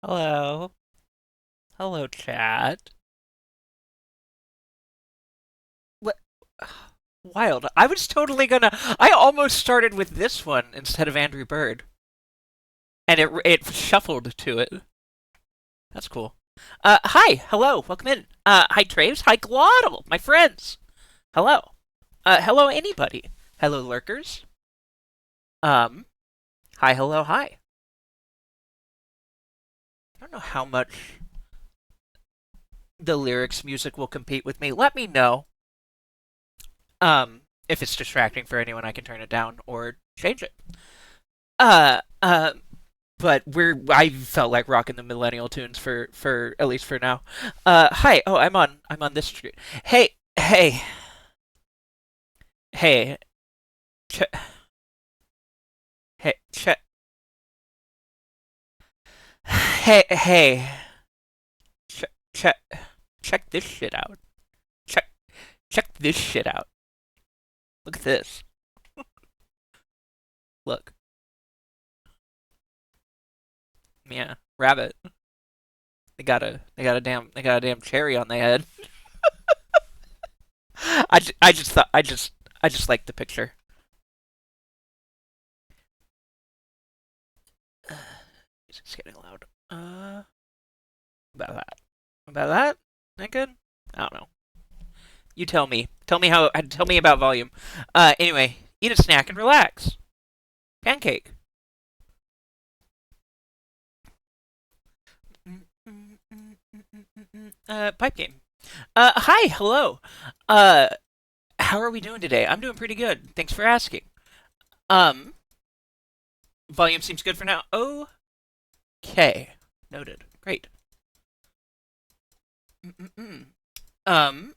Hello. Hello, chat. What? Wild. I was totally gonna. I almost started with this one instead of Andrew Bird, and it shuffled to it. That's cool. Hi. Hello. Welcome in. Hi, Traves. Hi, Glottal. My friends. Hello. Hello, anybody. Hello, lurkers. Um. Hi. Hello. Hi. I don't know how much the lyrics music will compete with me. Let me know. If it's distracting for anyone, I can turn it down or change it. Uh, uh, but I felt like rocking the millennial tunes for at least for now. Hi. Oh, I'm on this street. Hey, hey, hey, ch- hey, hey. Ch- check check this shit out. Check check this shit out. Look at this. Look. Yeah, rabbit. They got a damn cherry on their head. I just thought I just liked the picture. Music's getting loud. About that. About that? That good? I don't know. You tell me. Tell me how. Tell me about volume. Anyway, eat a snack and relax. Pancake. Pipe game. Hi, hello. Uh, how are we doing today? I'm doing pretty good. Thanks for asking. Um, volume seems good for now. Okay, noted. Great. Mm-mm-mm. Um,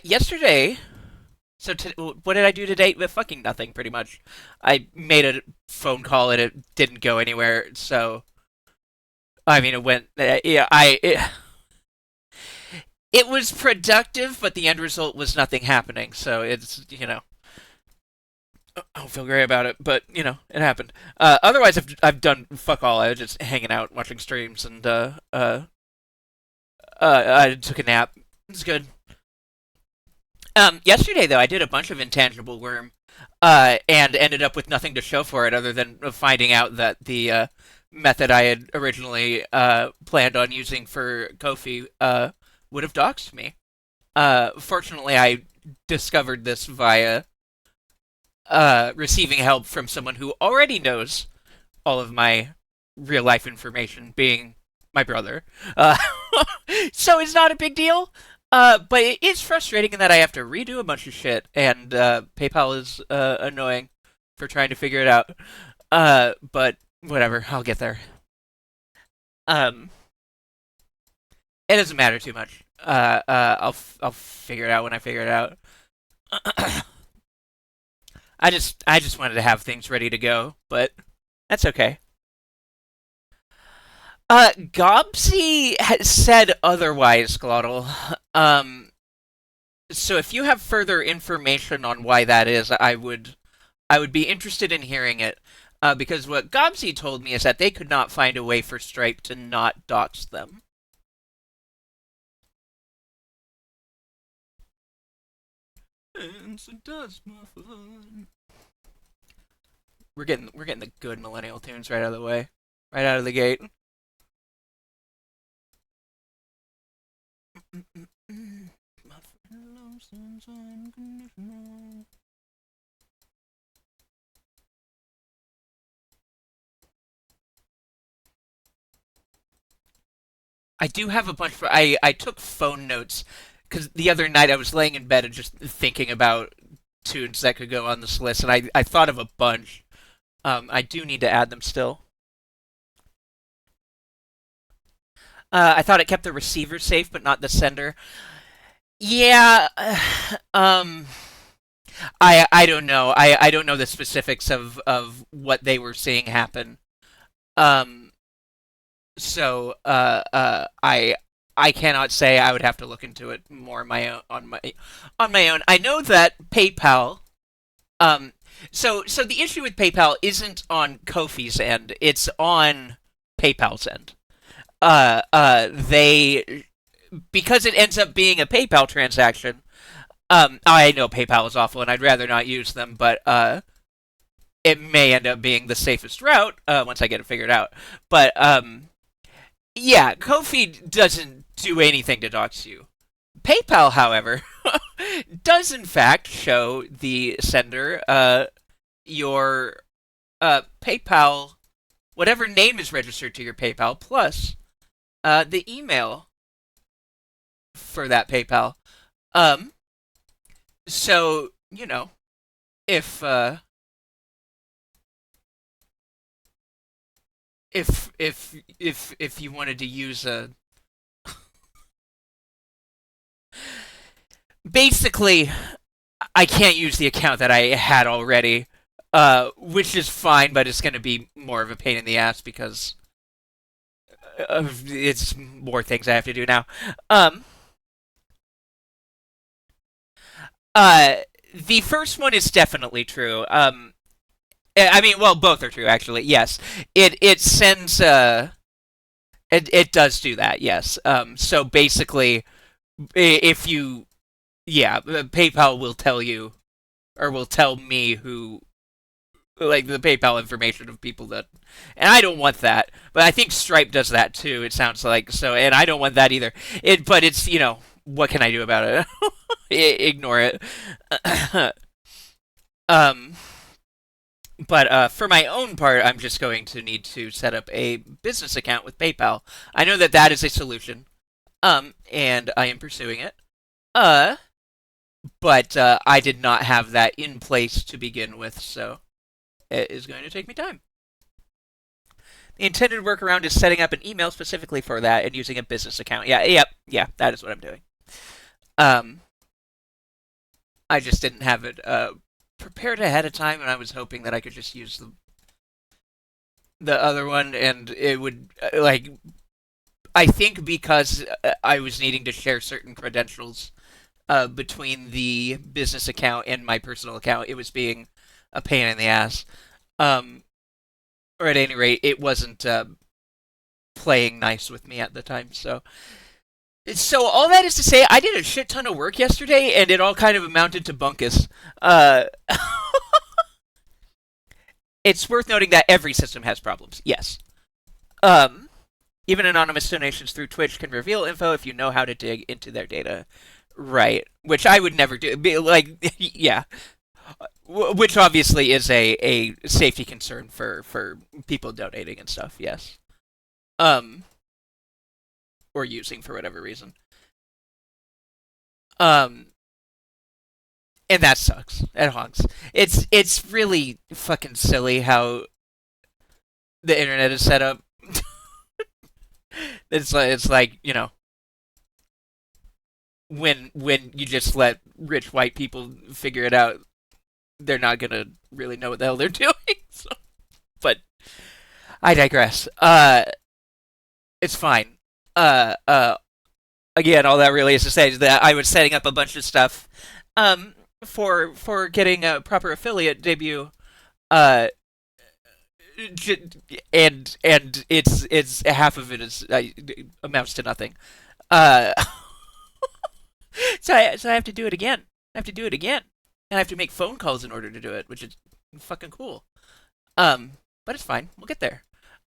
yesterday. So what did I do today? Well, fucking nothing, pretty much. I made a phone call and it didn't go anywhere. So I mean, it went. Yeah, it was productive, but the end result was nothing happening. So I don't feel great about it, but it happened. Otherwise, I've done fuck all. I was just hanging out, watching streams, and I took a nap. It's good. Yesterday though, I did a bunch of intangible worm, and ended up with nothing to show for it other than finding out that the method I had originally planned on using for Kofi would have doxed me. Fortunately, I discovered this via receiving help from someone who already knows all of my real life information, being my brother. Uh, so it's not a big deal. But it is frustrating in that I have to redo a bunch of shit, and PayPal is annoying for trying to figure it out. But whatever, I'll get there. Um, it doesn't matter too much. I'll figure it out when I figure it out. I just wanted to have things ready to go, but that's okay. Gobsy has said otherwise, Glottal. Um, so if you have further information on why that is, I would be interested in hearing it. Because what Gobsy told me is that they could not find a way for Stripe to not dox them. And so does my fun. We're getting the good millennial tunes right out of the way, right out of the gate. My friend loves unconditional. I do have a bunch. I took phone notes because the other night I was laying in bed and just thinking about tunes that could go on this list, and I thought of a bunch. I do need to add them still. I thought it kept the receiver safe, but not the sender. Yeah. Um. I don't know. I don't know the specifics of what they were seeing happen. Um. So I cannot say. I would have to look into it more on my own. I know that PayPal. Um. So the issue with PayPal isn't on Kofi's end; it's on PayPal's end. They because it ends up being a PayPal transaction. I know PayPal is awful, and I'd rather not use them, but it may end up being the safest route once I get it figured out. But yeah, Kofi doesn't do anything to dox you. PayPal, however, does in fact show the sender your PayPal, whatever name is registered to your PayPal, plus the email for that PayPal. Um, so if if you wanted to use a basically I can't use the account that I had already, which is fine, but it's going to be more of a pain in the ass because it's more things I have to do now. Um, uh, the first one is definitely true. I mean, well, both are true actually. Yes, it sends it does do that. Yes. So basically, if you yeah, PayPal will tell you or will tell me who like the PayPal information of people that, and I don't want that. But I think Stripe does that too. It sounds like so, and I don't want that either. But it's what can I do about it? Ignore it. um, but for my own part, I'm just going to need to set up a business account with PayPal. I know that that is a solution. And I am pursuing it. Uh, but I did not have that in place to begin with, so it is going to take me time. The intended workaround is setting up an email specifically for that and using a business account. Yeah, yep, yeah, that is what I'm doing. Um, I just didn't have it prepared ahead of time, and I was hoping that I could just use the other one, and it would like I think because I was needing to share certain credentials between the business account and my personal account, it was being a pain in the ass. Um, or at any rate, it wasn't playing nice with me at the time. So all that is to say, I did a shit ton of work yesterday, and it all kind of amounted to bunkus. Uh, it's worth noting that every system has problems. Yes. Um, Even anonymous donations through Twitch can reveal info if you know how to dig into their data. Right. Which I would never do. Yeah. Which obviously is a safety concern for people donating and stuff, yes. Um, or using for whatever reason. Um, and that sucks. It honks. It's really fucking silly how the internet is set up. It's like when you just let rich white people figure it out, they're not gonna really know what the hell they're doing. So, but I digress. It's fine. Uh, uh, Again, all that really is to say is that I was setting up a bunch of stuff, um, for getting a proper affiliate debut. Uh, and it's half of it is amounts to nothing. Uh, so I have to do it again. I have to do it again, and I have to make phone calls in order to do it, which is fucking cool. But it's fine. We'll get there.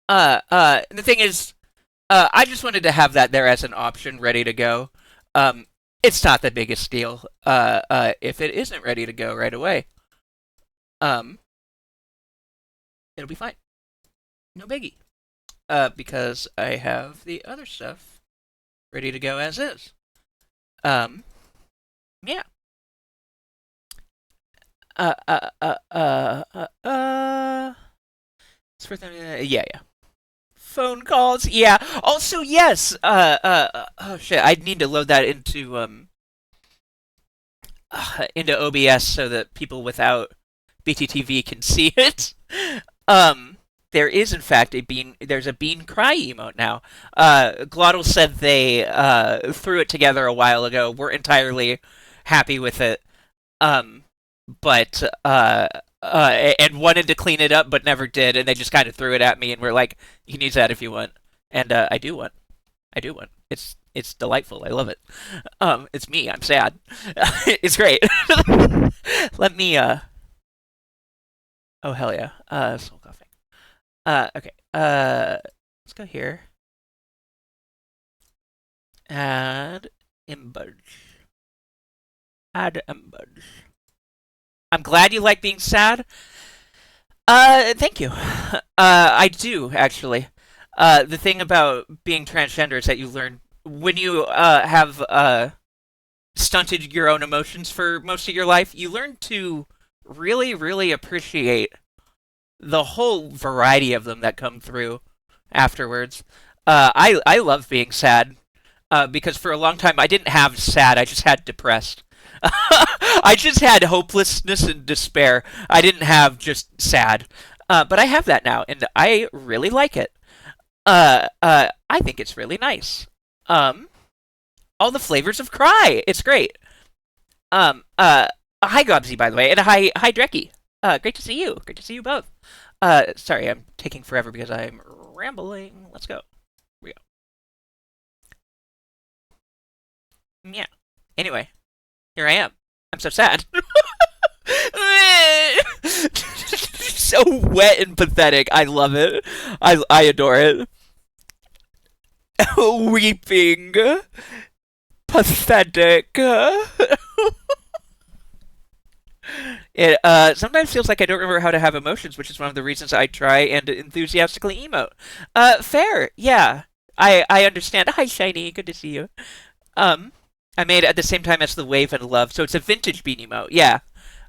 And the thing is, I just wanted to have that there as an option, ready to go. It's not the biggest deal. If it isn't ready to go right away, um, it'll be fine. No biggie. Because I have the other stuff ready to go as is. Um, yeah. Uh, uh, uh, uh, uh. It's for them. Yeah, yeah. Phone calls. Yeah. Also, yes. Oh shit. I need to load that into OBS so that people without BTTV can see it. Um, there is in fact a bean. There's a bean cry emote now. Glottal said they threw it together a while ago. We're entirely happy with it. Um, but and wanted to clean it up, but never did, and they just kind of threw it at me and were like, "You can use that if you want," and I do want. It's delightful. I love it. It's me. I'm sad. It's great. Let me. Oh hell yeah. Soul coughing. Okay. Let's go here. Add image. Add image. I'm glad you like being sad. Thank you. I do actually. The thing about being transgender is that you learn when you have stunted your own emotions for most of your life, you learn to really, really appreciate the whole variety of them that come through afterwards. I love being sad because for a long time I didn't have sad, I just had depressed. I just had hopelessness and despair. I didn't have just sad. But I have that now, and I really like it. I think it's really nice. Um, all the flavors of cry. It's great. Hi Gobsy, by the way, and hi Drecky. Great to see you. Great to see you both. Sorry, I'm taking forever because I'm rambling. Let's go. Here we go. Yeah. Anyway, here I am. I'm so sad. So wet and pathetic. I love it. I adore it. Weeping. Pathetic. It sometimes feels like I don't remember how to have emotions, which is one of the reasons I try and enthusiastically emote. Fair, yeah. I understand. Hi, Shiny. Good to see you. Um, I made it at the same time as the Wave and Love, so it's a vintage beanie emote. Yeah,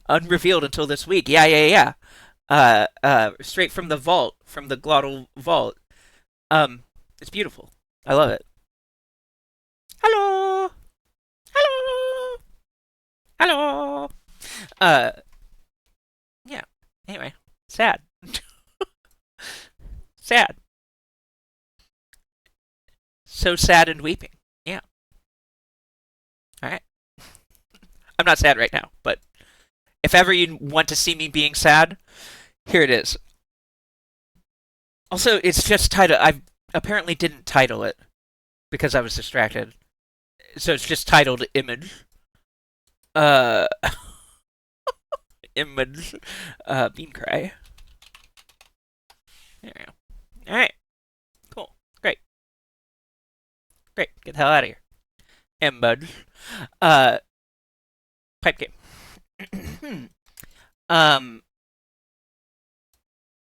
unrevealed until this week. Yeah, yeah, yeah. Straight from the vault, from the glottal vault. It's beautiful. I love it. Hello, hello, hello. Uh, yeah. Anyway, sad, sad, so sad and weeping. Yeah. All right. I'm not sad right now, but if ever you want to see me being sad, here it is. Also, it's just titled. I apparently didn't title it because I was distracted, so it's just titled "Image." Uh, image. Bean cry. There we go. All right. Cool. Great. Great. Get the hell out of here. Image. Uh, pipe game. um.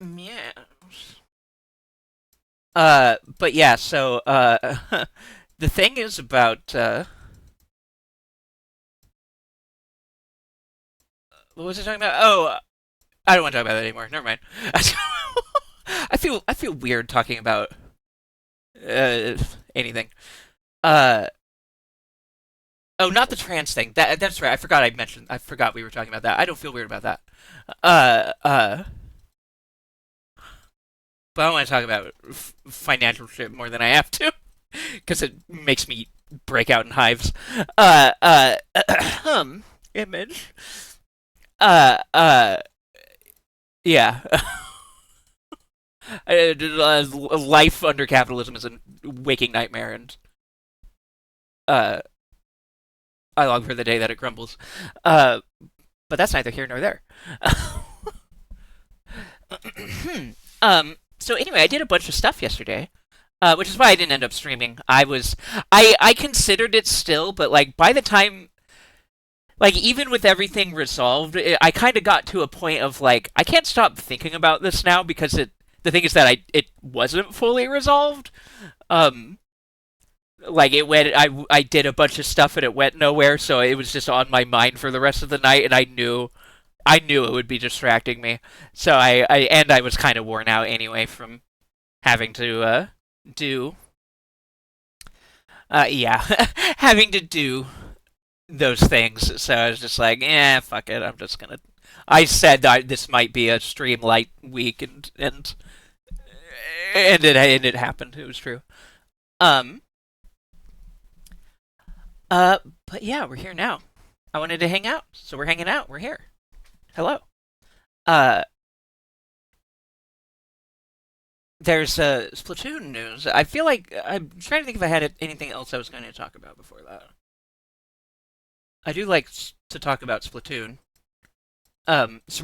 Yeah. But yeah. So the thing is about what was I talking about? Oh, I don't want to talk about that anymore. Never mind. I feel weird talking about uh anything. Uh oh, not the trans thing. That's right. I forgot we were talking about that. I don't feel weird about that. Uh uh but I don't want to talk about financial shit more than I have to because it makes me break out in hives. Uh uh image. Uh uh yeah. Life under capitalism is a waking nightmare, and uh, I long for the day that it crumbles. Uh, but that's neither here nor there. So anyway, I did a bunch of stuff yesterday, which is why I didn't end up streaming. I considered it still, but like by the time, like even with everything resolved, I kind of got to a point of like I can't stop thinking about this now because the thing is that it wasn't fully resolved. Um, like it went I did a bunch of stuff and it went nowhere, so it was just on my mind for the rest of the night, and I knew it would be distracting me. So I was kind of worn out anyway from having to do yeah, having to do those things. So I was just like, yeah, fuck it. I'm just gonna. I said that this might be a stream light week, and it happened. It was true. Um. But yeah, we're here now. I wanted to hang out, so we're hanging out. We're here. Hello. Uh, there's Splatoon news. I feel like I'm trying to think if I had anything else I was going to talk about before that. I do like to talk about Splatoon,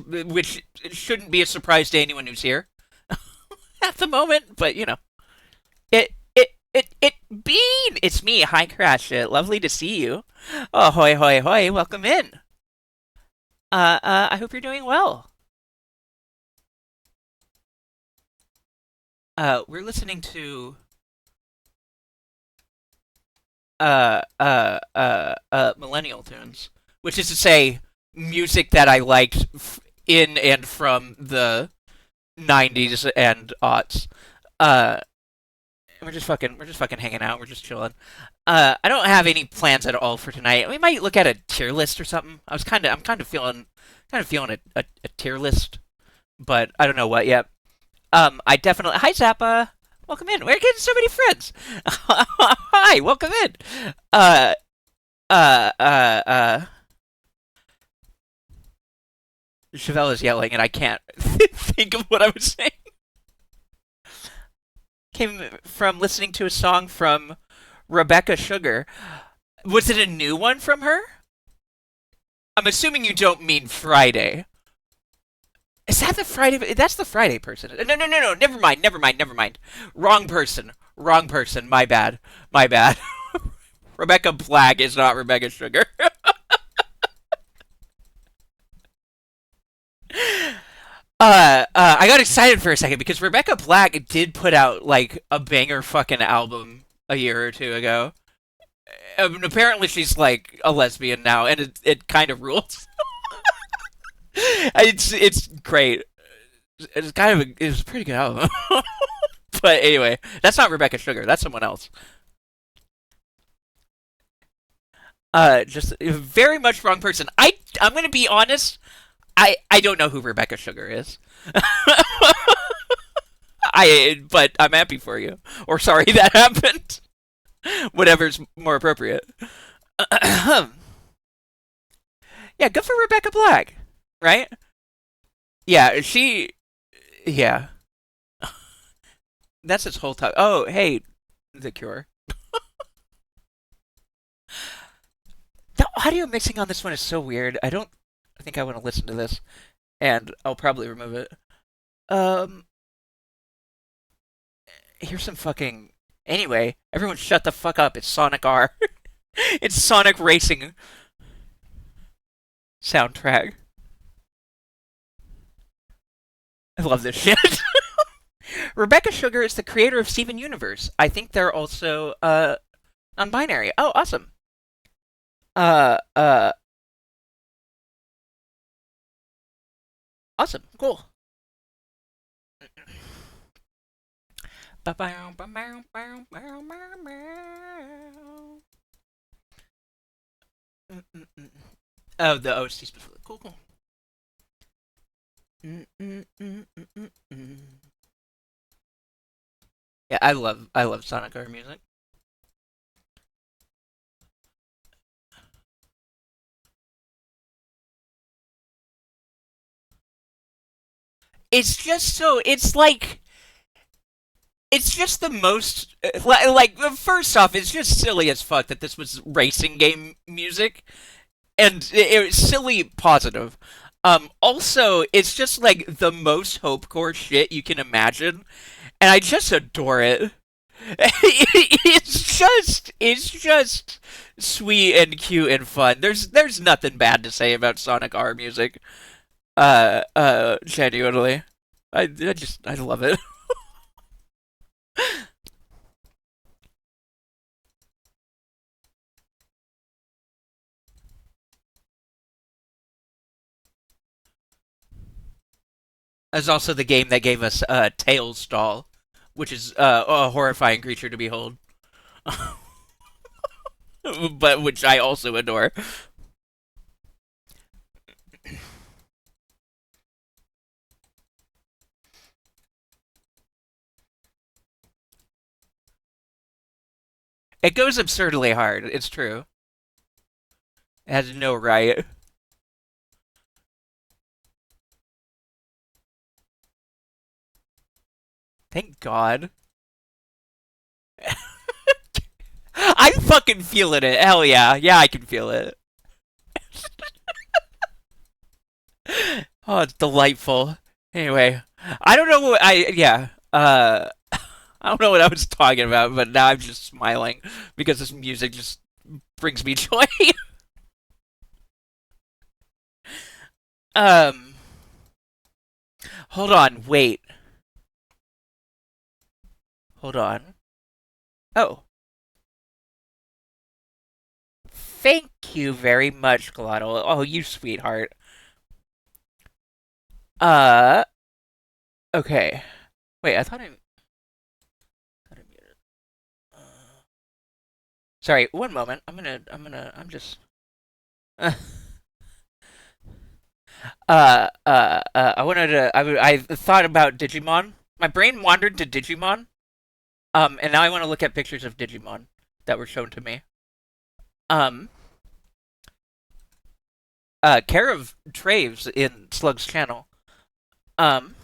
which shouldn't be a surprise to anyone who's here at the moment, but you know, it Bean. It's me. Hi, Crash. Lovely to see you. Oh, hoy, hoy, hoy. Welcome in. I hope you're doing well. We're listening to millennial tunes, which is to say, music that I liked in and from the '90s and aughts. Uh, we're just fucking hanging out. We're just chilling. I don't have any plans at all for tonight. We might look at a tier list or something. I'm kind of feeling a tier list, but I don't know what yet. I definitely. Hi, Zappa. Welcome in. We're getting so many friends. Hi, welcome in. Uh, uh, uh, uh. Chevelle is yelling, and I can't think of what I was saying. Came from listening to a song from Rebecca Sugar. Was it a new one from her? I'm assuming you don't mean Friday. Is that the Friday? That's the Friday person. No, no, no, no. Never mind. Never mind. Never mind. Wrong person. Wrong person. My bad. My bad. Rebecca Black is not Rebecca Sugar. I got excited for a second because Rebecca Black did put out like a banger fucking album a year or two ago. Apparently she's like a lesbian now, and it kind of rules. It's great. It's kind of it's a pretty good album. But anyway, that's not Rebecca Sugar. That's someone else. Just very much wrong person. I'm gonna be honest. I don't know who Rebecca Sugar is. But I'm happy for you. Or sorry that happened. Whatever's more appropriate. Yeah, good for Rebecca Black, right? Yeah, she. Yeah, that's its whole time. Oh, hey, The Cure. The audio mixing on this one is so weird. I don't think I want to listen to this, and I'll probably remove it. Um, here's some fucking. Anyway, everyone shut the fuck up. It's Sonic R. It's Sonic Racing soundtrack. I love this shit. Rebecca Sugar is the creator of Steven Universe. I think they're also non-binary. Oh, awesome. Uh, uh, awesome. Cool. Oh, the OST specifically. Cool, cool. Yeah, I love Sonic R music. It's just so it's just the most like first off, it's just silly as fuck that this was racing game music, and it's silly positive. Also, it's just like the most hopecore shit you can imagine, and I just adore it. It's just sweet and cute and fun. There's nothing bad to say about Sonic R music. Genuinely, I love it. It's also the game that gave us Tails Doll, which is a horrifying creature to behold, but which I also adore. It goes absurdly hard. It's true. It has no right. Thank God. I'm fucking feeling it. Hell yeah. Yeah, I can feel it. Oh, it's delightful. Anyway, I don't know what yeah. I don't know what I was talking about, but now I'm just smiling because this music just brings me joy. um, hold on, wait. Hold on. Oh, thank you very much, Glottal. Oh, you sweetheart. Uh, okay. Wait, thought I muted. Uh, sorry, one moment. I'm just. I wanted to. I thought about Digimon. My brain wandered to Digimon. And now I want to look at pictures of Digimon that were shown to me. Um, care of Traves in Slug's channel. Um,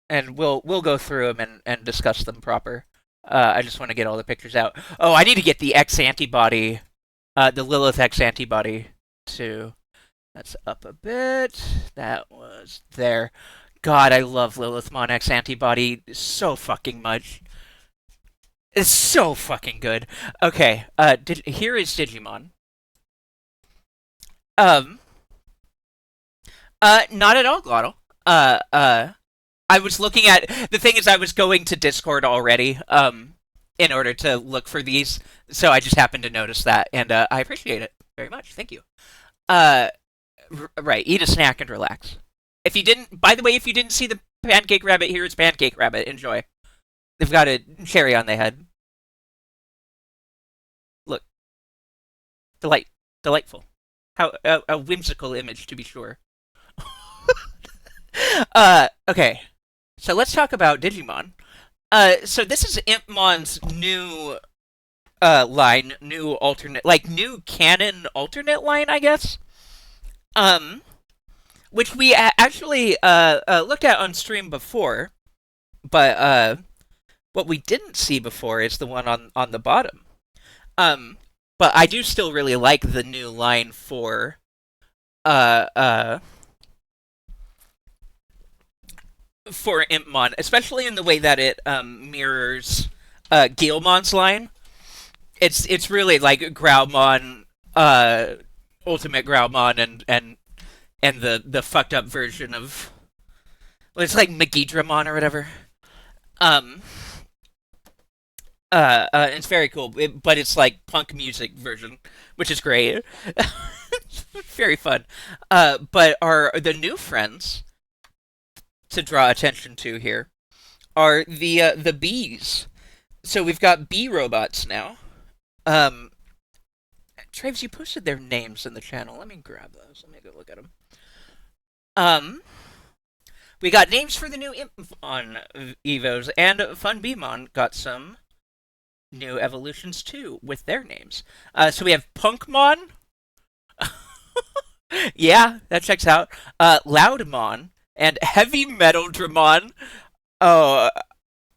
and we'll go through them and discuss them proper. I just want to get all the pictures out. Oh, I need to get the X antibody, the Lilith X antibody too. That's up a bit. That was there. God, I love Lilithmon X antibody so fucking much. It's so fucking good. Okay, here is Digimon. Um, not at all, Glottal. I was looking at the thing is I was going to Discord already, in order to look for these, so I just happened to notice that, and I appreciate it very much. Thank you. Uh, right, eat a snack and relax. If you didn't, by the way, if you didn't see the pancake rabbit, here it's pancake rabbit. Enjoy. They've got a cherry on their head. Look, delightful. How a whimsical image, to be sure. Okay. So let's talk about Digimon. So this is Impmon's new line, new alternate, like new canon alternate line, I guess. Um, which we actually looked at on stream before, but what we didn't see before is the one on the bottom. Um, but I do still really like the new line uh uh for Impmon, especially in the way that it mirrors Guilmon's line. It's really like Growlmon, uh, Ultimate Growlmon, and the fucked up version of well, it's like Megidramon or whatever. Um, it's very cool, but it's like punk music version, which is great. Very fun. But our the new friends to draw attention to here are the bees. So we've got bee robots now. Um, Traves, you posted their names in the channel. Let me grab those. Let me go look at them. Um, we got names for the new on Evos, and Fun Beemon got some new evolutions too with their names. So we have Punkmon. Yeah, that checks out. Loudmon and Heavy Metal Dramon. Oh,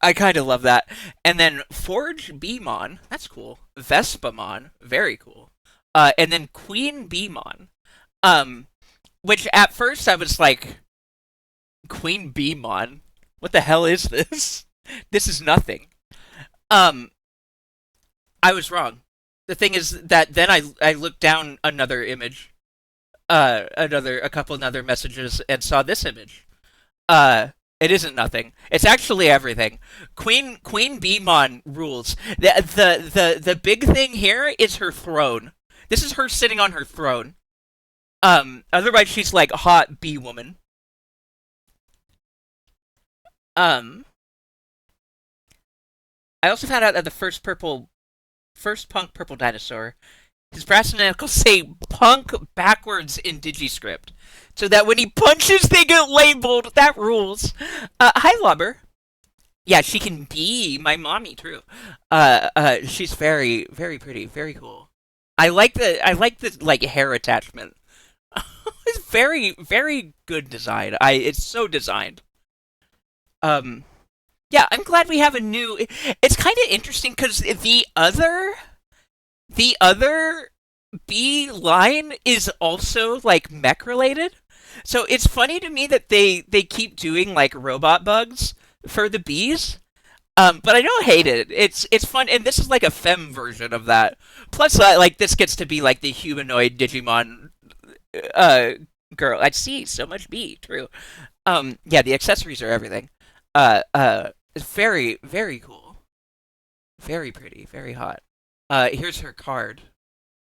I kind of love that. And then Forge Beemon. That's cool. Vespamon. Very cool. And then Queen Beemon. Um, which at first I was like, Queen Beemon? What the hell is this? This is nothing. Um, I was wrong. The thing is that then I looked down another image, a couple other messages, and saw this image. It isn't nothing. It's actually everything. Queen Beemon rules. The big thing here is her throne. This is her sitting on her throne. Otherwise she's like hot bee woman. Um, I also found out that the first punk purple dinosaur, his brass knuckles say punk backwards in Digiscript, so that when he punches, they get labeled. That rules. Hi, Lubber. Yeah, she can be my mommy, true. She's very, very pretty, very cool. I like the like hair attachment. It's very, very good design. It's so designed. Um, yeah, I'm glad we have a new. It's kind of interesting because the other B line is also like mech related. So it's funny to me that they keep doing like robot bugs for the bees. But I don't hate it. It's fun, and this is like a femme version of that. Plus, like this gets to be like the humanoid Digimon uh girl. I see so much bee. True. Yeah, the accessories are everything. It's very very cool. Very pretty. Very hot. Here's her card,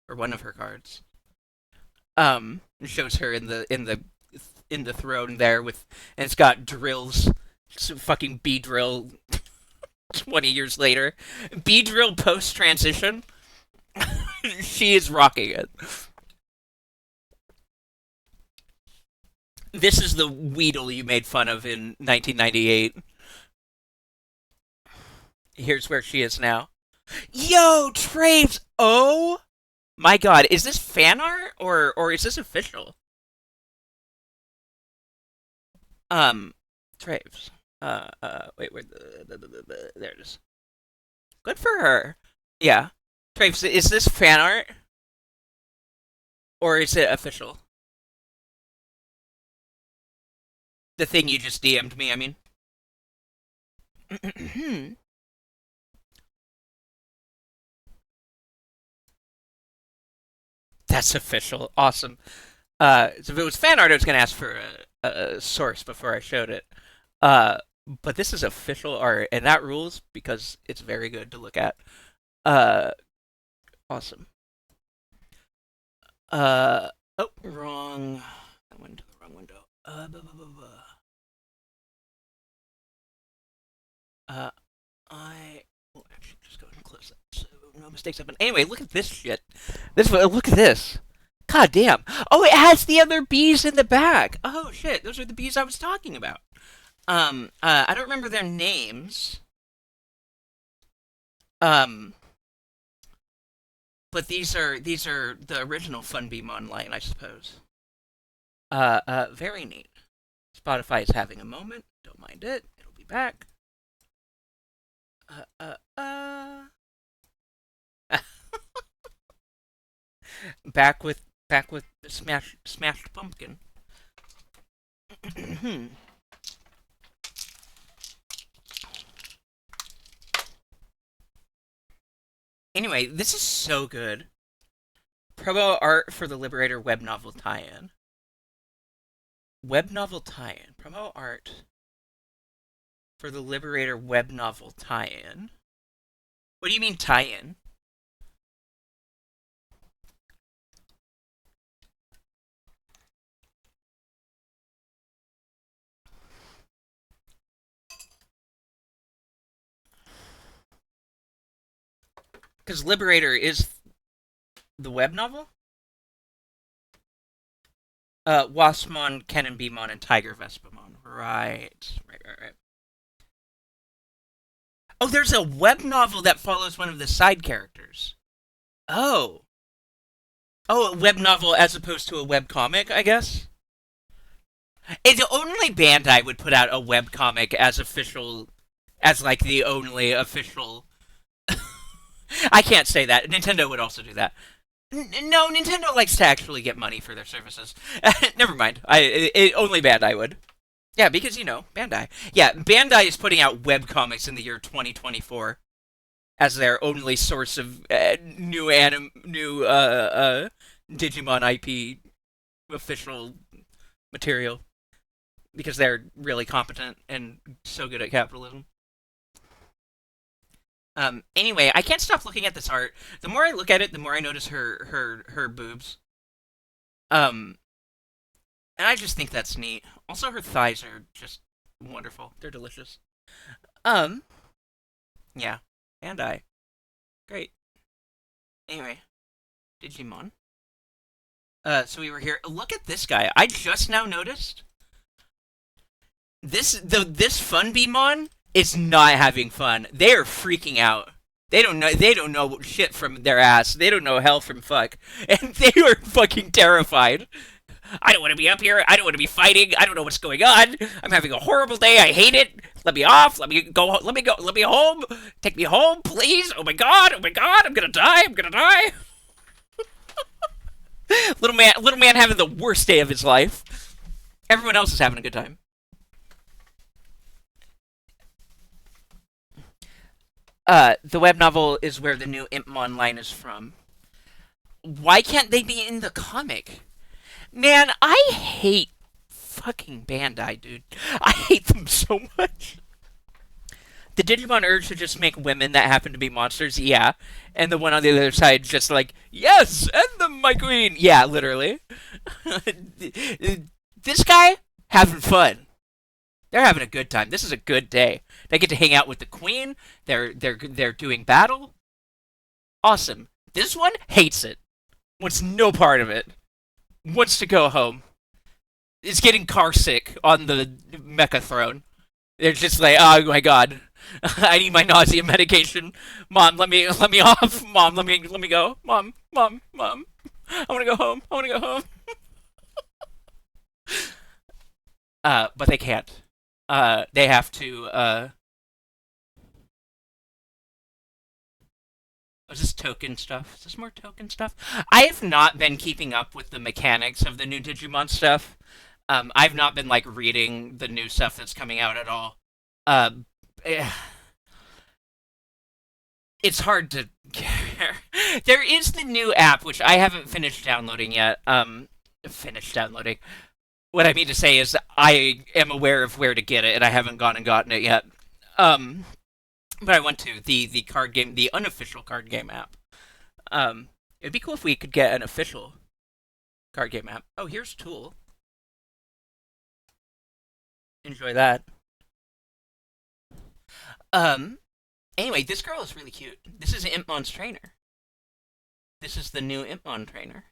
or one of her cards. It shows her in the throne there with, and it's got drills. Some fucking bee drill 20 years later. Beadrill post transition. She is rocking it. This is the Weedle you made fun of in 1998. Here's where she is now. Yo, Traves! Oh my god, is this fan art or is this official? Um, Traves. Wait, where there it is. Good for her. Yeah. Traves, is this fan art or is it official? The thing you just DM'd me, I mean. That's official. Awesome. So if it was fan art, I was gonna ask for a source before I showed it. Uh, but this is official art, and that rules because it's very good to look at. Uh, awesome. Oh, wrong. I went to the wrong window. Blah, blah, blah, blah. Uh, I will actually just go ahead and close that so no mistakes happen. Anyway, look at this shit. Look at this. God damn. Oh, it has the other bees in the back. Oh shit, those are the bees I was talking about. I don't remember their names. Um, but these are the original Funbeam line, I suppose. Very neat. Spotify is having a moment. Don't mind it. It'll be back. Uh, uh, uh. back with the smashed pumpkin. Anyway, this is so good. Promo art for the Liberator web novel tie-in. Web novel tie-in. Promo art for the Liberator web novel tie-in. What do you mean tie-in? Because Liberator is the web novel? Waspmon, Kennen Beamon, and Tiger Vespamon. Right. Oh, there's a web novel that follows one of the side characters. Oh. Oh, a web novel as opposed to a web comic, I guess? It's only Bandai would put out a web comic as official, as like the only official. I can't say that. Nintendo would also do that. No, Nintendo likes to actually get money for their services. Never mind. Only Bandai would. Yeah, because Bandai. Yeah, Bandai is putting out web comics in the year 2024 as their only source of new Digimon IP official material because they're really competent and so good at capitalism. Anyway, I can't stop looking at this art. The more I look at it, the more I notice her boobs. Um, and I just think that's neat. Also, her thighs are just wonderful. They're delicious. Um, yeah, and I. Great. Anyway, Digimon. So we were here. Look at this guy. I just now noticed this Funbeamon is not having fun. They are freaking out. They don't know. They don't know shit from their ass. They don't know hell from fuck, and they are fucking terrified. I don't want to be up here. I don't want to be fighting. I don't know what's going on. I'm having a horrible day. I hate it. Let me off. Let me go. Let me go. Let me home. Take me home, please. Oh my god. Oh my god. I'm gonna die. I'm gonna die. Little man having the worst day of his life. Everyone else is having a good time. The web novel is where the new Impmon line is from. Why can't they be in the comic? Man, I hate fucking Bandai, dude. I hate them so much. The Digimon urge to just make women that happen to be monsters, yeah. And the one on the other side just like, yes, end them, my queen. Yeah, literally. This guy, having fun. They're having a good time. This is a good day. They get to hang out with the queen. They're doing battle. Awesome. This one hates it. Wants no part of it. Wants to go home. Is getting car sick on the mecha throne. They're just like, oh my god, I need my nausea medication. Mom, let me off. Mom, let me go. Mom. I want to go home. I want to go home. But they can't. They have to. Is this token stuff? Is this more token stuff? I have not been keeping up with the mechanics of the new Digimon stuff. I've not been like reading the new stuff that's coming out at all. Uh, eh, it's hard to care. There is the new app which I haven't finished downloading yet. Finished downloading. What I mean to say is I am aware of where to get it, and I haven't gone and gotten it yet. Um, but I want to the card game, the unofficial card game app. It'd be cool if we could get an official card game app. Oh, here's Tool. Enjoy that. Um. Anyway, this girl is really cute. This is Impmon's trainer. This is the new Impmon trainer.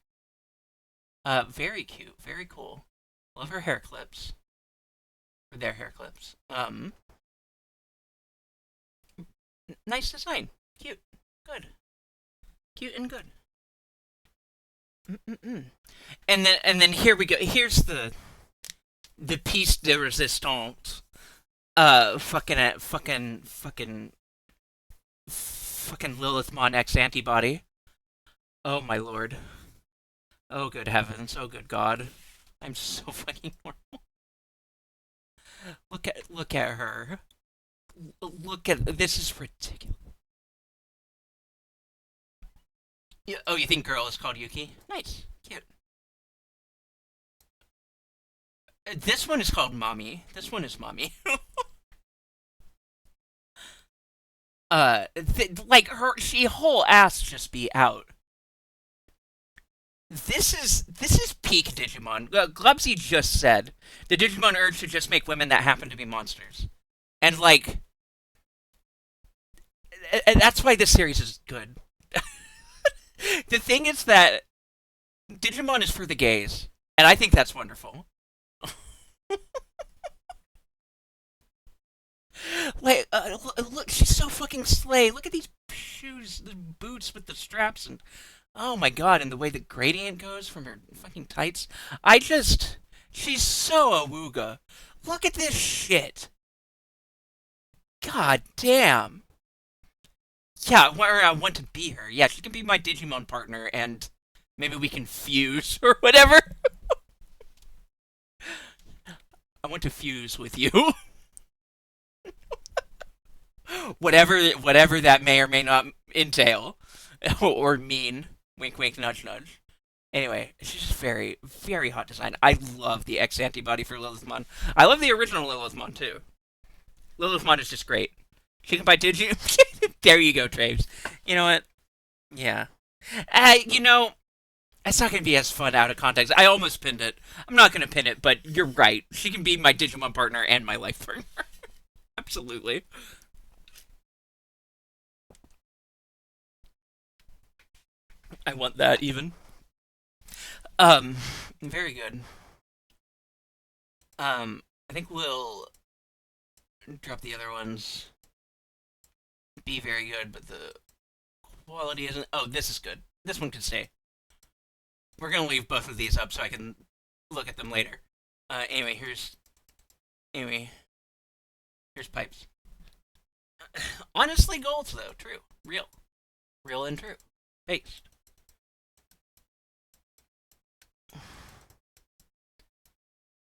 Very cute. Very cool. Love her hair clips. Or their hair clips. Nice design. Cute. Good. Cute and good. Mm-mm-mm. And then here we go. Here's the piece de resistance. Fucking Lilithmon X antibody. Oh my lord. Oh good heavens. Oh good god. I'm so fucking normal. Look at her. Look at this is ridiculous. Oh, you think girl is called Yuki? Nice, cute. This one is called Mommy. This one is Mommy. Like her, she whole ass just be out. This is peak Digimon. Glubsy just said the Digimon urge to just make women that happen to be monsters, and like that's why this series is good. The thing is that Digimon is for the gays, and I think that's wonderful. Like, look, she's so fucking slay. Look at these shoes, the boots with the straps, and oh my god, and the way the gradient goes from her fucking tights. She's so awooga. Look at this shit. God damn. Yeah, where I want to be her. Yeah, she can be my Digimon partner, and maybe we can fuse or whatever. I want to fuse with you. Whatever that may or may not entail or mean. Wink, wink, nudge, nudge. Anyway, she's just very, very hot design. I love the X antibody for Lilithmon. I love the original Lilithmon too. Lilithmon is just great. She can buy Digi. There you go, Traves. You know what? Yeah. You know, it's not going to be as fun out of context. I almost pinned it. I'm not going to pin it, but you're right. She can be my Digimon partner and my life partner. Absolutely. I want that even. Very good. I think we'll drop the other ones. Be very good, but the quality isn't. Oh, this is good. This one can stay. We're gonna leave both of these up so I can look at them later. Anyway, anyway, here's pipes. Honestly, golds though, true, real and true, based.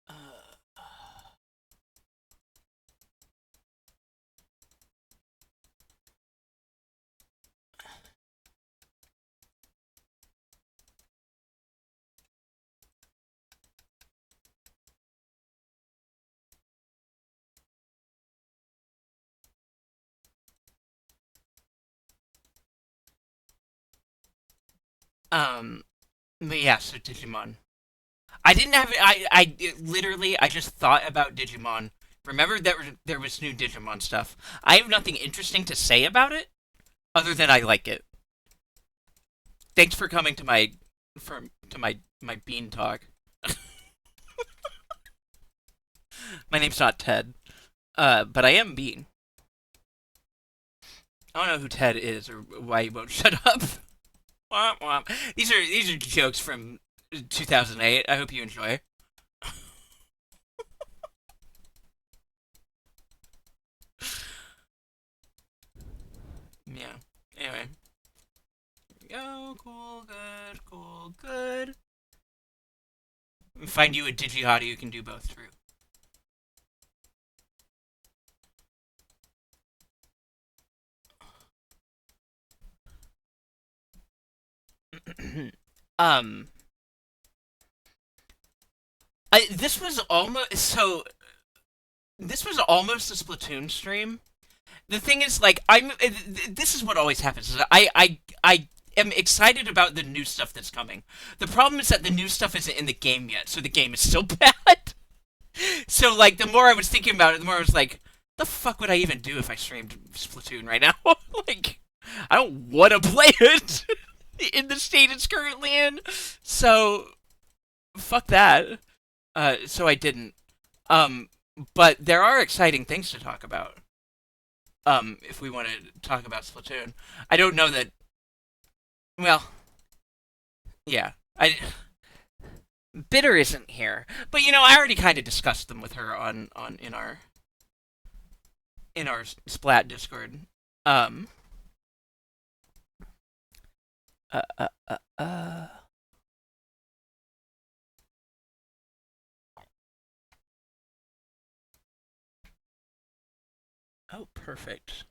Uh, um, but yeah, so Digimon. I didn't have literally I just thought about Digimon. Remember that there was new Digimon stuff. I have nothing interesting to say about it other than I like it. Thanks for coming to my bean talk. My name's not Ted, but I am Bean. I don't know who Ted is or why he won't shut up. Womp womp. These are jokes from 2008. I hope you enjoy. Yeah. Anyway. Go, cool, good, cool, good. Find you a Digihottie who can do both. True. um, this was almost so. This was almost a Splatoon stream. The thing is, like, This is what always happens. Is I am excited about the new stuff that's coming. The problem is that the new stuff isn't in the game yet, so the game is still bad. So, like, the more I was thinking about it, the more I was like, the fuck would I even do if I streamed Splatoon right now? Like, I don't want to play it in the state it's currently in. So, fuck that. So I didn't. Um, but there are exciting things to talk about. If we want to talk about Splatoon, I don't know that. Well, yeah, I Bitter isn't here, but I already kind of discussed them with her on in our Splat Discord. Um. Uh. Uh. Uh. uh. Oh, perfect.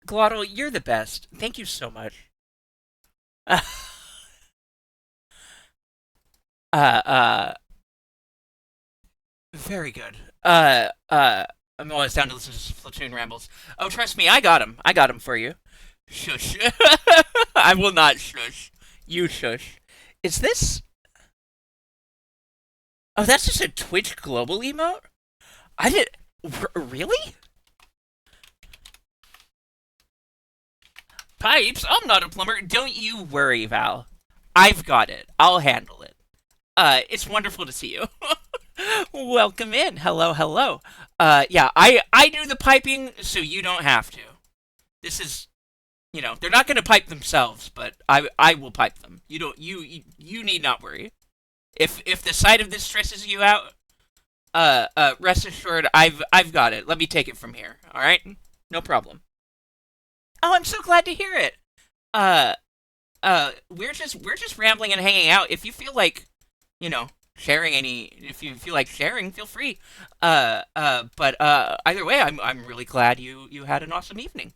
Glottal, you're the best. Thank you so much. uh. Very good. I'm always down to listen to Splatoon rambles. Oh, trust me, I got him. I got him for you. Shush. I will not shush. You shush. Is this? Oh, that's just a Twitch global emote. I did. Really? Pipes? I'm not a plumber. Don't you worry, Val. I've got it. I'll handle it. It's wonderful to see you. Welcome in. Hello, hello. Yeah, I do the piping, so you don't have to. This is, they're not going to pipe themselves, but I will pipe them. You need not worry. If the sight of this stresses you out, rest assured, I've got it. Let me take it from here. All right, no problem. Oh, I'm so glad to hear it. Uh, we're just rambling and hanging out. If you feel like, sharing if you feel like sharing, feel free. But either way, I'm really glad you had an awesome evening.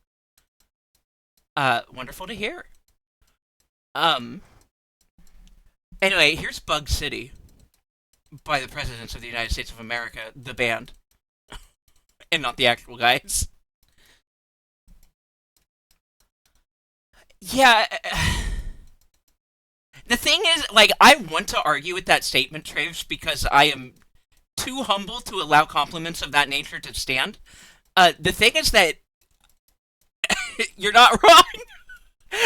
Wonderful to hear. Um, anyway, here's Bug City by the Presidents of the United States of America, the band, and not the actual guys. Yeah. The thing is, like, I want to argue with that statement, Traves, because I am too humble to allow compliments of that nature to stand. The thing is that you're not wrong.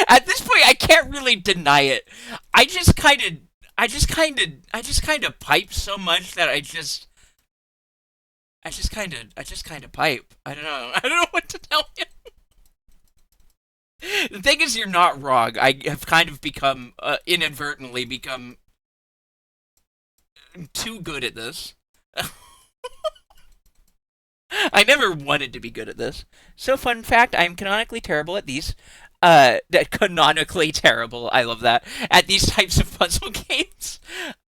At this point, I can't really deny it. I just kind of, I just kind of pipe so much that I just kind of pipe. I don't know. I don't know what to tell you. The thing is, you're not wrong. I have kind of become, inadvertently become too good at this. I never wanted to be good at this. So, fun fact, I'm canonically terrible at these. Canonically terrible. I love that. At these types of puzzle games.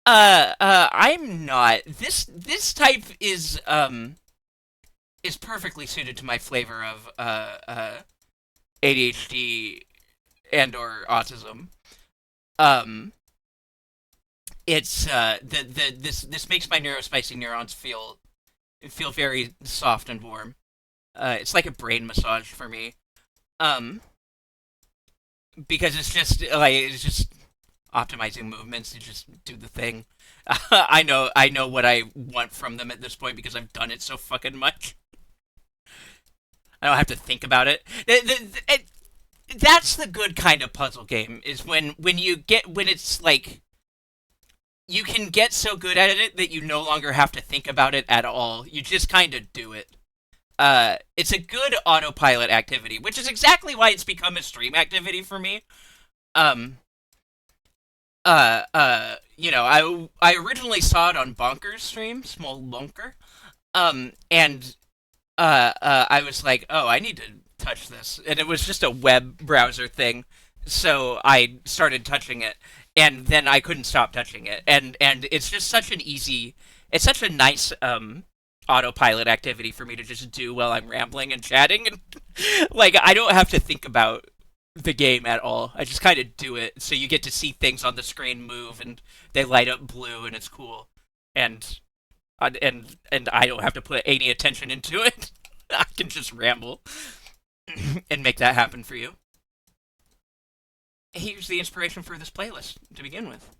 I'm not. This type is perfectly suited to my flavor of ADHD and or autism. Um, it's this makes my neurospicy neurons feel very soft and warm. It's like a brain massage for me. Um, because it's just optimizing movements to just do the thing. I know what I want from them at this point because I've done it so fucking much. I don't have to think about it. That's the good kind of puzzle game is when it's like you can get so good at it that you no longer have to think about it at all. You just kind of do it. It's a good autopilot activity, which is exactly why it's become a stream activity for me. Um, I originally saw it on Bonker's stream, Small Bonker, and I was like, oh, I need to touch this, and it was just a web browser thing, so I started touching it, and then I couldn't stop touching it, and it's just it's such a nice autopilot activity for me to just do while I'm rambling and chatting, and like I don't have to think about the game at all. I just kind of do it, so you get to see things on the screen move, and they light up blue, and it's cool, and and I don't have to put any attention into it. I can just ramble and make that happen for you. Here's the inspiration for this playlist to begin with.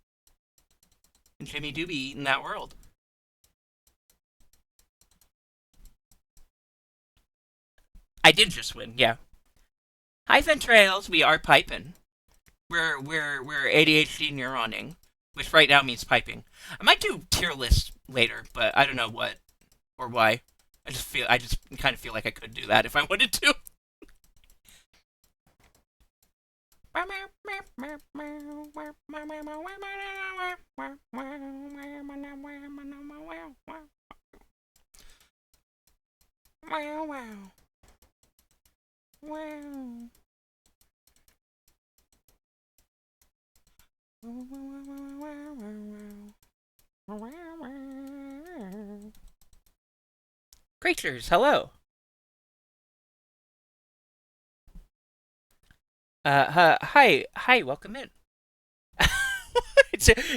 Jimmy Doobie in that world. I did just win, yeah. Hi Ventrails, we are piping. We're ADHD neuroning, which right now means piping. I might do tier list later, but I don't know what or why. I just kind of feel like I could do that if I wanted to. Wow, wow. Wow. Creatures, hello. Hi, welcome in.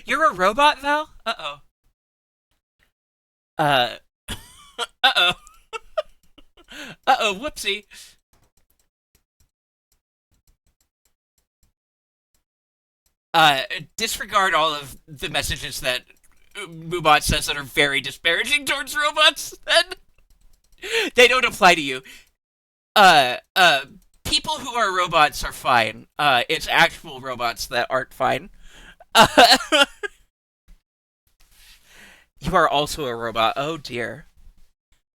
You're a robot, Val? Uh-oh. Uh, uh-oh. Uh-oh, whoopsie. Uh, Disregard all of the messages that Mubot says that are very disparaging towards robots, then. They don't apply to you. Uh, uh, People who are robots are fine. It's actual robots that aren't fine. Uh, you are also a robot. Oh dear.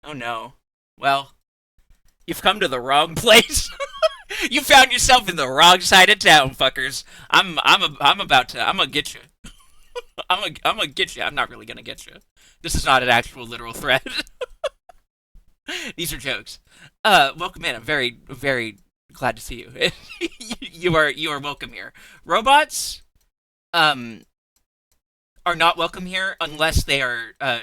Oh no. Well, you've come to the wrong place. You found yourself in the wrong side of town, fuckers. I'm about to. I'm gonna get you. I'm gonna get you. I'm not really gonna get you. This is not an actual literal threat. These are jokes. Welcome in. I'm very glad to see you. You are welcome here. Robots, um, are not welcome here unless they are. I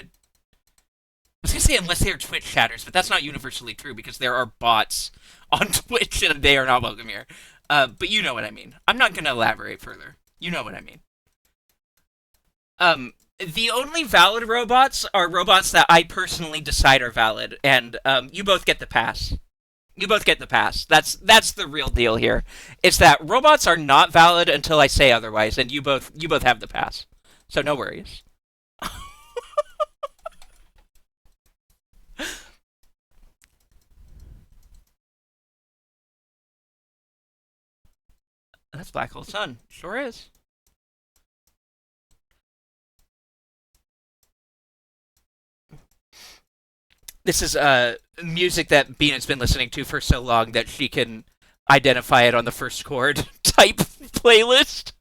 was gonna say unless they are Twitch chatters, but that's not universally true because there are bots on Twitch and they are not welcome here. But you know what I mean. I'm not gonna elaborate further. You know what I mean. The only valid robots are robots that I personally decide are valid, and you both get the pass. You both get the pass. That's the real deal here. It's that robots are not valid until I say otherwise, and you both have the pass. So no worries. That's Black Hole Sun. Sure is. This is music that Bean has been listening to for so long that she can identify it on the first chord type playlist.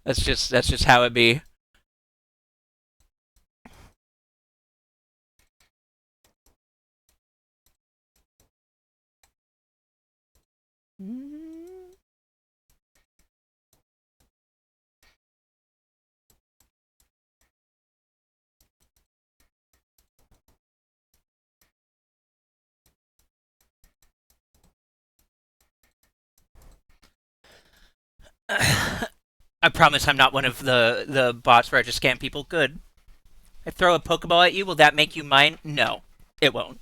That's just how it be. I promise I'm not one of the bots where I just scam people. Good. I throw a Pokeball at you. Will that make you mine? No, it won't.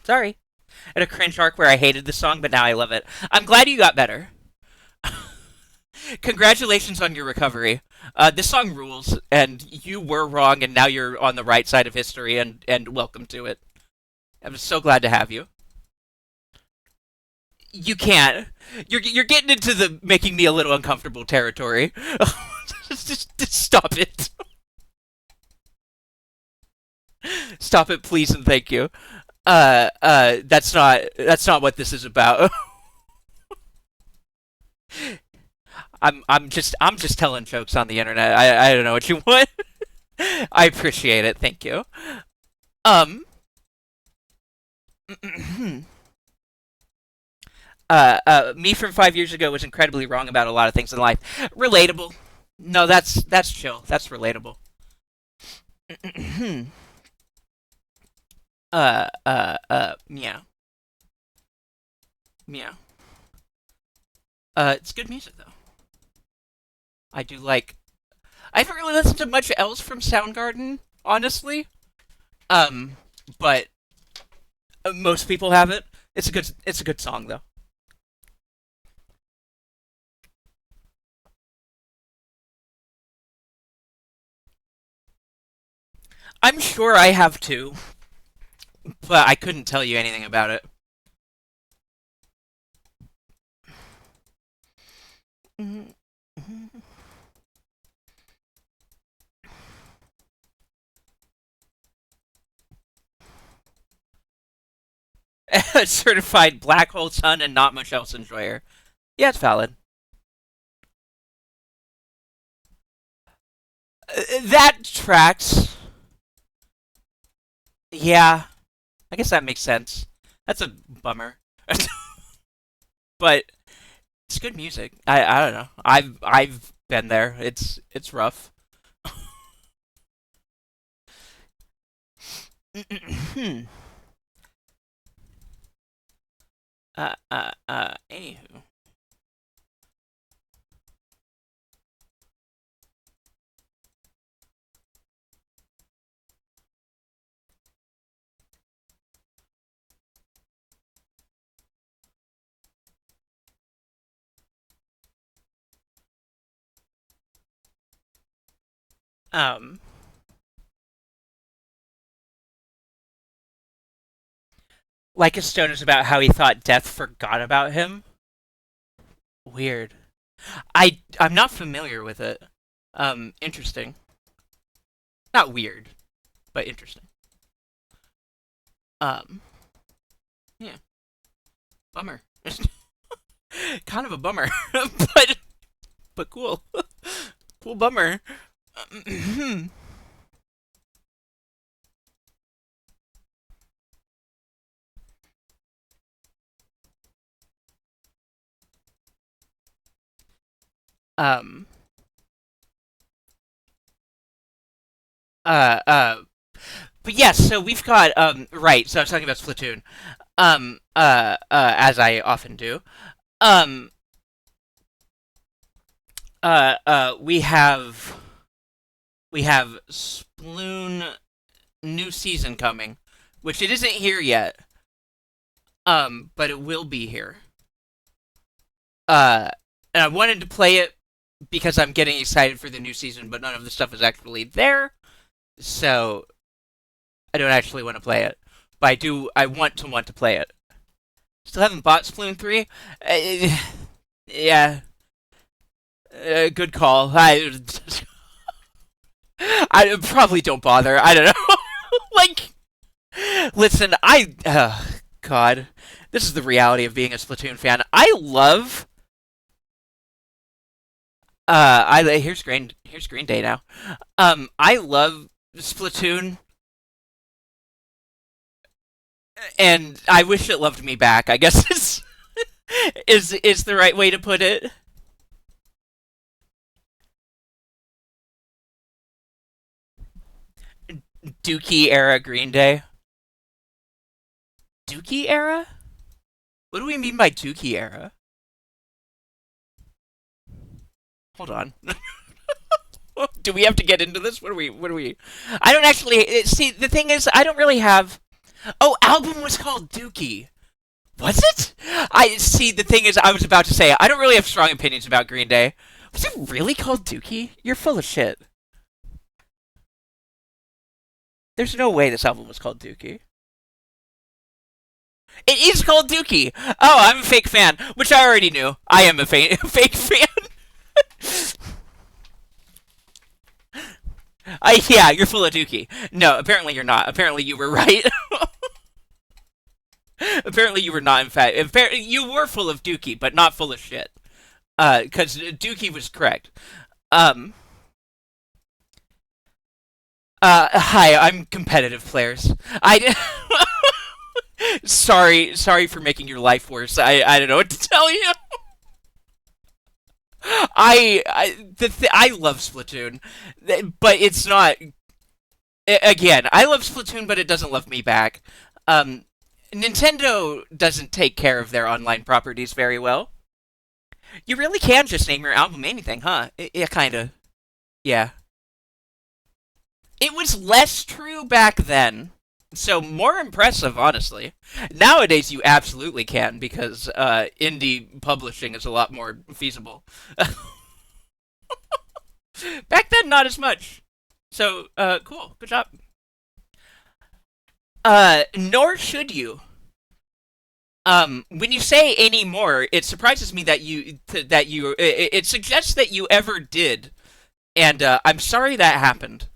Sorry. I had a cringe arc where I hated the song, but now I love it. I'm glad you got better. Congratulations on your recovery. This song rules, and you were wrong, and now you're on the right side of history, and welcome to it. I'm so glad to have you. You can't. You're getting into the making me a little uncomfortable territory. Just stop it. Stop it, please, and thank you. That's not what this is about. I'm just telling jokes on the internet. I don't know what you want. I appreciate it. Thank you. Um. Me from 5 years ago was incredibly wrong about a lot of things in life. Relatable. No, that's chill. That's relatable. Meow, meow. It's good music though. I do like. I haven't really listened to much else from Soundgarden, honestly. Um, but most people have it. It's a good song though. I'm sure I have too, but I couldn't tell you anything about it. Certified black hole sun and not much else enjoyer. Yeah, it's valid. That tracks. Yeah, I guess that makes sense. That's a bummer, but it's good music. I don't know. I've been there. It's rough. Anywho. Um, like a stone is about how he thought death forgot about him. Weird. I'm not familiar with it. Interesting. Not weird, but interesting. Um, yeah, bummer. Kind of a bummer, but cool. Cool bummer. um. Uh. Uh. But yes, so we've got right. So I was talking about Splatoon. As I often do. Um. We have Sploon new season coming, which it isn't here yet. But it will be here. Uh, and I wanted to play it because I'm getting excited for the new season, but none of the stuff is actually there, so I don't actually want to play it. But I do. I want to play it. Still haven't bought Sploon 3. Yeah, good call. I probably don't bother. I don't know. Like, listen, God, this is the reality of being a Splatoon fan. I love. I here's Green Day now. I love Splatoon, and I wish it loved me back. I guess is the right way to put it. Dookie era Green Day. Dookie era? What do we mean by Dookie era? Hold on. Do we have to get into this? What do we I don't actually see the thing is I don't really have. Oh, album was called Dookie. Was it? I see the thing is I was about to say I don't really have strong opinions about Green Day. Was it really called Dookie? You're full of shit. There's no way this album was called Dookie. It is called Dookie. Oh, I'm a fake fan, which I already knew. I am a fake fan. Yeah, you're full of Dookie. No, apparently you're not. Apparently you were right. Apparently you were not. In fact, you were full of Dookie, but not full of shit. Because Dookie was correct. Um. Hi, I'm competitive players. I. Sorry for making your life worse. I don't know what to tell you. I love Splatoon, but it's not. Again, I love Splatoon, but it doesn't love me back. Um, Nintendo doesn't take care of their online properties very well. You really can just name your album anything, huh? Yeah, kinda. Yeah. It was less true back then. So more impressive, honestly. Nowadays, you absolutely can because indie publishing is a lot more feasible. Back then, not as much. So, cool. Good job. Nor should you. When you say any more, it surprises me that it suggests that you ever did, and I'm sorry that happened.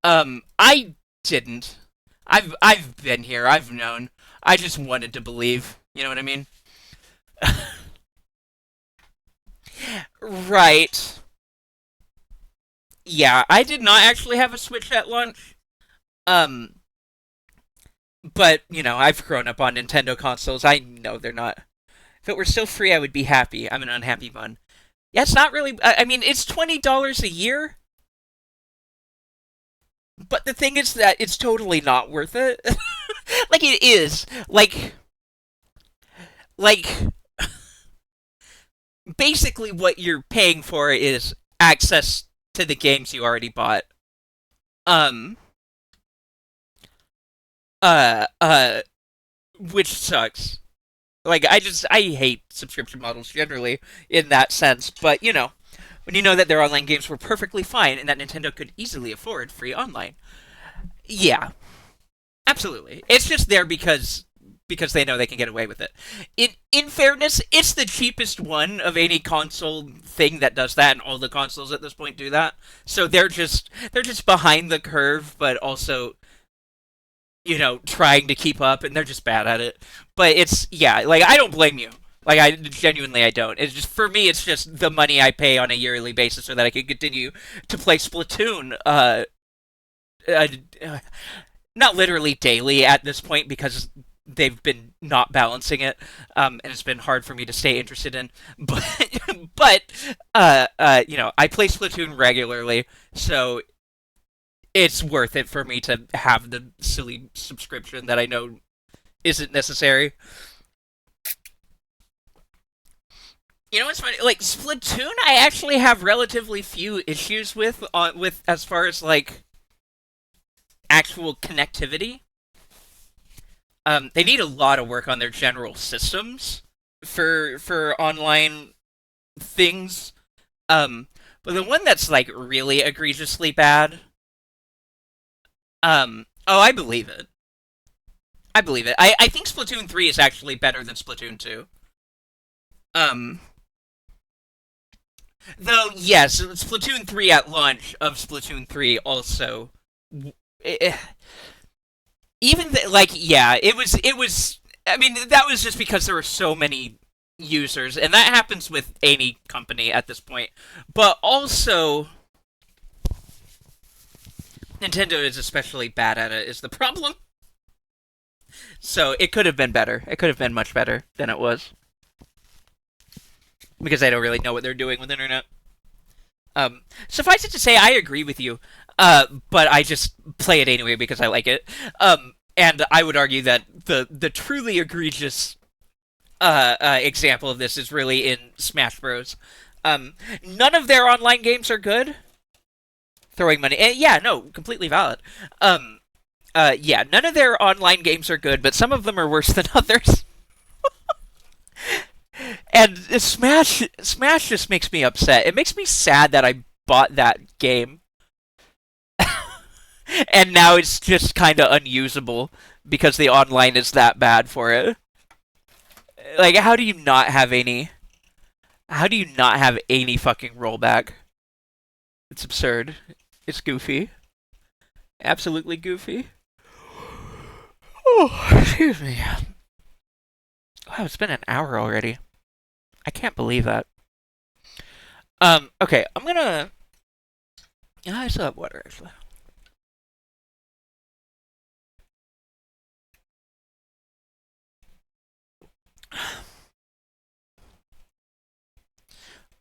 I didn't. I've been here. I've known. I just wanted to believe. You know what I mean? Right. Yeah, I did not actually have a Switch at launch. Um, but I've grown up on Nintendo consoles. I know they're not. If it were still free, I would be happy. I'm an unhappy bun. Yeah, it's not really. I mean, it's $20 a year. But the thing is that it's totally not worth it. Like it is. Like basically what you're paying for is access to the games you already bought. Um uh uh which sucks. Like I hate subscription models generally in that sense, but when you know that their online games were perfectly fine and that Nintendo could easily afford free online. Yeah, absolutely. It's just there because they know they can get away with it. In fairness, it's the cheapest one of any console thing that does that, and all the consoles at this point do that. So they're just behind the curve, but also trying to keep up, and they're just bad at it. But it's yeah, like I don't blame you. Like I genuinely I don't. It's just for me, it's just the money I pay on a yearly basis so that I can continue to play Splatoon. Uh, uh Not literally daily at this point because they've been not balancing it, and it's been hard for me to stay interested in. But but I play Splatoon regularly, so it's worth it for me to have the silly subscription that I know isn't necessary. You know what's funny? Like Splatoon, I actually have relatively few issues with as far as like actual connectivity. They need a lot of work on their general systems for online things. But the one that's like really egregiously bad. Oh, I believe it. I believe it. I think Splatoon 3 is actually better than Splatoon 2. Um, though yes, Splatoon 3 at launch of Splatoon 3 also. eh, Even like yeah, it was I mean, that was just because there were so many users, and that happens with any company at this point. But also, Nintendo is especially bad at it, is the problem. So it could have been better. It could have been much better than it was. Because I don't really know what they're doing with the internet. Suffice it to say, I agree with you. But I just play it anyway because I like it. And I would argue that the truly egregious example of this is really in Smash Bros. None of their online games are good. Throwing money, and yeah, no, completely valid. Yeah, none of their online games are good, but some of them are worse than others. And Smash just makes me upset. It makes me sad that I bought that game, and now it's just kind of unusable because the online is that bad for it. Like, how do you not have any? How do you not have any fucking rollback? It's absurd. It's goofy. Absolutely goofy. Oh, excuse me. Wow, it's been an hour already. I can't believe that. Okay, I'm gonna... Yeah, I still have water, actually.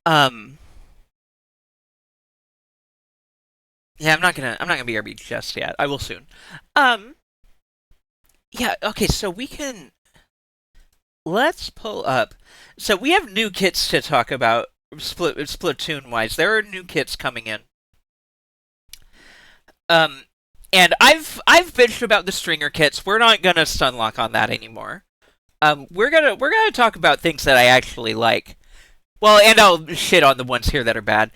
Um... Yeah, I'm not gonna BRB just yet. I will soon. Um, yeah, okay, so we can let's pull up. So we have new kits to talk about Splatoon wise. There are new kits coming in. Um, and I've bitched about the stringer kits. We're not gonna stunlock on that anymore. We're gonna talk about things that I actually like. Well, and I'll shit on the ones here that are bad,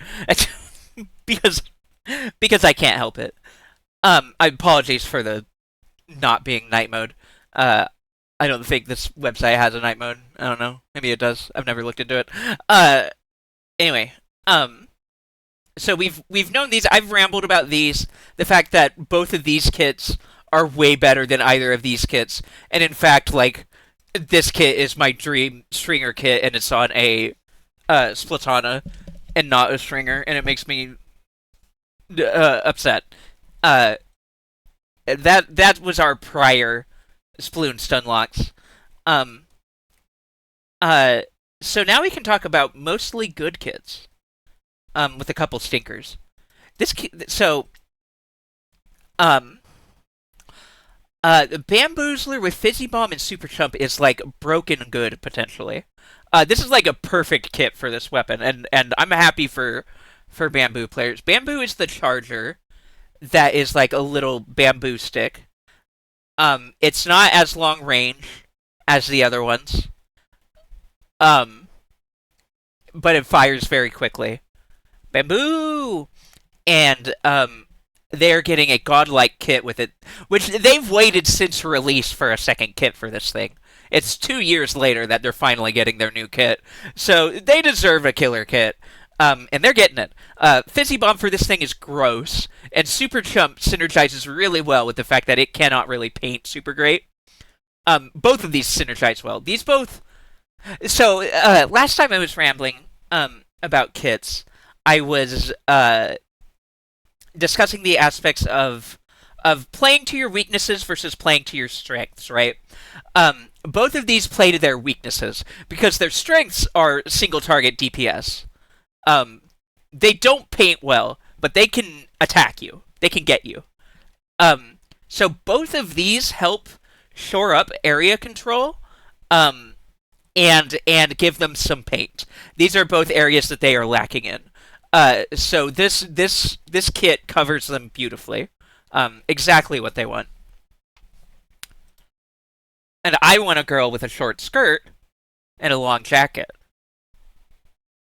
because because I can't help it. I apologize for the not being night mode. Uh, I don't think this website has a night mode. I don't know. Maybe it does. I've never looked into it. Uh, anyway, so we've known these. I've rambled about these. The fact that both of these kits are way better than either of these kits, and in fact, like this kit is my dream stringer kit, and it's on a Splatana and not a stringer, and it makes me upset. Uh, that was our prior Sploon Stunlocks. Um, uh, so now we can talk about mostly good kits. With a couple stinkers. Um, Bamboozler with Fizzy Bomb and Super Chump is like broken good potentially. This is like a perfect kit for this weapon, and I'm happy for bamboo players. Bamboo is the charger that is like a little bamboo stick. It's not as long range as the other ones. Um, but it fires very quickly. Bamboo! And, they're getting a godlike kit with it, which they've waited since release for a second kit for this thing. It's 2 years later that they're finally getting their new kit. So they deserve a killer kit. And they're getting it. Fizzy Bomb for this thing is gross, and Super Chump synergizes really well with the fact that it cannot really paint super great. Both of these synergize well. These both... So, last time I was rambling, about kits, I was, discussing the aspects of playing to your weaknesses versus playing to your strengths, right? Both of these play to their weaknesses, because their strengths are single target DPS. They don't paint well, but they can attack you. They can get you. So both of these help shore up area control, and give them some paint. These are both areas that they are lacking in. So this kit covers them beautifully. Exactly what they want. And I want a girl with a short skirt and a long jacket.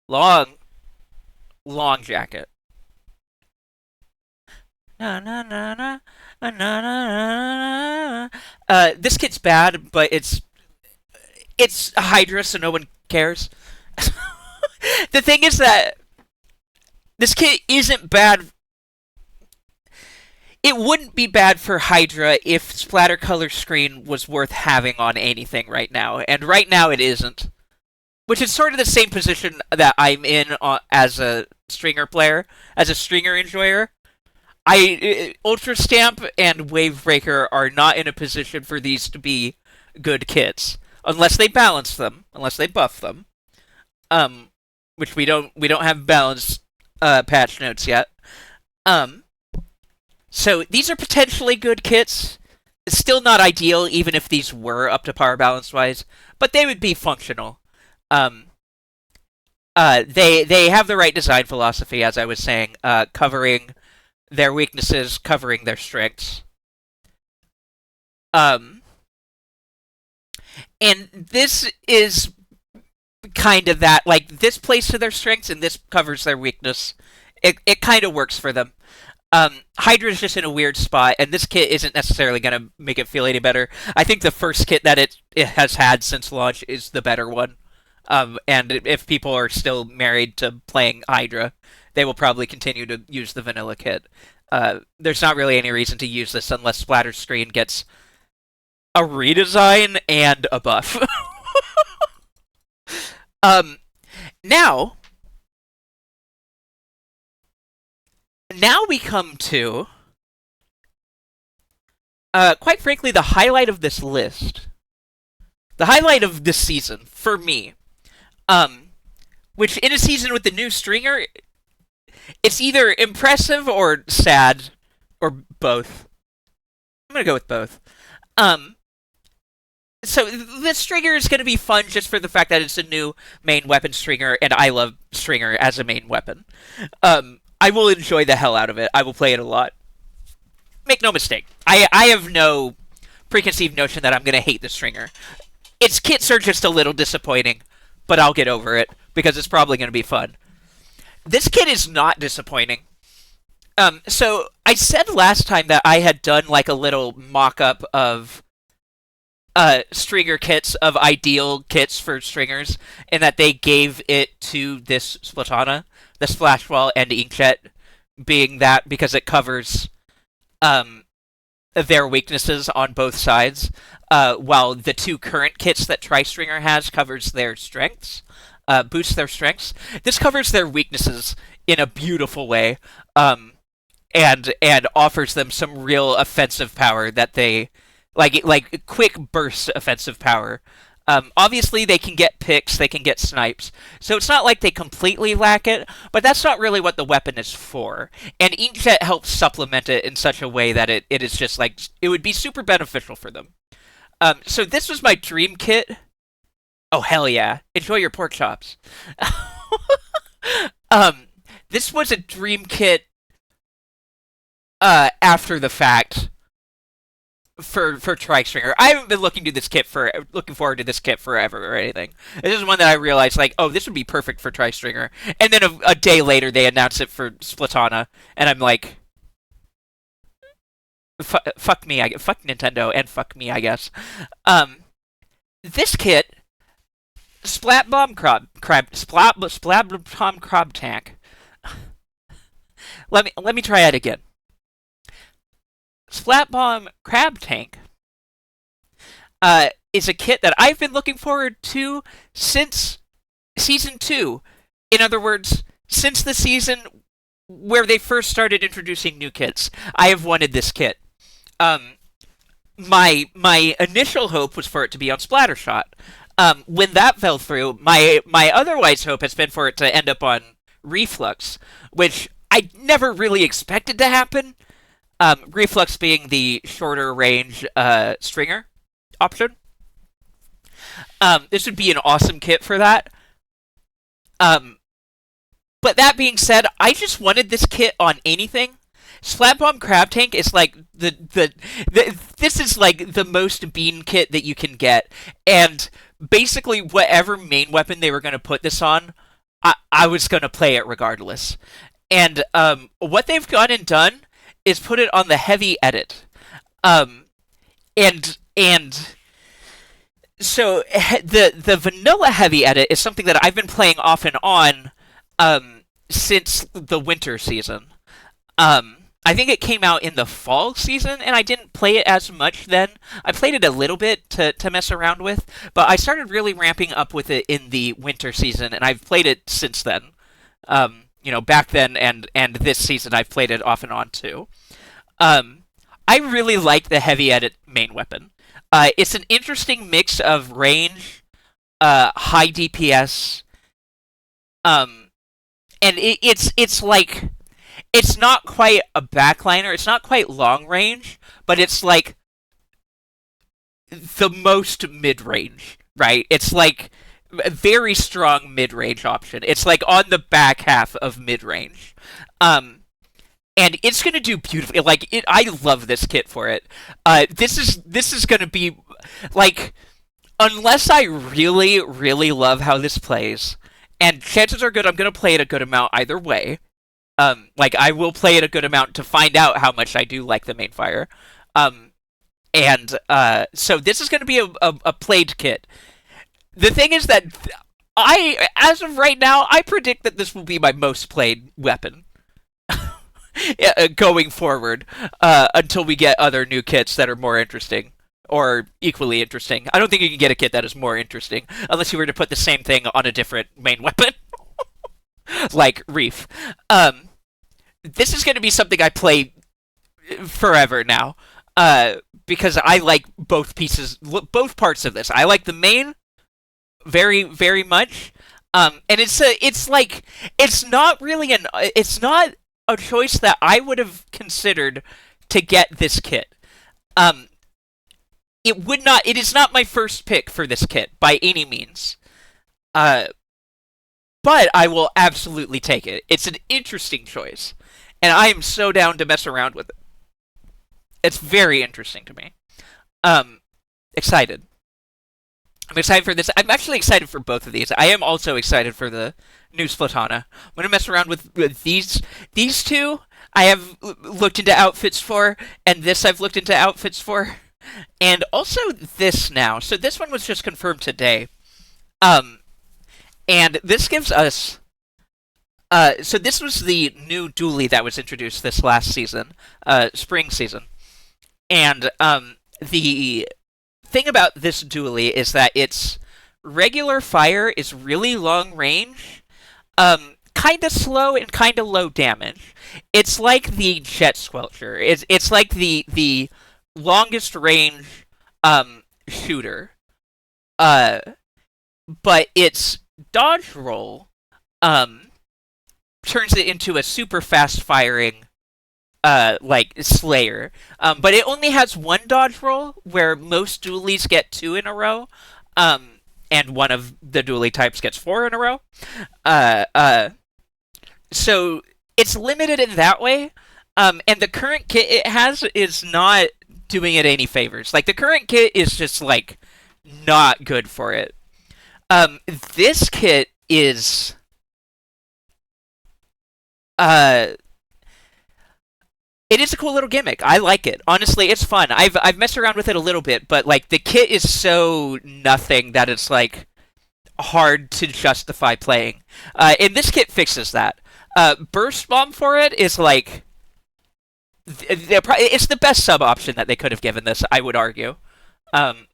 Long jacket. Na na na na na na na. This kit's bad, but it's Hydra, so no one cares. The thing is that this kit isn't bad. it wouldn't be bad for Hydra if splatter color screen was worth having on anything right now, and right now it isn't. Which is sort of the same position that I'm in as a stringer player, as a stringer enjoyer. Ultra Stamp and Wavebreaker are not in a position for these to be good kits unless they balance them, unless they buff them. Which we don't have balanced patch notes yet. So these are potentially good kits. It's still not ideal, even if these were up to par balance wise, but they would be functional. They have the right design philosophy, as I was saying, covering their weaknesses, covering their strengths. And this is kind of that, like, this plays to their strengths and this covers their weakness. It kind of works for them. Hydra's just in a weird spot, and this kit isn't necessarily going to make it feel any better. I think the first kit that it has had since launch is the better one. And if people are still married to playing Hydra, they will probably continue to use the vanilla kit. There's not really any reason to use this unless Splatter Screen gets a redesign and a buff. Now we come to, quite frankly, the highlight of this list. The highlight of this season, for me. Which, in a season with the new stringer, it's either impressive or sad, or both. I'm gonna go with both. So the stringer is gonna be fun just for the fact that it's a new main weapon stringer, and I love stringer as a main weapon. I will enjoy the hell out of it. I will play it a lot. Make no mistake, I have no preconceived notion that I'm gonna hate the stringer. Its kits are just a little disappointing, but I'll get over it, because it's probably going to be fun. This kit is not disappointing. So, I said last time that I had done, like, a little mock-up of stringer kits, of ideal kits for stringers, and that they gave it to this Splatana, the Splashball and Inkjet, being that because it covers their weaknesses on both sides, while the two current kits that Tri-Stringer has covers their strengths, boosts their strengths. This covers their weaknesses in a beautiful way, and offers them some real offensive power that they like quick burst offensive power. Obviously, they can get picks, they can get snipes, so it's not like they completely lack it, but that's not really what the weapon is for. And Inkjet helps supplement it in such a way that it is just like, it would be super beneficial for them. So this was my dream kit. Oh, hell yeah. Enjoy your pork chops. This was a dream kit after the fact for Tri-Stringer. I haven't been looking forward to this kit forever or anything. This is one that I realized, like, oh, this would be perfect for Tri-Stringer. And then a day later, they announced it for Splatana, and I'm like, fuck me, fuck Nintendo, and fuck me, I guess. This kit, Splat Bomb Crab Tank. Let me try that again. Splat Bomb Crab Tank is a kit that I've been looking forward to since Season 2. In other words, since the season where they first started introducing new kits, I have wanted this kit. My initial hope was for it to be on Splattershot. When that fell through, my otherwise hope has been for it to end up on Reflux, which I never really expected to happen. Reflux being the shorter range stringer option. This would be an awesome kit for that. But that being said, I just wanted this kit on anything. Splat Bomb Crab Tank is like this is like the most bean kit that you can get, and basically whatever main weapon they were going to put this on, I was going to play it regardless. And what they've gone and done is put it on the heavy edit. And so the vanilla heavy edit is something that I've been playing off and on since the winter season. I think it came out in the fall season, and I didn't play it as much then. I played it a little bit to mess around with, but I started really ramping up with it in the winter season, and I've played it since then. Back then and this season, I've played it off and on too. Um, I really like the heavy edit main weapon. It's an interesting mix of range, high DPS, um, and it's like it's not quite a backliner. It's not quite long range, but it's like the most mid range, right? It's like a very strong mid range option. It's like on the back half of mid range. Um, and it's gonna do beautifully. Like I love this kit for it. This is gonna be like unless I really really love how this plays, and chances are good I'm gonna play it a good amount either way. Like I will play it a good amount to find out how much I do like the main fire. Um, and so this is gonna be a played kit. The thing is that as of right now, I predict that this will be my most played weapon. Going forward, until we get other new kits that are more interesting or equally interesting. I don't think you can get a kit that is more interesting unless you were to put the same thing on a different main weapon, like Reef. Um, this is going to be something I play forever now, because I like both pieces, both parts of this. I like the main very, very much. And it's like, it's not a choice that I would have considered to get this kit. Um, it is not my first pick for this kit by any means. Uh, but I will absolutely take it. It's an interesting choice, and I am so down to mess around with it. It's very interesting to me. Um, excited. I'm excited for this. I'm actually excited for both of these. I am also excited for the new Splatana. I'm gonna mess around with these two. I have looked into outfits for, and this I've looked into outfits for, and also this now. So this one was just confirmed today. Um, and this gives us. So this was the new dually that was introduced this last season, spring season, and the thing about this dually is that its regular fire is really long range, kind of slow and kind of low damage. It's like the jet squelcher. It's like the longest range shooter. Uh, but its dodge roll um turns it into a super fast firing like Slayer. But it only has one dodge roll, where most dualies get two in a row, and one of the dualie types gets four in a row. Uh, uh, so it's limited in that way. And the current kit it has is not doing it any favors. Like the current kit is just like not good for it. This kit is uh it is a cool little gimmick. I like it. Honestly, it's fun. I've messed around with it a little bit, but like the kit is so nothing that it's like hard to justify playing. And this kit fixes that. Burst bomb for it is like it's the best sub option that they could have given this. I would argue. Um,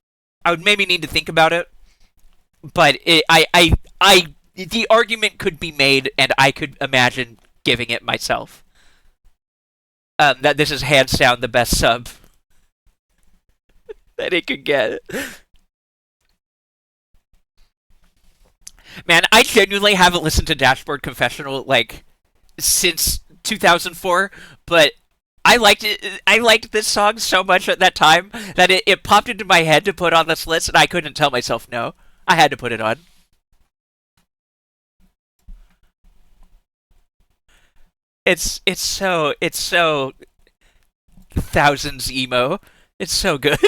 I would maybe need to think about it, but the argument could be made, and I could imagine giving it myself. That this is hands down the best sub that it could get. Man, I genuinely haven't listened to Dashboard Confessional like since 2004, but I liked it. I liked this song so much at that time that it popped into my head to put on this list, and I couldn't tell myself no. I had to put it on. It's so thousands emo. It's so good.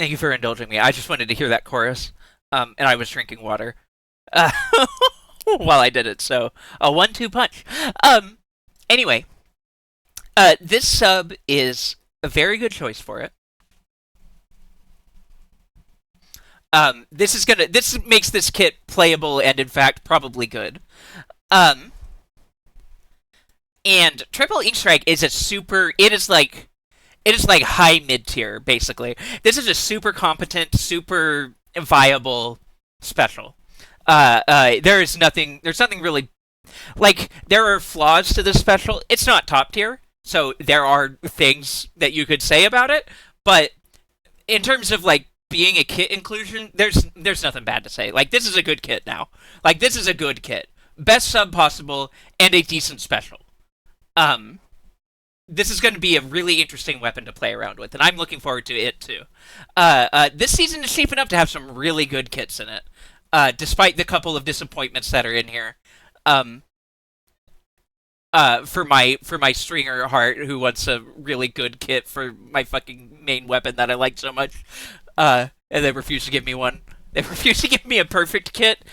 Thank you for indulging me. I just wanted to hear that chorus, and I was drinking water uh, while I did it. So a 1-2 punch. Um, anyway, this sub is a very good choice for it. This makes this kit playable and in fact probably good. Um, and Triple Ink Strike is a super. It is like high mid tier basically. This is a super competent, super viable special. There's nothing really like. There are flaws to this special. It's not top tier, so there are things that you could say about it. But in terms of like being a kit inclusion, there's nothing bad to say. Like this is a good kit now. Like this is a good kit, best sub possible, and a decent special. Um, this is going to be a really interesting weapon to play around with, and I'm looking forward to it too. This season is shaping up to have some really good kits in it, despite the couple of disappointments that are in here. Um, for my stringer heart, who wants a really good kit for my fucking main weapon that I like so much, and they refuse to give me one. They refuse to give me a perfect kit.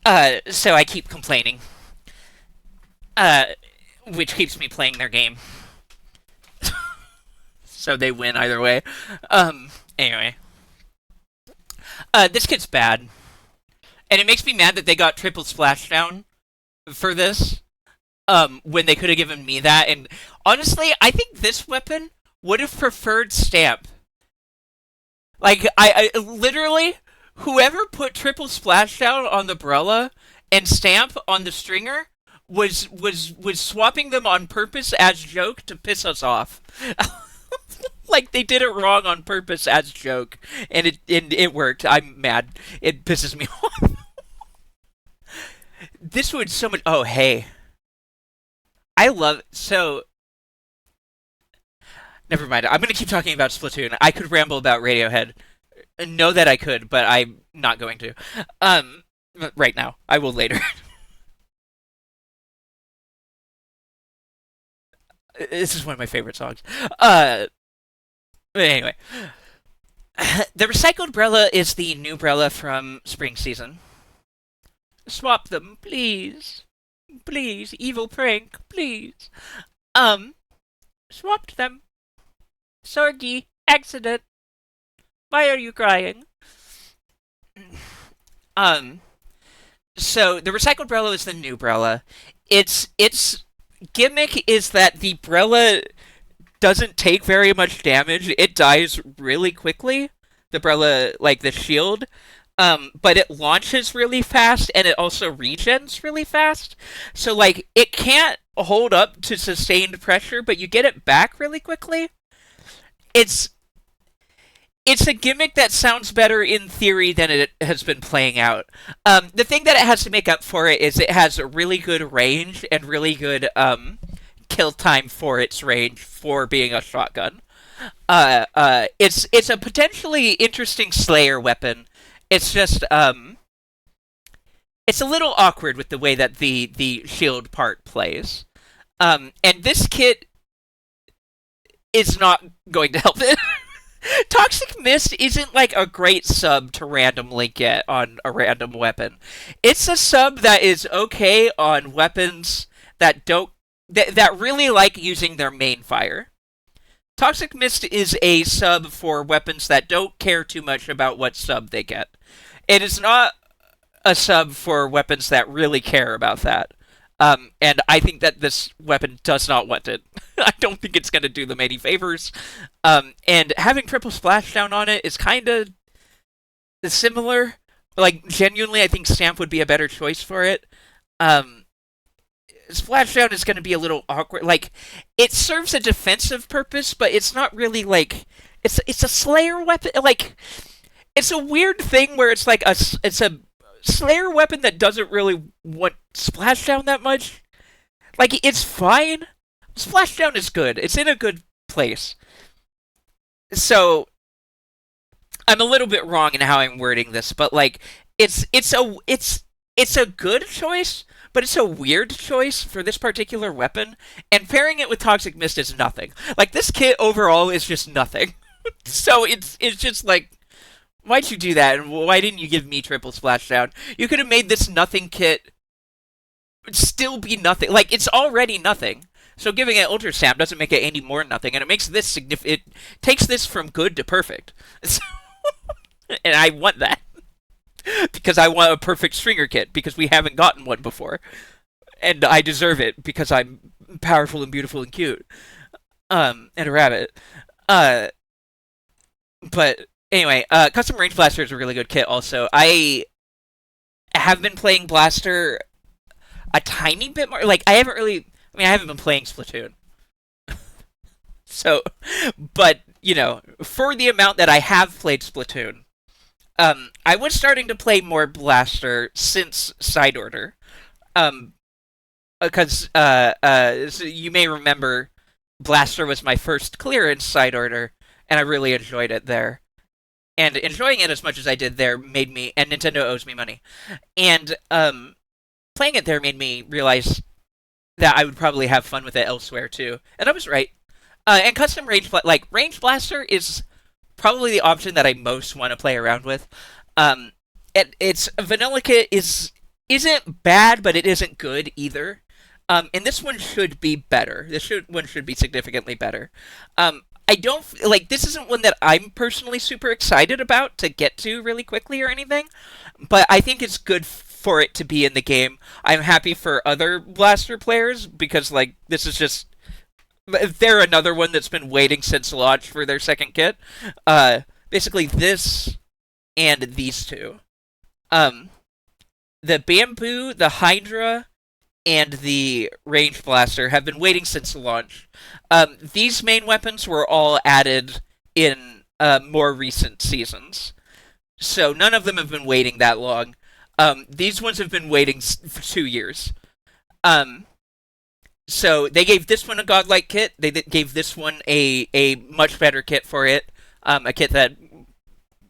So I keep complaining. Uh, which keeps me playing their game. So they win either way. Anyway. This kit's bad. And it makes me mad that they got triple splashdown for this. When they could have given me that. And honestly, I think this weapon would have preferred stamp. Like, I literally, whoever put triple splashdown on the Brella and stamp on the stringer was swapping them on purpose as joke to piss us off. Like they did it wrong on purpose as joke, and it worked. I'm mad. It pisses me off. This would so much. Oh hey, I love so. Never mind. I'm gonna keep talking about Splatoon. I could ramble about Radiohead. Know that I could, but I'm not going to. Right now. I will later. This is one of my favorite songs. Anyway, the recycled Brella is the new Brella from spring season. Swap them, please, please, evil prank, please. Swapped them. Sorgi, accident. Why are you crying? Um, so the recycled Brella is the new Brella. Its gimmick is that the Brella doesn't take very much damage. It dies really quickly. The Brella, like the shield. But it launches really fast and it also regens really fast. So like it can't hold up to sustained pressure, but you get it back really quickly. It's it's a gimmick that sounds better in theory than it has been playing out. The thing that it has to make up for it is it has a really good range and really good kill time for its range for being a shotgun. It's a potentially interesting Slayer weapon. It's just it's a little awkward with the way that the shield part plays. And this kit is not going to help it. Toxic Mist isn't like a great sub to randomly get on a random weapon. It's a sub that is okay on weapons that don't that really like using their main fire. Toxic Mist is a sub for weapons that don't care too much about what sub they get. It is not a sub for weapons that really care about that. And I think that this weapon does not want it. I don't think it's going to do them any favors. And having triple splashdown on it is kind of similar. Like, genuinely, I think Stamp would be a better choice for it. Splashdown is going to be a little awkward. Like, it serves a defensive purpose, but it's not really, like... It's a Slayer weapon. Like, it's a weird thing where it's like it's a Slayer weapon that doesn't really want Splashdown that much. Like, it's fine. Splashdown is good. It's in a good place. So, I'm a little bit wrong in how I'm wording this, but like, it's a good choice, but it's a weird choice for this particular weapon, and pairing it with Toxic Mist is nothing. Like, this kit overall is just nothing. So it's just like, why'd you do that? And why didn't you give me triple splashdown? You could have made this nothing kit still be nothing. Like, it's already nothing. So giving it ultra stamp doesn't make it any more nothing, and it makes this significant. It takes this from good to perfect. So, and I want that because I want a perfect stringer kit because we haven't gotten one before, and I deserve it because I'm powerful and beautiful and cute. And a rabbit. Uh, but anyway, custom range blaster is a really good kit. Also, I have been playing blaster a tiny bit more. Like, I haven't really. I mean, I haven't been playing Splatoon, so, but for the amount that I have played Splatoon, I was starting to play more blaster since Side Order, um, because so you may remember, blaster was my first clearance Side Order, and I really enjoyed it there. And enjoying it as much as I did there made me, and Nintendo owes me money, and playing it there made me realize that I would probably have fun with it elsewhere too, and I was right. And custom range blaster is probably the option that I most want to play around with. It's vanilla kit isn't bad, but it isn't good either. And this one should be better. One should be significantly better. I don't like this isn't one that I'm personally super excited about to get to really quickly or anything, but I think it's good for it to be in the game. I'm happy for other blaster players because like this is just they're another one that's been waiting since launch for their second kit. Basically this and these two. Um, the bamboo, the hydra, and the range blaster have been waiting since launch. These main weapons were all added in more recent seasons, so none of them have been waiting that long. These ones have been waiting for 2 years. Um, so they gave this one a godlike kit. They gave this one a much better kit for it. A kit that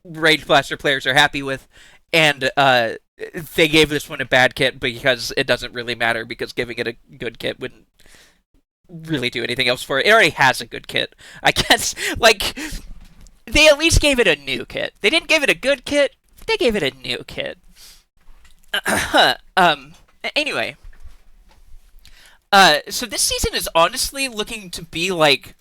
Rage Blaster players are happy with, and they gave this one a bad kit because it doesn't really matter because giving it a good kit wouldn't really do anything else for it. It already has a good kit. I guess like they at least gave it a new kit. They didn't give it a good kit. They gave it a new kit. um. Anyway, so this season is honestly looking to be like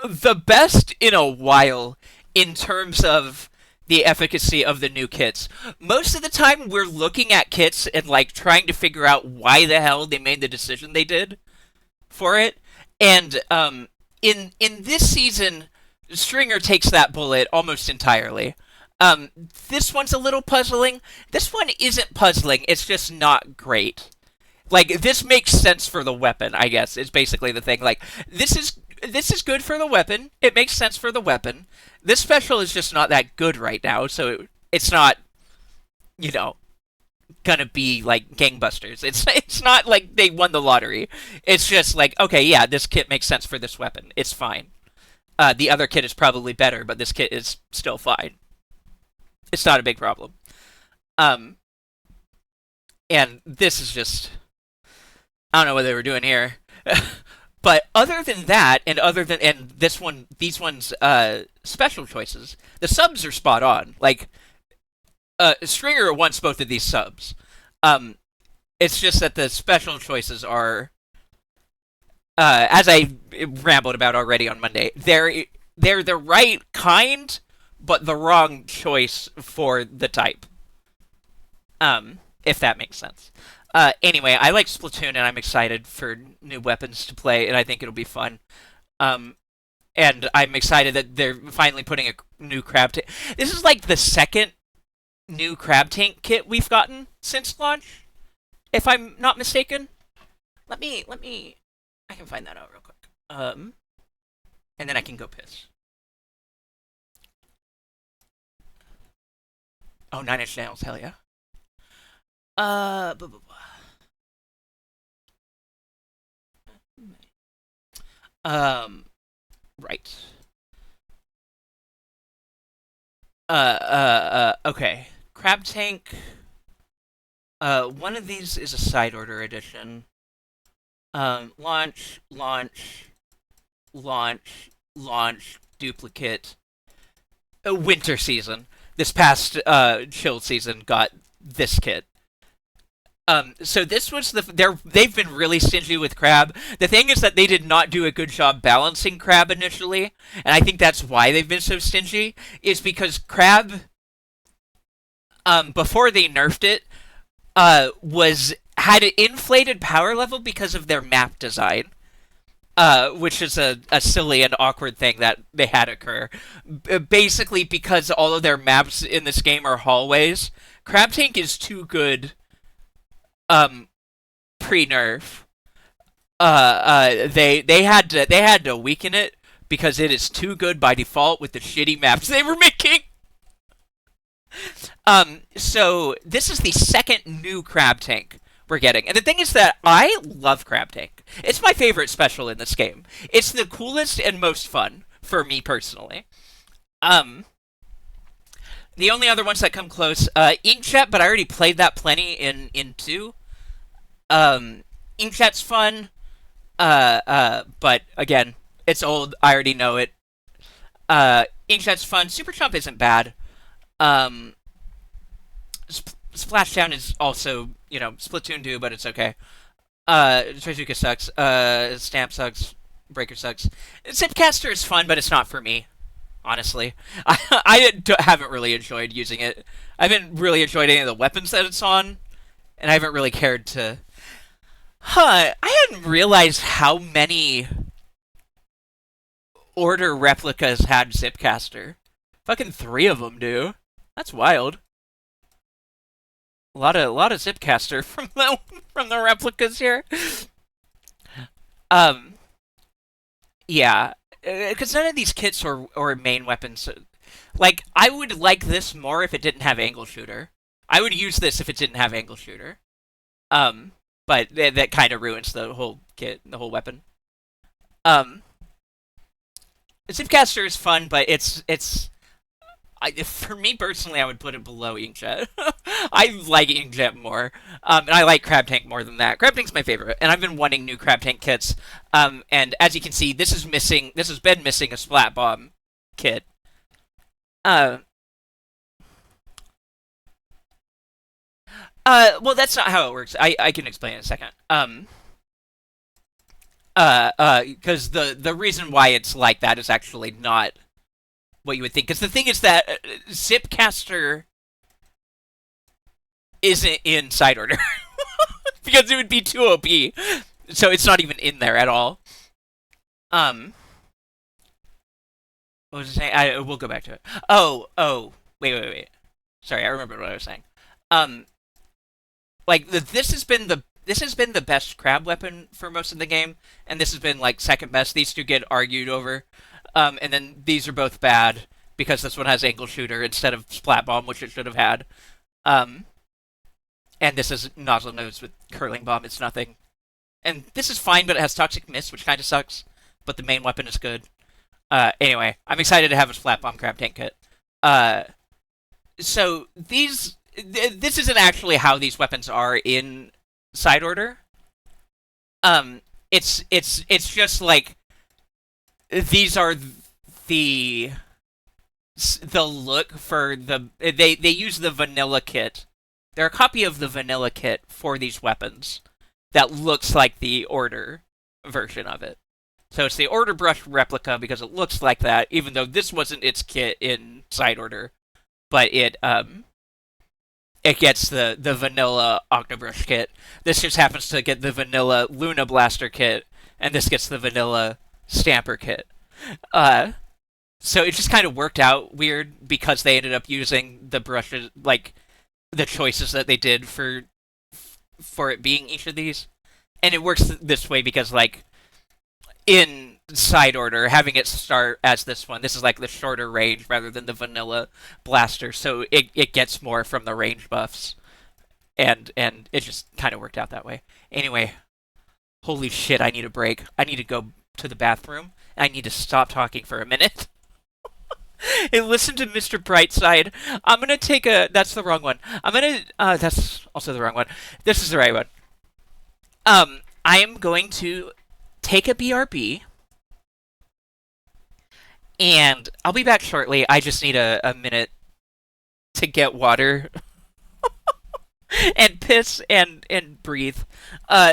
the best in a while in terms of the efficacy of the new kits. Most of the time, we're looking at kits and like trying to figure out why the hell they made the decision they did for it. And in this season, Stringer takes that bullet almost entirely. Um, this one's a little puzzling. This one isn't puzzling. It's just not great. Like this makes sense for the weapon, I guess, is basically the thing. Like this is good for the weapon. It makes sense for the weapon. This special is just not that good right now, so it's not, you know, gonna be like gangbusters. It's not like they won the lottery. It's just like, okay, yeah, this kit makes sense for this weapon. It's fine. The other kit is probably better, but this kit is still fine. It's not a big problem. Um, and this is just I don't know what they were doing here. But other than that, and this one, these ones, special choices, the subs are spot on. Like, Stringer wants both of these subs. Um, it's just that the special choices are, as I rambled about already on Monday, they're the right kind, but the wrong choice for the type. If that makes sense. Anyway, I like Splatoon, and I'm excited for new weapons to play, and I think it'll be fun. Um, and I'm excited that they're finally putting a new crab tank. This is like the second new crab tank kit we've gotten since launch, if I'm not mistaken. Let me, I can find that out real quick. And then I can go piss. Oh, Nine Inch Nails, hell yeah. Blah, blah, blah. Um, right. Okay. Crab Tank. One of these is a side order edition. Launch, launch, launch, launch, duplicate winter season. This past chill season got this kit. So this was they've been really stingy with crab. The thing is that they did not do a good job balancing crab initially, and I think that's why they've been so stingy. Is because crab, before they nerfed it, was had an inflated power level because of their map design. Which is a silly and awkward thing that they had occur. Basically, because all of their maps in this game are hallways, Crab Tank is too good pre-nerf. They had to weaken it because it is too good by default with the shitty maps they were making. So this is the second new Crab Tank we're getting. And the thing is that I love Crab Tank. It's my favorite special in this game. It's the coolest and most fun for me personally. The only other ones that come close, Inkjet, but I already played that plenty in 2. Inkjet's fun, but again, it's old. I already know it. Inkjet's fun. Super Chump isn't bad. Splashdown is also, Splatoon 2, but it's okay. Trezuka sucks. Stamp sucks. Breaker sucks. Zipcaster is fun, but it's not for me. Honestly, haven't really enjoyed using it. I haven't really enjoyed any of the weapons that it's on, and I haven't really cared to. I hadn't realized how many Order replicas had Zipcaster. Fucking 3 of them do. That's wild. A lot of Zipcaster from the replicas here. Yeah, because none of these kits or main weapons. Like, I would like this more if it didn't have angle shooter. I would use this if it didn't have angle shooter. But that kind of ruins the whole kit, the whole weapon. Zipcaster is fun, but for me personally, I would put it below Inkjet. I like Inkjet more, and I like Crab Tank more than that. Crab Tank's my favorite, and I've been wanting new Crab Tank kits. And as you can see, this has been missing a Splat Bomb kit. Well, that's not how it works. I can explain in a second. Because the reason why it's like that is actually not what you would think. Because the thing is that Zipcaster isn't in side order. Because it would be too OP. So it's not even in there at all. What was I saying? We'll go back to it. Oh, wait. Sorry, I remember what I was saying. This has been the best crab weapon for most of the game, and this has been like second best. These two get argued over. And then these are both bad because this one has angle shooter instead of Splat Bomb, which it should have had. And this is Nozzle Nose with Curling Bomb. It's nothing. And this is fine, but it has Toxic Mist, which kind of sucks. But the main weapon is good. Anyway, I'm excited to have a Splat Bomb Crab Tank kit. So this isn't actually how these weapons are in side order. It's just like these are the look for they use the vanilla kit. They're a copy of the vanilla kit for these weapons that looks like the Order version of it. So it's the Order brush replica because it looks like that, even though this wasn't its kit in side order, but it gets the vanilla Octobrush kit. This just happens to get the vanilla Luna Blaster kit, and this gets the vanilla Stamper kit. So it just kind of worked out weird because they ended up using the brushes, like the choices that they did for it being each of these. And it works this way because, like, in side order, having it start as this one, this is like the shorter range rather than the vanilla blaster, so it gets more from the range buffs. And it just kind of worked out that way. Anyway, holy shit, I need a break. I need to go to the bathroom. I need to stop talking for a minute. And listen to Mr. Brightside. I'm gonna take that's the wrong one. That's also the wrong one. This is the right one. I am going to take a BRB, and I'll be back shortly. I just need a minute to get water and piss and breathe.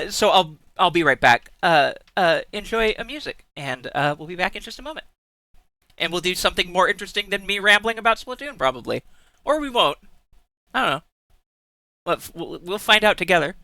So I'll be right back. Enjoy a music, and we'll be back in just a moment. And we'll do something more interesting than me rambling about Splatoon, probably, or we won't. I don't know. But we'll find out together.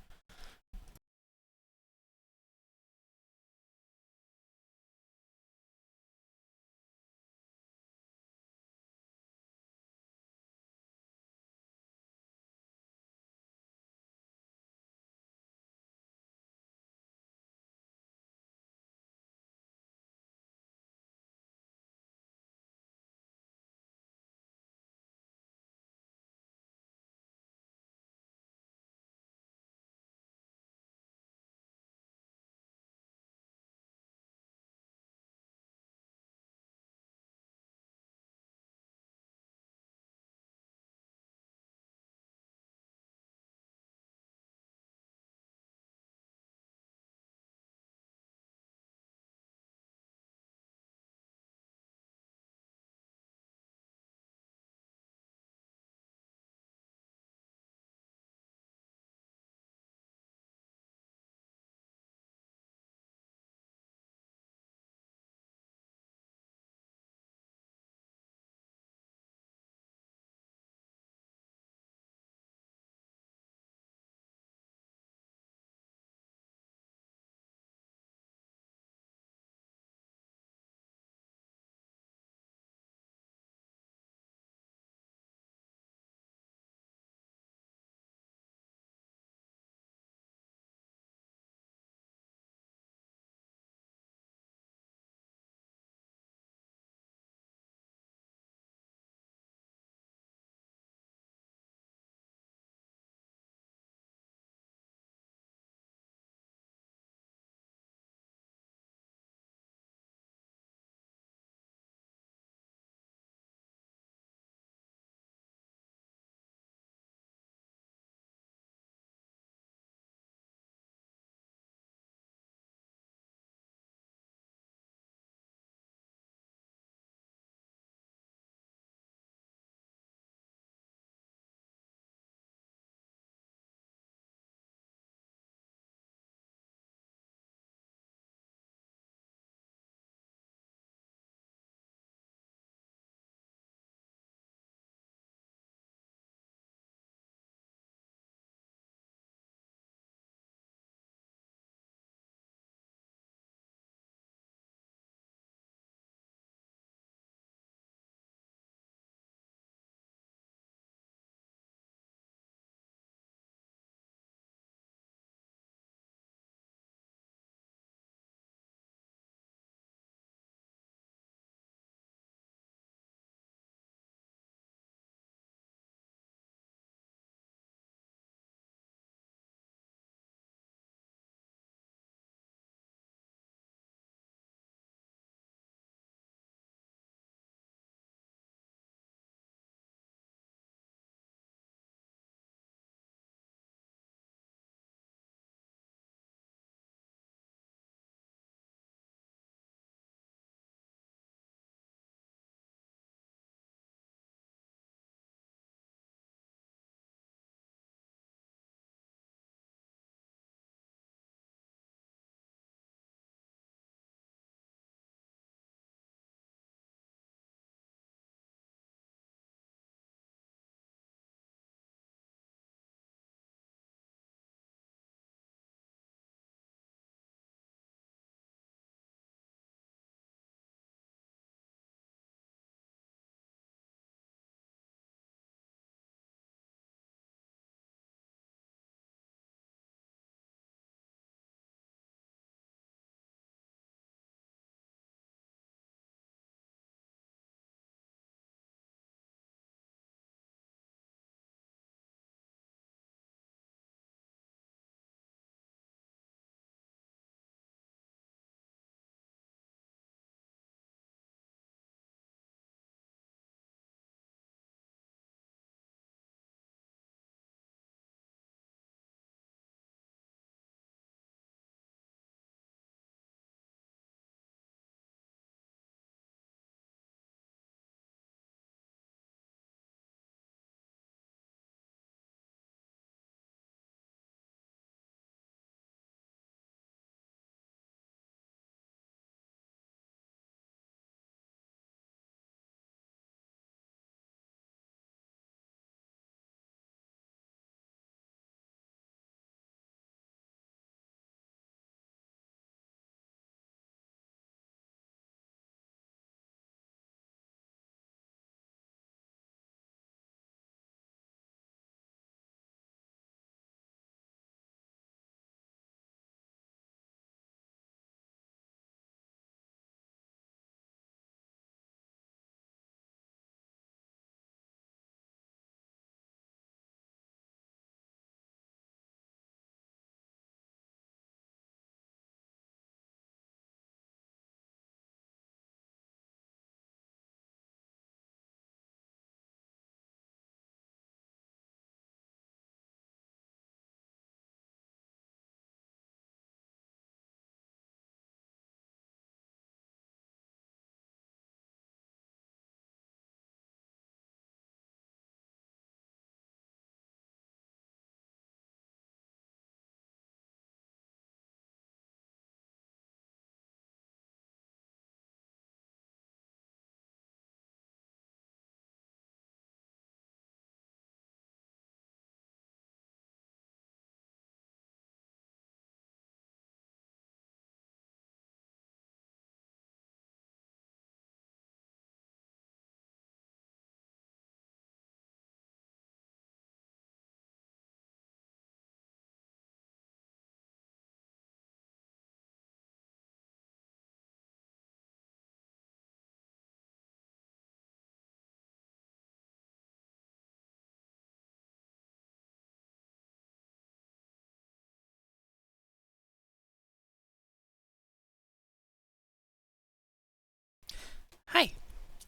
Hi,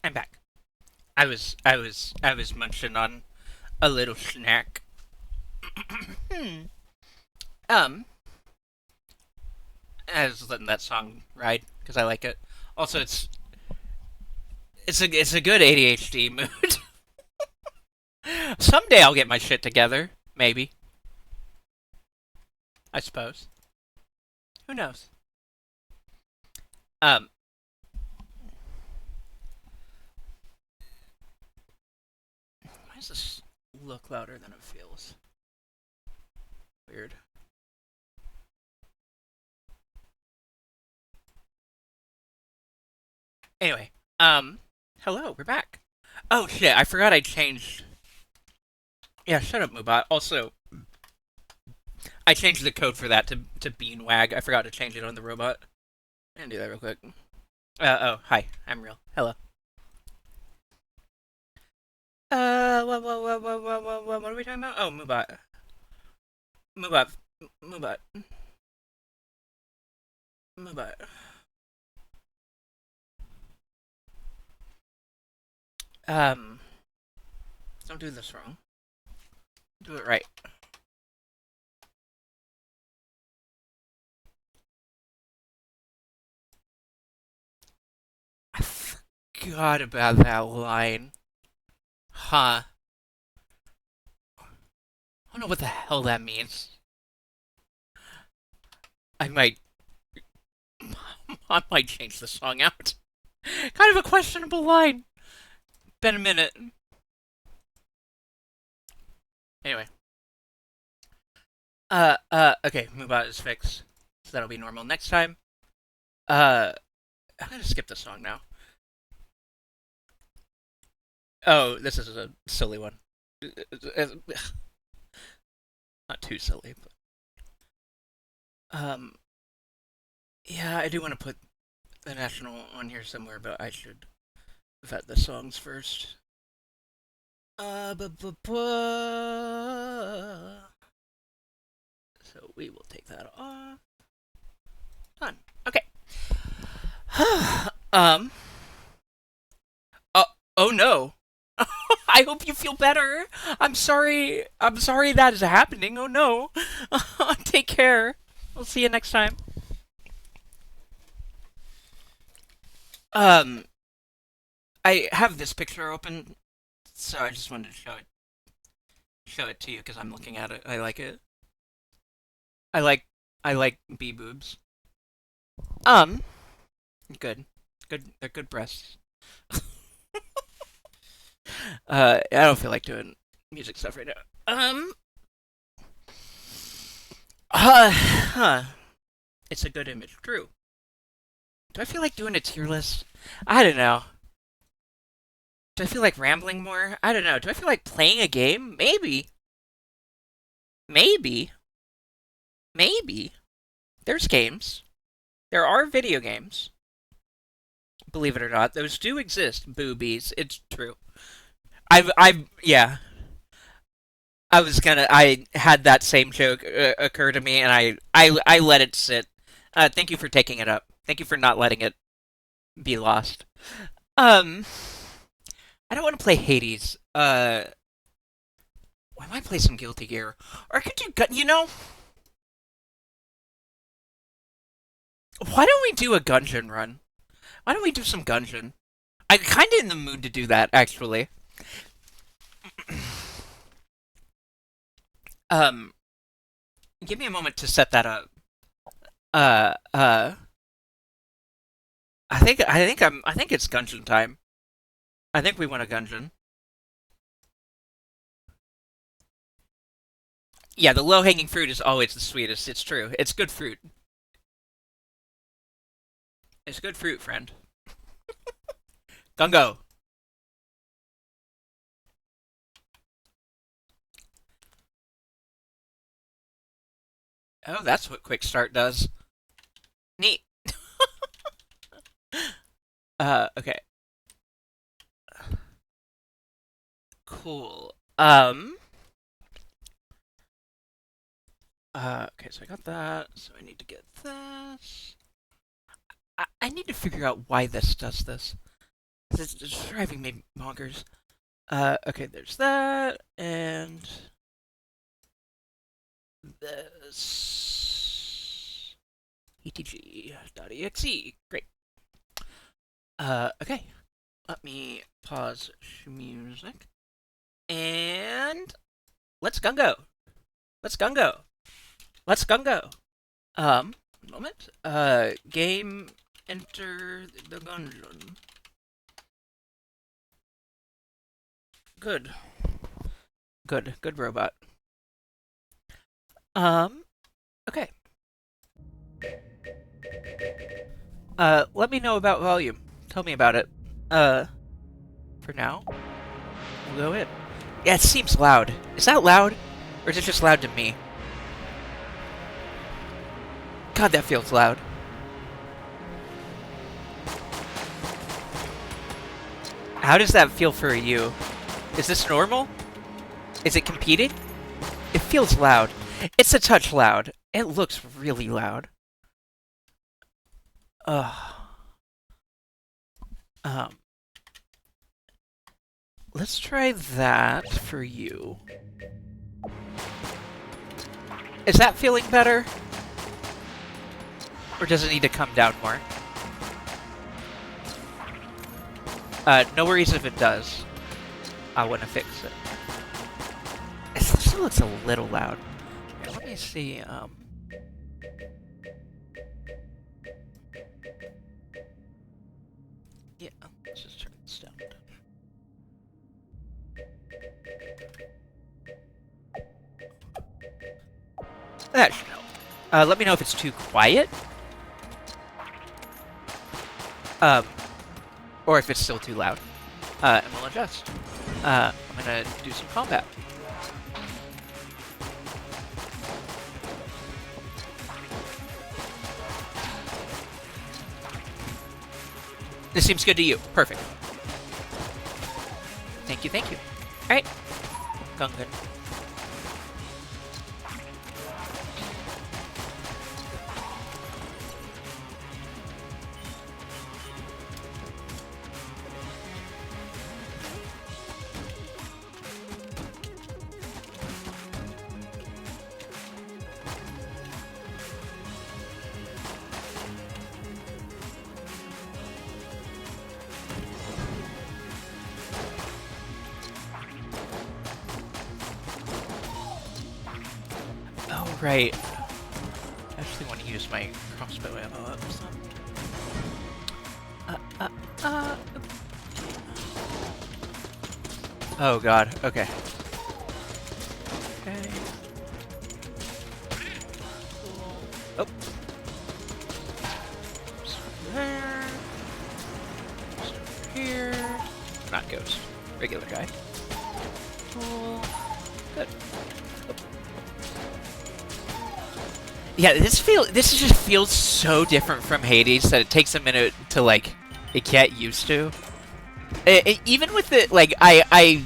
I'm back. I was munching on a little snack. Hmm. Um, I was letting that song ride because I like it. Also, it's a good ADHD mood. Someday I'll get my shit together. Maybe. I suppose. Who knows? Um. Why does this look louder than it feels? Weird. Anyway. Hello. We're back. Oh shit! I forgot I changed. Yeah. Shut up, Mubot. Also, I changed the code for that to Beanwag. I forgot to change it on the robot. I'm gonna do that real quick. Oh, hi. I'm real. Hello. What are we talking about? Oh, Mubot. Mubot. Mubot. Mubot. Um, don't do this wrong. Do it right. I forgot about that line. Huh. I don't know what the hell that means. I might. I might change the song out. Kind of a questionable line. Been a minute. Anyway. Okay, Mubot is fixed. So that'll be normal next time. Uh, I'm gonna skip the song now. Oh, this is a silly one. Not too silly, but yeah, I do want to put the national on here somewhere, but I should vet the songs first. So we will take that off. Done. Okay. um. Oh. Oh no. I hope you feel better. I'm sorry. I'm sorry that is happening. Oh no. Take care. We'll see you next time. Um. I have this picture open, so I just wanted to show it to you because I'm looking at it. I like it. I like I like bee boobs. Um, good, good. They're good breasts. I don't feel like doing music stuff right now. Huh. It's a good image. True. Do I feel like doing a tier list? I don't know. Do I feel like rambling more? I don't know. Do I feel like playing a game? Maybe. Maybe. Maybe. There's games. There are video games. Believe it or not, those do exist. Boobies. It's true. Yeah. I had that same joke occur to me, and I let it sit. Thank you for taking it up. Thank you for not letting it be lost. Um, I don't want to play Hades. Why might play some Guilty Gear, or I could do you know. Why don't we do a Gungeon run? Why don't we do some Gungeon? I'm kind of in the mood to do that, actually. Um, give me a moment to set that up. Uh, uh, I think it's Gungeon time. I think we want a Gungeon. Yeah, the low hanging fruit is always the sweetest. It's true. It's good fruit. It's good fruit, friend. Gungo. Oh, that's what quick start does. Neat. Okay. Cool. Okay, so I got that. So I need to get this. I need to figure out why this does this. This is driving me bonkers. Okay, there's that, and this etg.exe. Great. Okay. Let me pause music. And let's gungo. Let's gungo. Let's gungo. Moment. Game enter the gungeon. Good. Good robot. Okay. Let me know about volume. Tell me about it. For now, we'll go in. Yeah, it seems loud. Is that loud? Or is it just loud to me? God, that feels loud. How does that feel for you? Is this normal? Is it competing? It feels loud. It's a touch loud. It looks really loud. Let's try that for you. Is that feeling better? Or does it need to come down more? No worries if it does. I want to fix it. It still looks a little loud. Here, let me see, yeah, let's just turn this down. That should help. Let me know if it's too quiet. Or if it's still too loud. And we'll adjust. I'm gonna do some combat. This seems good to you. Perfect. Thank you, thank you. Alright. Gungan. Oh, right. I actually want to use my crossbow ammo up. So. Oh god, okay. Okay. Oh. Start there. Start here. Not ghost. Regular guy. Cool. Good. Oh. Yeah, this just feels so different from Hades that it takes a minute to like get used to. Even with it, like I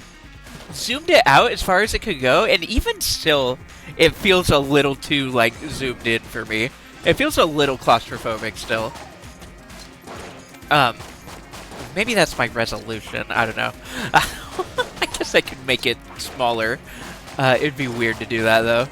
zoomed it out as far as it could go, and even still, it feels a little too like zoomed in for me. It feels a little claustrophobic still. Maybe that's my resolution. I don't know. I guess I could make it smaller. It'd be weird to do that though.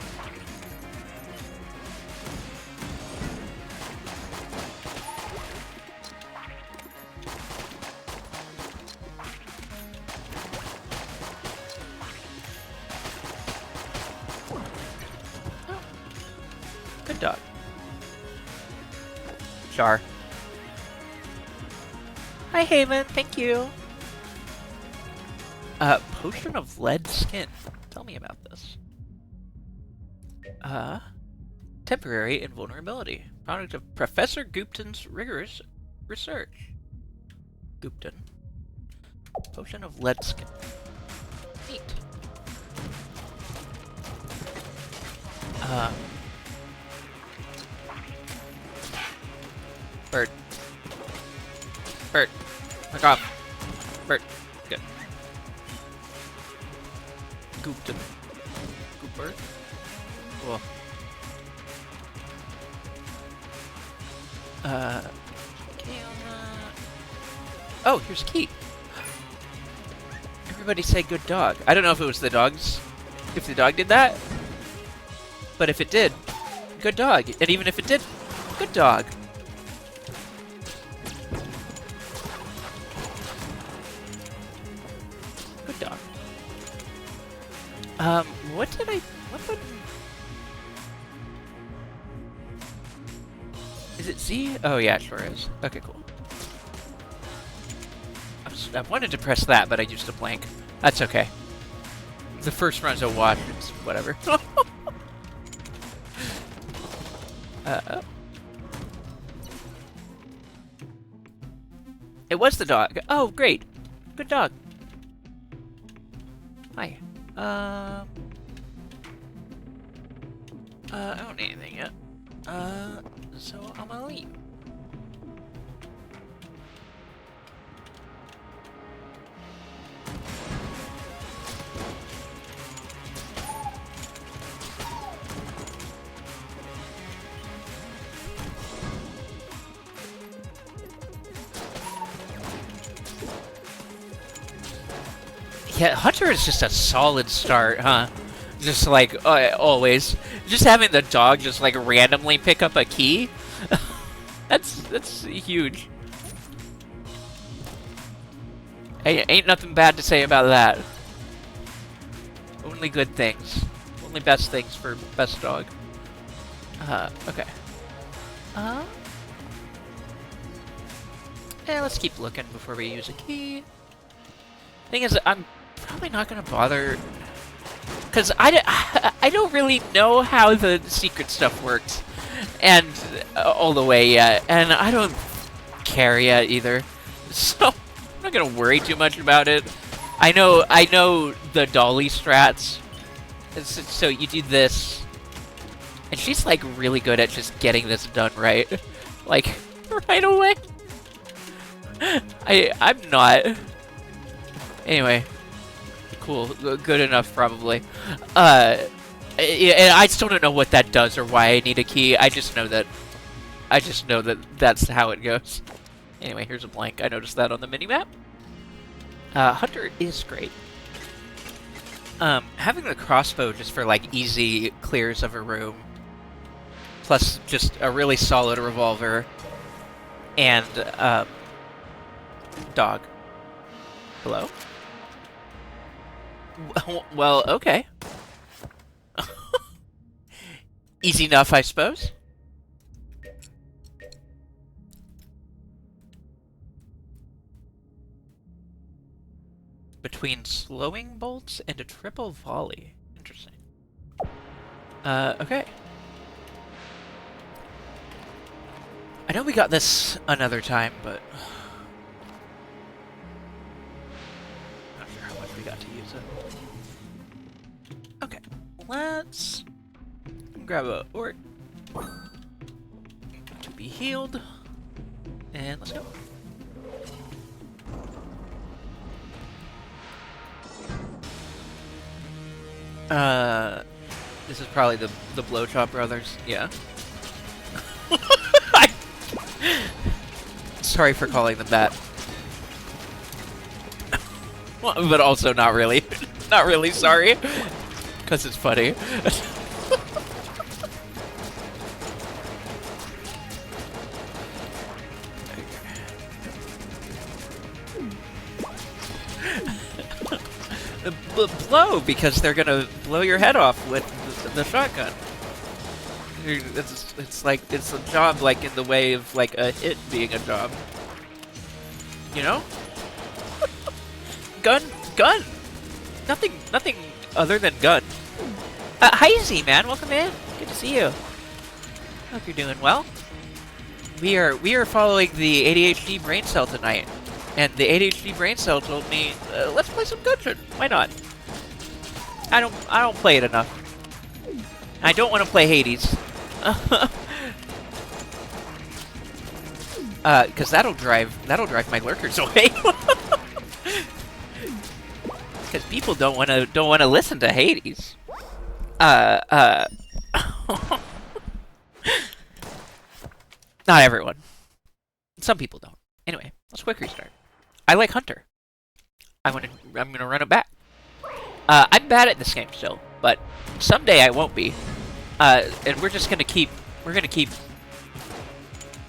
Good dog. Char. Hi, Haven. Thank you. Potion of lead skin. Tell me about this. Temporary invulnerability. Product of Professor Gupton's rigorous research. Gupton. Potion of lead skin. Neat. Bird. Bird. Back off. Bird. Good. Goopton. Gooper. Cool. Okay on that. Oh, here's a key. Everybody say good dog. I don't know if it was the dogs, if the dog did that, but if it did, good dog. And even if it did, good dog. Good dog. What button? Is it Z? Oh yeah, it sure is. Okay, cool. I wanted to press that, but I used a blank. That's okay. The first run's a wash. It's whatever. It was the dog. Oh, great. Good dog. Hi. I don't need anything yet. So I'm gonna leave. Yeah, Hunter is just a solid start, huh? Just like, always. Just having the dog just like randomly pick up a key. That's huge. Hey, ain't nothing bad to say about that. Only good things. Only best things for best dog. Okay. Yeah, let's keep looking before we use a key. Thing is, I'm probably not gonna bother, because I don't really know how the secret stuff works, and all the way yet, and I don't care yet either, so I'm not gonna worry too much about it. I know the dolly strats, so you do this, and she's like really good at just getting this done right, like right away. I'm not. Anyway, cool, good enough probably. And I still don't know what that does or why I need a key. I just know that that's how it goes. Anyway, here's a blank. I noticed that on the minimap. Hunter is great. Having the crossbow just for like easy clears of a room, plus just a really solid revolver, and dog. Hello? Well, okay. Easy enough, I suppose. Between slowing bolts and a triple volley. Interesting. Okay. I know we got this another time, but not sure how much we got to use it. Okay, let's grab a ort to be healed, and let's go. This is probably the Blowchop Brothers. Yeah. Sorry for calling them that. Well, but also not really. Not really sorry. Because it's funny. Blow, because they're gonna blow your head off with the shotgun. It's like, it's a job like in the way of like a hit being a job. You know? Gun. Nothing other than gun. Hi Z, man, welcome in. Good to see you. Hope you're doing well. We are following the ADHD brain cell tonight. And the ADHD brain cell told me, let's play some Gungeon. Why not? I don't play it enough. I don't want to play Hades. Cause that'll drive my lurkers away. Cause people don't wanna listen to Hades. Not everyone. Some people don't. Anyway, let's quick restart. I like Hunter. I'm gonna run it back. I'm bad at this game still, but someday I won't be. And we're gonna keep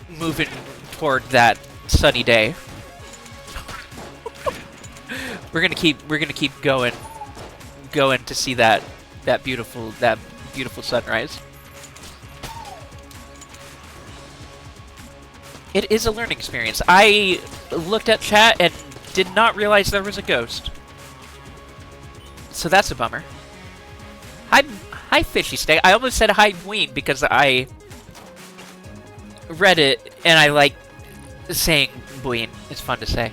moving toward that sunny day. we're gonna keep going to see that beautiful sunrise. It is a learning experience. I looked at chat and did not realize there was a ghost. So that's a bummer. Hi, Fishy Steak. I almost said hi, Ween, because I read it and I like saying Ween. It's fun to say.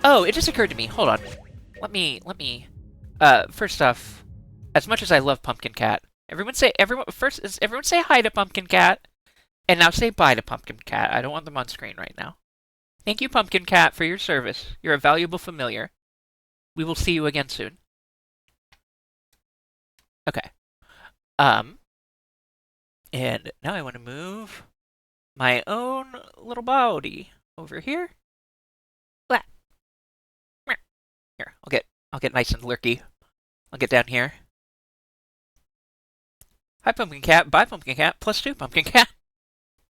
Oh, it just occurred to me. Hold on. Let me. First off, as much as I love Pumpkin Cat, everyone say hi to Pumpkin Cat, and now say bye to Pumpkin Cat. I don't want them on screen right now. Thank you, Pumpkin Cat, for your service. You're a valuable familiar. We will see you again soon. Okay. And now I want to move my own little body over here. Blah. Here, I'll get nice and lurky. I'll get down here. Hi, Pumpkin Cat. Bye, Pumpkin Cat. +2, Pumpkin Cat.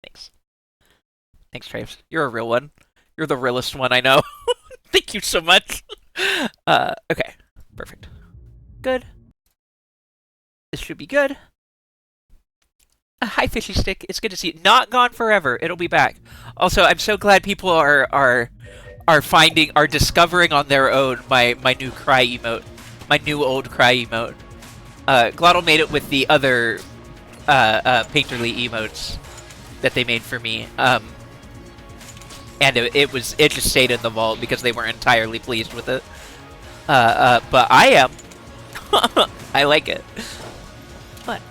Thanks. Thanks, Traves. You're a real one. You're the realest one I know. Thank you so much. Okay. Perfect. Good. This should be good. Hi, Fishy Stick. It's good to see you. Not gone forever. It'll be back. Also, I'm so glad people are discovering on their own my new cry emote, my new old cry emote. Glottal made it with the other painterly emotes that they made for me. And it just stayed in the vault because they weren't entirely pleased with it. But I am. I like it. What?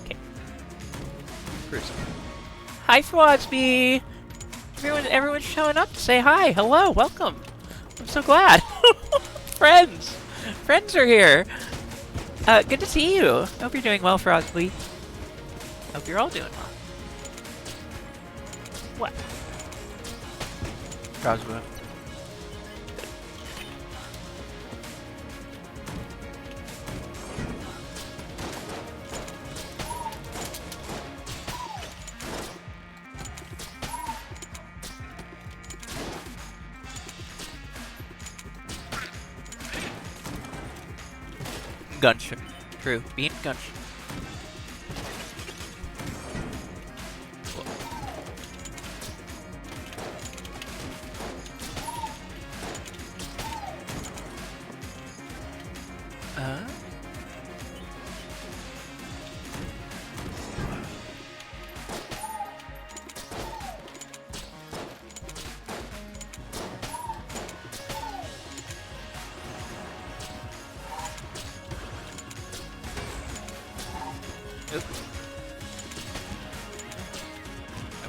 Okay. Cruising. Hi, Frodsby! Everyone's showing up to say hi. Hello, welcome. I'm so glad. Friends are here. Good to see you. Hope you're doing well, Frosby. Hope you're all doing well. What? Frosby. Gunship. True. Being gunship.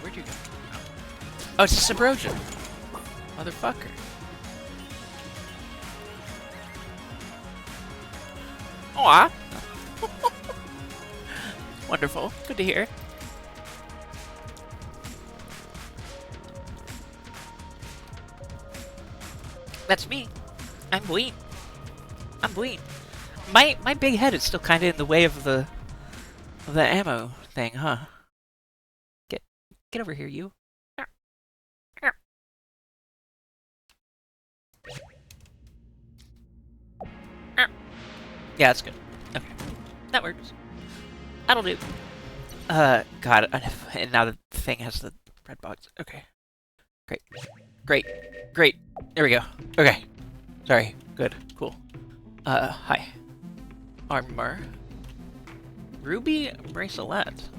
Where'd you go? Oh, it's a Subrosion. Motherfucker. Aw. Wonderful. Good to hear. That's me. I'm Bween. I'm Bween. My big head is still kind of in the way of the ammo thing, huh? Get over here, you. Yeah, that's good. Okay. That works. That'll do. God, and now the thing has the red box. Okay. Great. Great. Great. There we go. Okay. Sorry. Good. Cool. Hi. Armor. Ruby bracelet.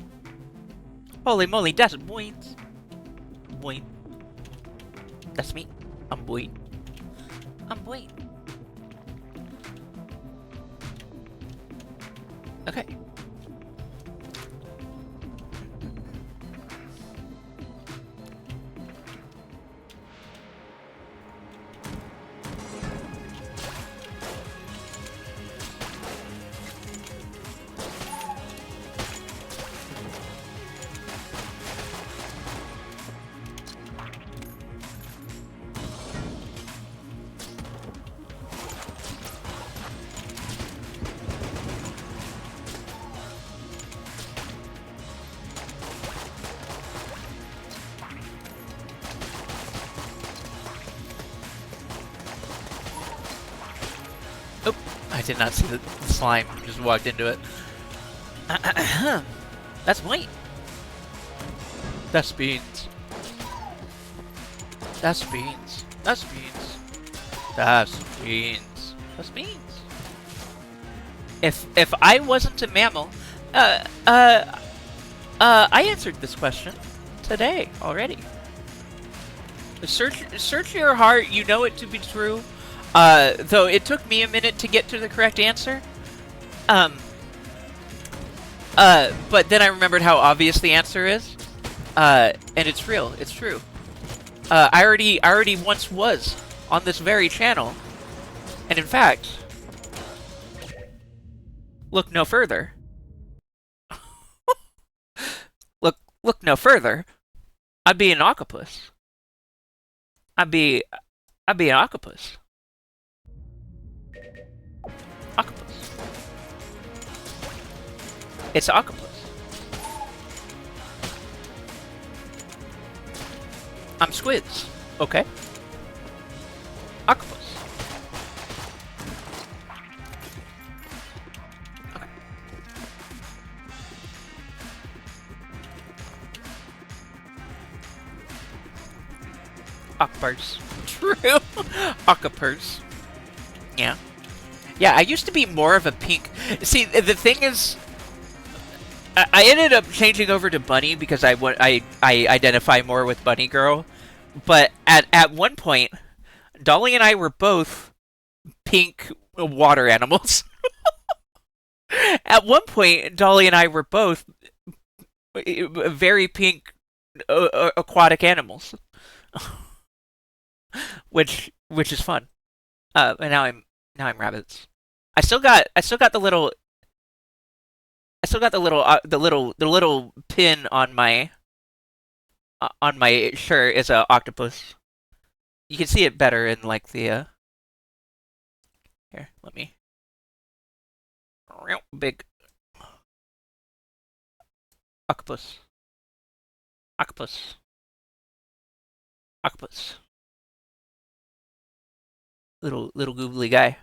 Holy moly, that's Bween. Bween. That's me. I'm Bween. I'm Bween. Okay. I did not see the slime. Just walked into it. That's white. That's beans. That's beans. That's beans. That's beans. That's beans. If I wasn't a mammal, I answered this question today already. Search your heart. You know it to be true. Though it took me a minute to get to the correct answer. But then I remembered how obvious the answer is. And it's real. It's true. I already once was on this very channel. And in fact, look no further. Look no further. I'd be an octopus. I'd be an octopus. Octopus. It's octopus. I'm squids. Okay. Octopus. Okay. Octopus. True. Octopus. Yeah. Yeah, I used to be more of a pink... See, the thing is... I ended up changing over to bunny because I identify more with bunny girl. But at one point, Dolly and I were both pink water animals. At one point, Dolly and I were both very pink aquatic animals. Which is fun. And now I'm rabbits. I still got the little the little pin on my shirt is a octopus. You can see it better in like the here, let me big octopus. Octopus. Octopus. Little googly guy.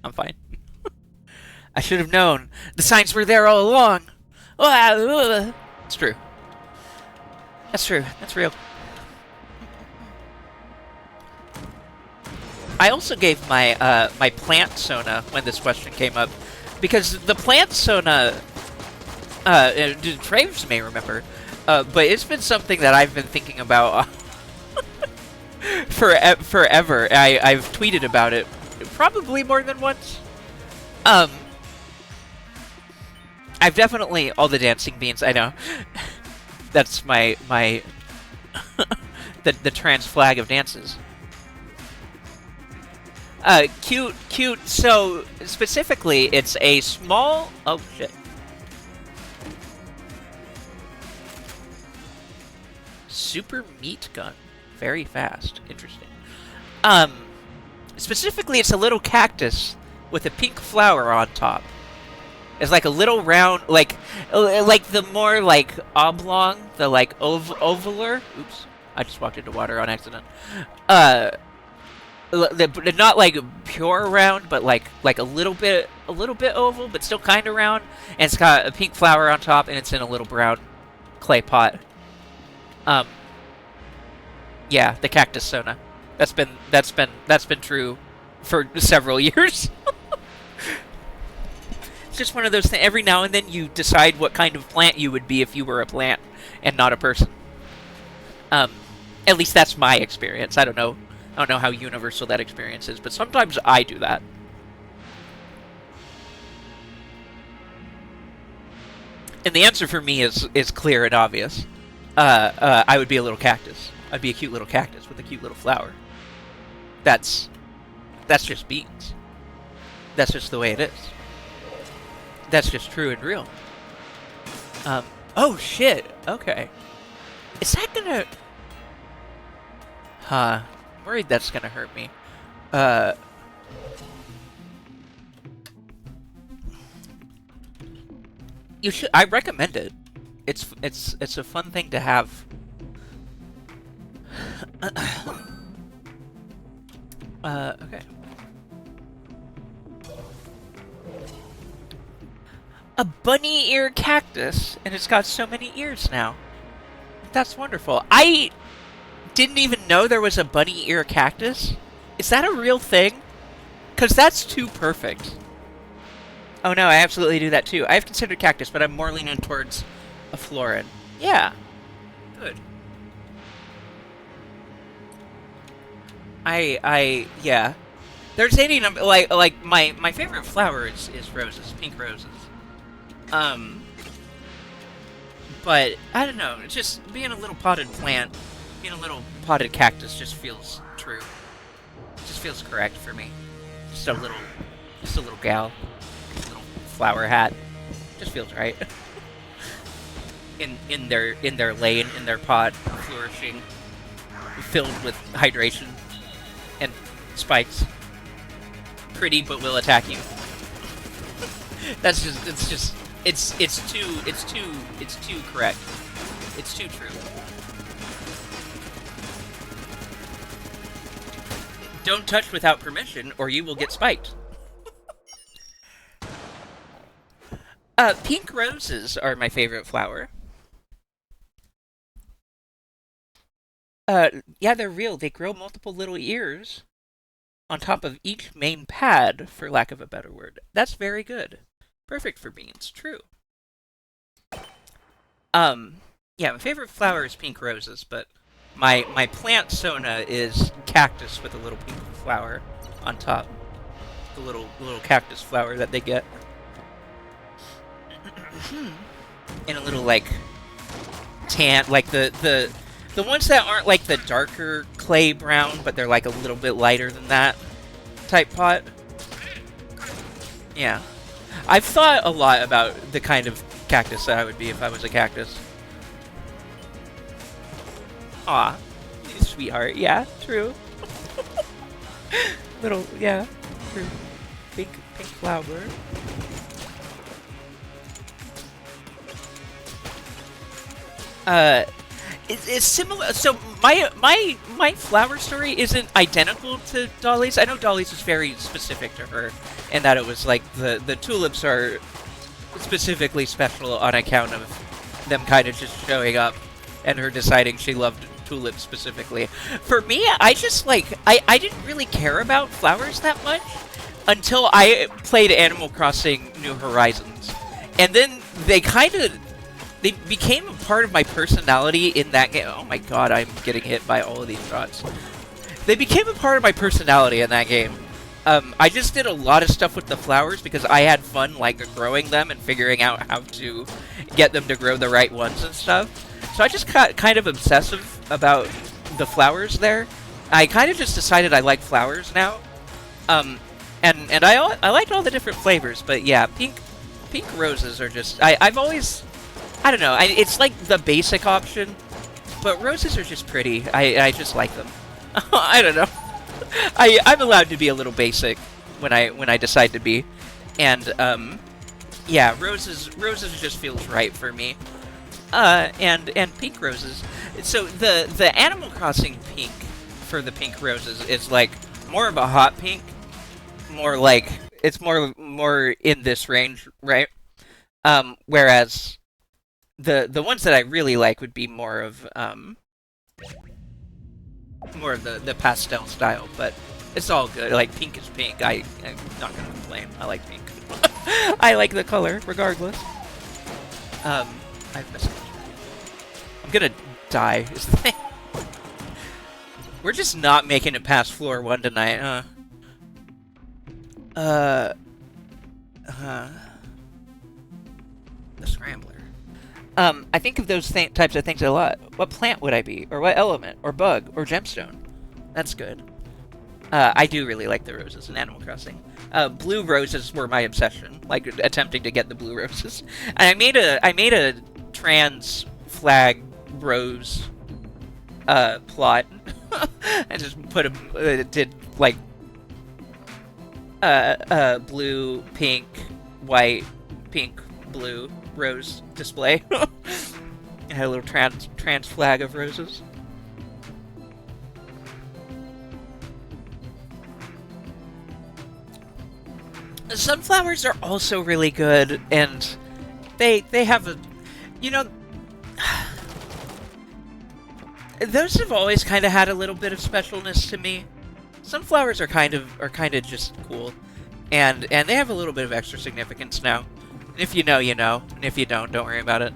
I'm fine. I should have known. The signs were there all along. It's true. That's true. That's real. I also gave my my plant sona when this question came up, because the plant sona, Traves may remember, but it's been something that I've been thinking about forever. I've tweeted about it probably more than once. I've definitely all the dancing beans. I know. That's my the trans flag of dances. Cute. So specifically, it's a small. Oh shit. Super meat gun. Very fast. Interesting. Specifically, it's a little cactus with a pink flower on top. It's like a little round, like the more like oblong, the like ovaler. Oops, I just walked into water on accident. Not like pure round, but like a little bit oval, but still kind of round. And it's got a pink flower on top, and it's in a little brown clay pot. Yeah, the cactus sona. That's been true for several years. It's just one of those things. Every now and then you decide what kind of plant you would be if you were a plant and not a person. At least that's my experience. I don't know how universal that experience is, but sometimes I do that. And the answer for me is clear and obvious. I would be a little cactus. I'd be a cute little cactus with a cute little flower. That's just beans. That's just the way it is. That's just true and real. Oh shit. Okay. Is that gonna... Huh. I'm worried that's gonna hurt me. You should. I recommend it. It's a fun thing to have. Okay. A bunny ear cactus, and it's got so many ears now. That's wonderful. I didn't even know there was a bunny ear cactus. Is that a real thing? Because that's too perfect. Oh no, I absolutely do that too. I have considered cactus, but I'm more leaning towards a florin. Yeah. Good. Yeah. There's any number, like my favorite flower is roses, pink roses. But I don't know, it's just being a little potted plant, being a little potted cactus just feels true. Just feels correct for me. Just a little gal, little flower hat, just feels right. in their lane, in their pod, flourishing, filled with hydration and spikes. Pretty, but will attack you. It's too correct. It's too true. Don't touch without permission, or you will get spiked. Pink roses are my favorite flower. Yeah, they're real. They grow multiple little ears on top of each main pad, for lack of a better word. That's very good. Perfect for beans. True. Yeah, my favorite flower is pink roses, but my plant sona is cactus with a little pink flower on top. The little cactus flower that they get. And a little, like, tan, like the ones that aren't like the darker clay brown, but they're like a little bit lighter than that type pot. Yeah. I've thought a lot about the kind of cactus that I would be if I was a cactus. Aw. Sweetheart. Yeah, true. Little, yeah, true. Pink flower. It's similar. So my flower story isn't identical to Dolly's. I know Dolly's is very specific to her, and that it was like the tulips are specifically special on account of them kind of just showing up, and her deciding she loved tulips specifically. For me, I just I didn't really care about flowers that much until I played Animal Crossing New Horizons, and then they became a part of my personality in that game. Oh my god, I'm getting hit by all of these shots. They became a part of my personality in that game. I just did a lot of stuff with the flowers because I had fun, like, growing them and figuring out how to get them to grow the right ones and stuff. So I just got kind of obsessive about the flowers there. I kind of just decided I like flowers now. And I liked all the different flavors, but yeah, pink roses are just... I've always... I don't know, it's like the basic option, but roses are just pretty. I just like them. I don't know. I'm allowed to be a little basic when I decide to be. And, yeah, roses just feels right for me. And pink roses. So the Animal Crossing pink for the pink roses is like more of a hot pink. More like, it's more in this range, right? Whereas the ones that I really like would be more of the pastel style, but it's all good. Like, pink is pink. I'm not gonna complain. I like pink. I like the color, regardless. I've missed it. I'm gonna die, is the thing. We're just not making it past floor 1 tonight, huh? The Scrambler. I think of those types of things a lot. What plant would I be? Or what element? Or bug? Or gemstone? That's good. I do really like the roses in Animal Crossing. Blue roses were my obsession. Like, attempting to get the blue roses. And I made a trans flag rose plot. I just put did like blue, pink, white, pink, blue, rose display. It had a little trans flag of roses. Sunflowers are also really good, and they have a, you know, those have always kind of had a little bit of specialness to me. Sunflowers are kind of just cool, and they have a little bit of extra significance now. If you know, you know, and if you don't worry about it.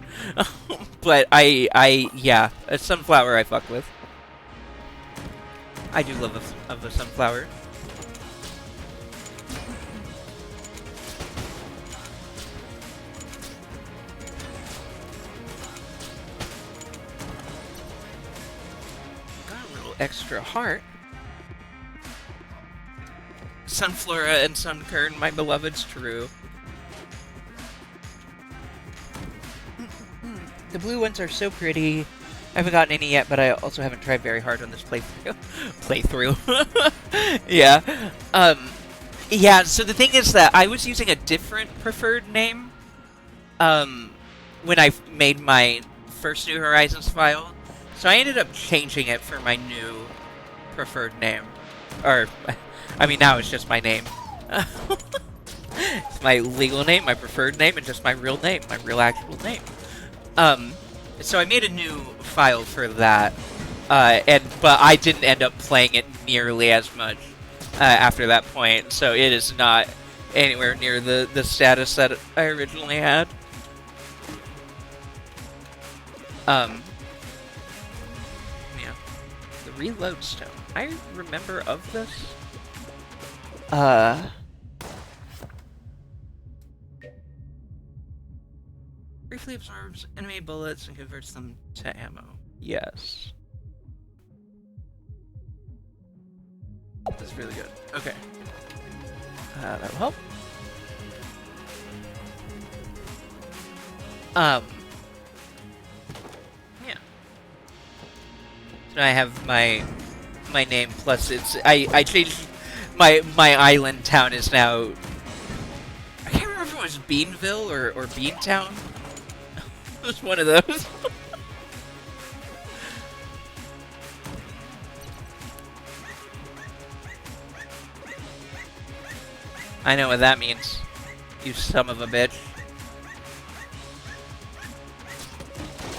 But yeah, a sunflower I fuck with. I do love the sunflower. Extra heart. Sunflora and Sunkern, my beloveds, true. The blue ones are so pretty. I haven't gotten any yet, but I also haven't tried very hard on this playthrough. Yeah. Yeah, so the thing is that I was using a different preferred name when I made my first New Horizons file. So I ended up changing it for my new preferred name. Or, I mean, now it's just my name. It's my legal name, my preferred name, and just my real name, my real actual name. So I made a new file for that, but I didn't end up playing it nearly as much after that point, so it is not anywhere near the status that I originally had. Reload stone. I remember of this. Briefly absorbs enemy bullets and converts them to ammo. Yes. This is really good. Okay. That'll help. I have my name plus I changed my island town is now, I can't remember if it was Beanville or Beantown. It was one of those. I know what that means, you son of a bitch.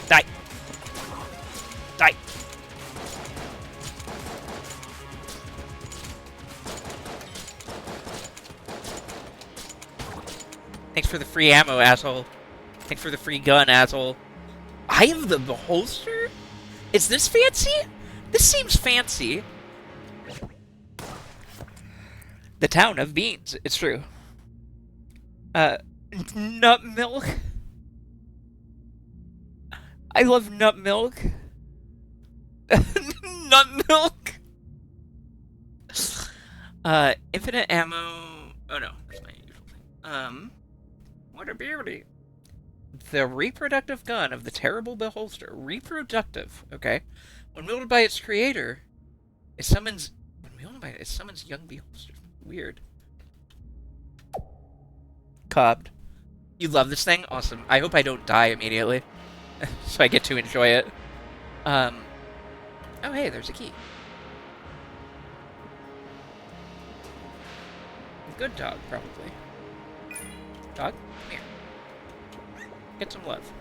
Die. Die. Thanks for the free ammo, asshole. Thanks for the free gun, asshole. Eye of the Beholster? Is this fancy? This seems fancy. The town of beans. It's true. Nut milk. I love nut milk. Nut milk. Infinite ammo. Oh no, that's my usual thing. What a beauty. The reproductive gun of the terrible beholster. Reproductive. Okay. When wielded by its creator, it summons. It summons young beholsters. Weird. Cobbed. You love this thing? Awesome. I hope I don't die immediately, so I get to enjoy it. Oh hey, there's a key. Good dog, probably. Dog, come here. Get some love.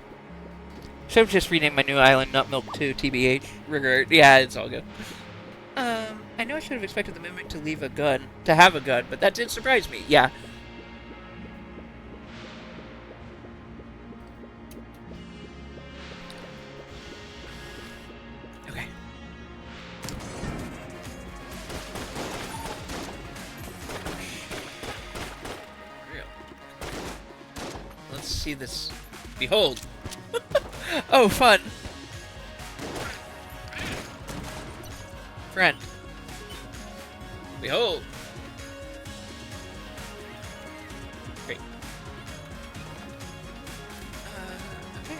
Should have just renamed my new island Nut Milk 2, TBH. Regard. Yeah, it's all good. I know I should have expected the mimic to leave a gun, to have a gun, but that did surprise me. Yeah. Okay. Real. Let's see this. Behold. Oh, fun. Friend. Behold. Great. Okay.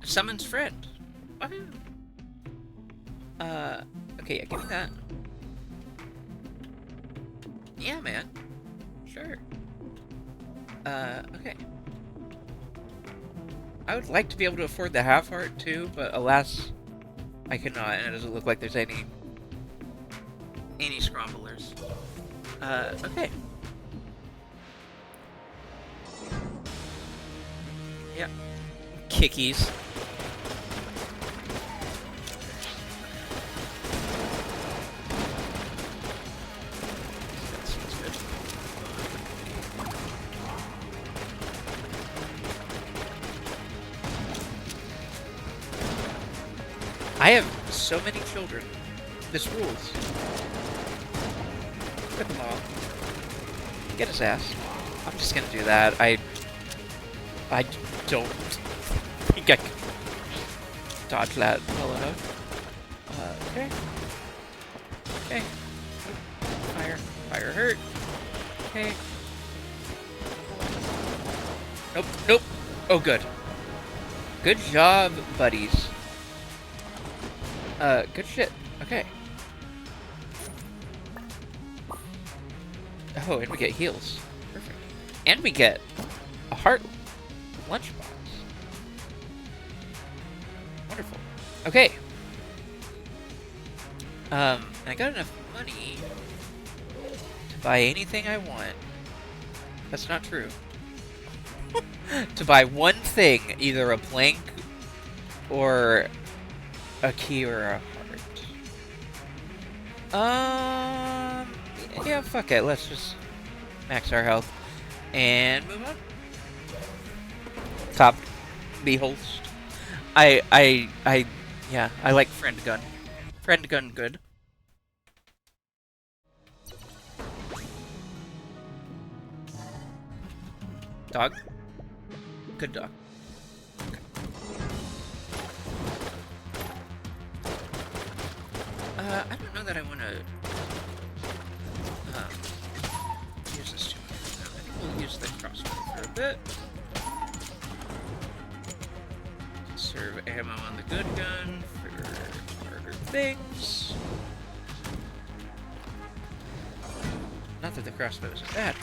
Summons friend. Woohoo. Okay, yeah, give me that. Yeah, man. Sure. Okay. I would like to be able to afford the half heart too, but alas, I cannot, and it doesn't look like there's any scramblers. Okay. Yeah. Kickies. I have so many children. This rules. Rip them all. Get his ass. I'm just gonna do that. I don't think I can dodge that well enough. Okay. Okay. Fire. Fire hurt. Okay. Nope. Nope. Oh, good. Good job, buddies. Good shit. Okay. Oh, and we get heals. Perfect. And we get a heart lunchbox. Wonderful. Okay. I got enough money to buy anything I want. That's not true. To buy one thing, either a plank or a key or a heart. Yeah, fuck it. Let's just max our health and move on. Top beholst. Yeah, I like friend gun. Friend gun good. Dog. Good dog. Okay. I don't know that I want to use this too much. No, I think we'll use the crossbow for a bit. Serve ammo on the good gun for harder things. Not that the crossbow is bad.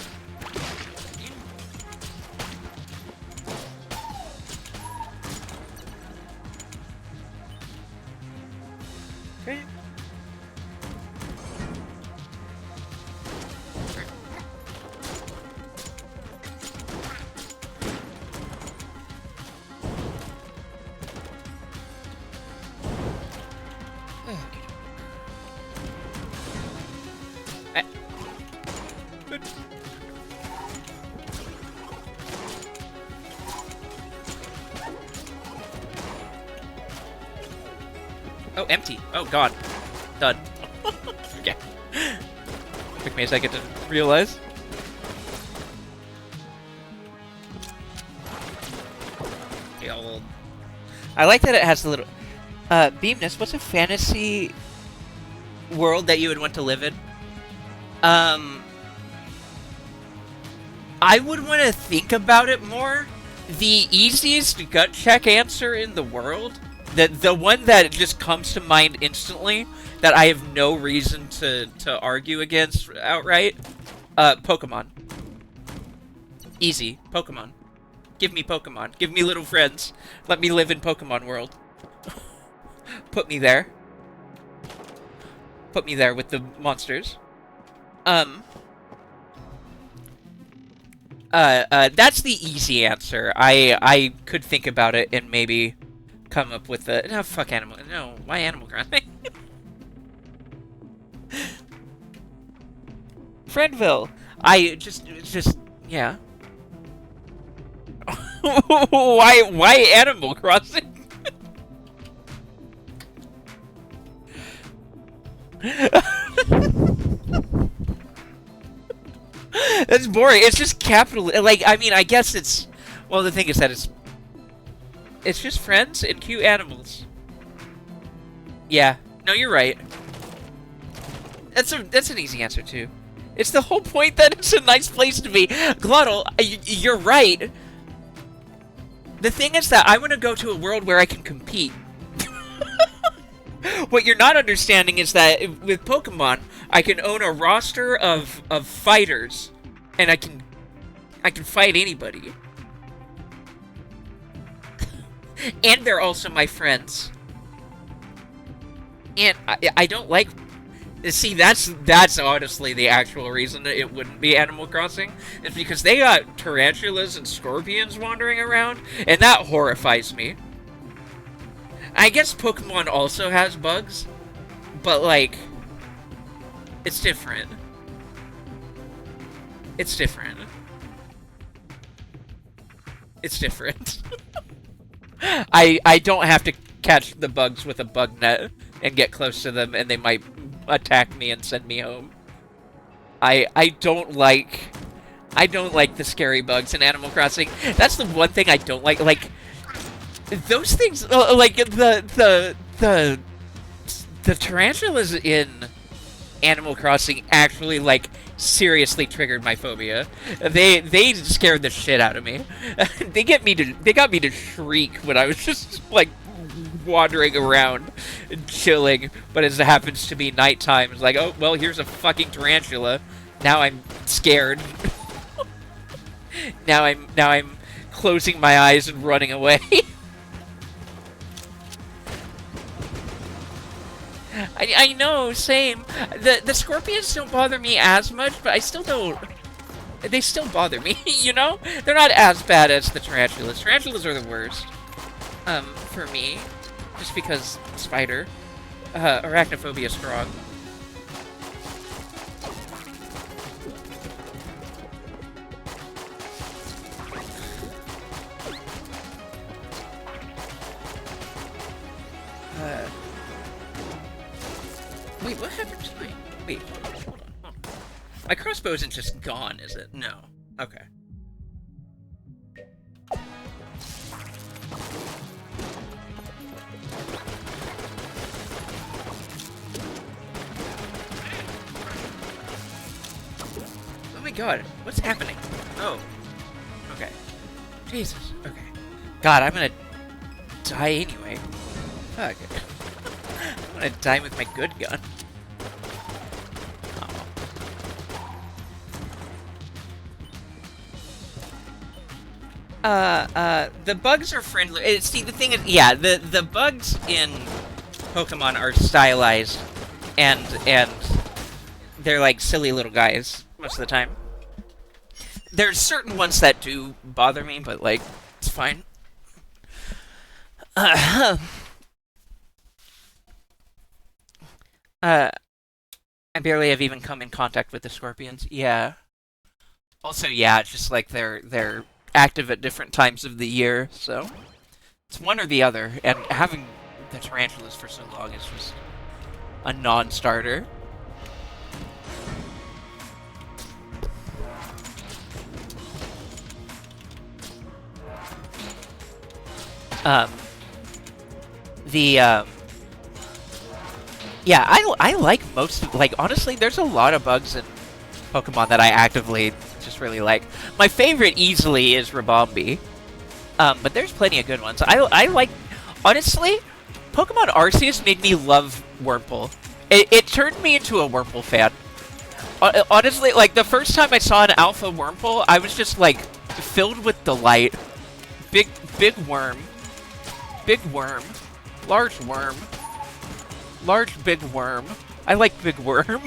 Okay. Good. Oh, empty. Oh, God. Done. Okay. Took me a second to realize. I like that it has the little... Beamness, what's a fantasy world that you would want to live in? I would want to think about it more. The easiest gut check answer in the world, the one that just comes to mind instantly, that I have no reason to argue against outright, Pokemon. Easy. Pokemon. Give me Pokemon. Give me little friends. Let me live in Pokemon world. Put me there. Put me there with the monsters. That's the easy answer. I could think about it and maybe come up with the... No, fuck Animal... No, why Animal Crossing? Friendville. Yeah. Why Animal Crossing? That's boring. It's just capital. Like, I mean, I guess it's... Well, the thing is that it's just friends and cute animals. Yeah. No, you're right. That's an easy answer, too. It's the whole point that it's a nice place to be. Glottal, you're right. The thing is that I want to go to a world where I can compete. What you're not understanding is that with Pokemon, I can own a roster of fighters, and I can fight anybody. And they're also my friends. And I don't like... See, that's honestly the actual reason that it wouldn't be Animal Crossing. Is because they got tarantulas and scorpions wandering around, and that horrifies me. I guess Pokemon also has bugs, but, like, it's different. It's different. It's different. I don't have to catch the bugs with a bug net and get close to them, and they might attack me and send me home. I don't like the scary bugs in Animal Crossing. That's the one thing I don't like. Like, those things, like the tarantulas in Animal Crossing actually, like, seriously triggered my phobia. They scared the shit out of me. They got me to shriek when I was just, like, wandering around and chilling, but as it happens to be nighttime, it's like, oh, well, here's a fucking tarantula. Now I'm scared. now I'm closing my eyes and running away. I know, same. The scorpions don't bother me as much, but I still don't... They still bother me, you know? They're not as bad as the tarantulas. Tarantulas are the worst. For me. Just because spider. Arachnophobia is strong. Wait, what happened to my... Wait, hold on. My crossbow isn't just gone, is it? No. Okay. Oh my god, what's happening? Oh. Okay. Jesus, okay. God, I'm gonna die anyway. Fuck. I'm gonna die with my good gun. The bugs are friendly. See, the thing is, yeah, the bugs in Pokemon are stylized, and they're like silly little guys most of the time. There's certain ones that do bother me, but, like, it's fine. I barely have even come in contact with the scorpions. Yeah. Also, yeah, it's just like they're active at different times of the year, so it's one or the other. And having the tarantulas for so long is just a non-starter. Yeah, I like most, like, honestly, there's a lot of bugs in Pokemon that I actively just really like. My favorite easily is Ribombee, but there's plenty of good ones. I like, honestly, Pokemon Arceus made me love Wurmple. It turned me into a Wurmple fan. Honestly, like, the first time I saw an Alpha Wurmple, I was just, like, filled with delight. Big worm. Big worm. Large worm. Large big worm. I like big worm.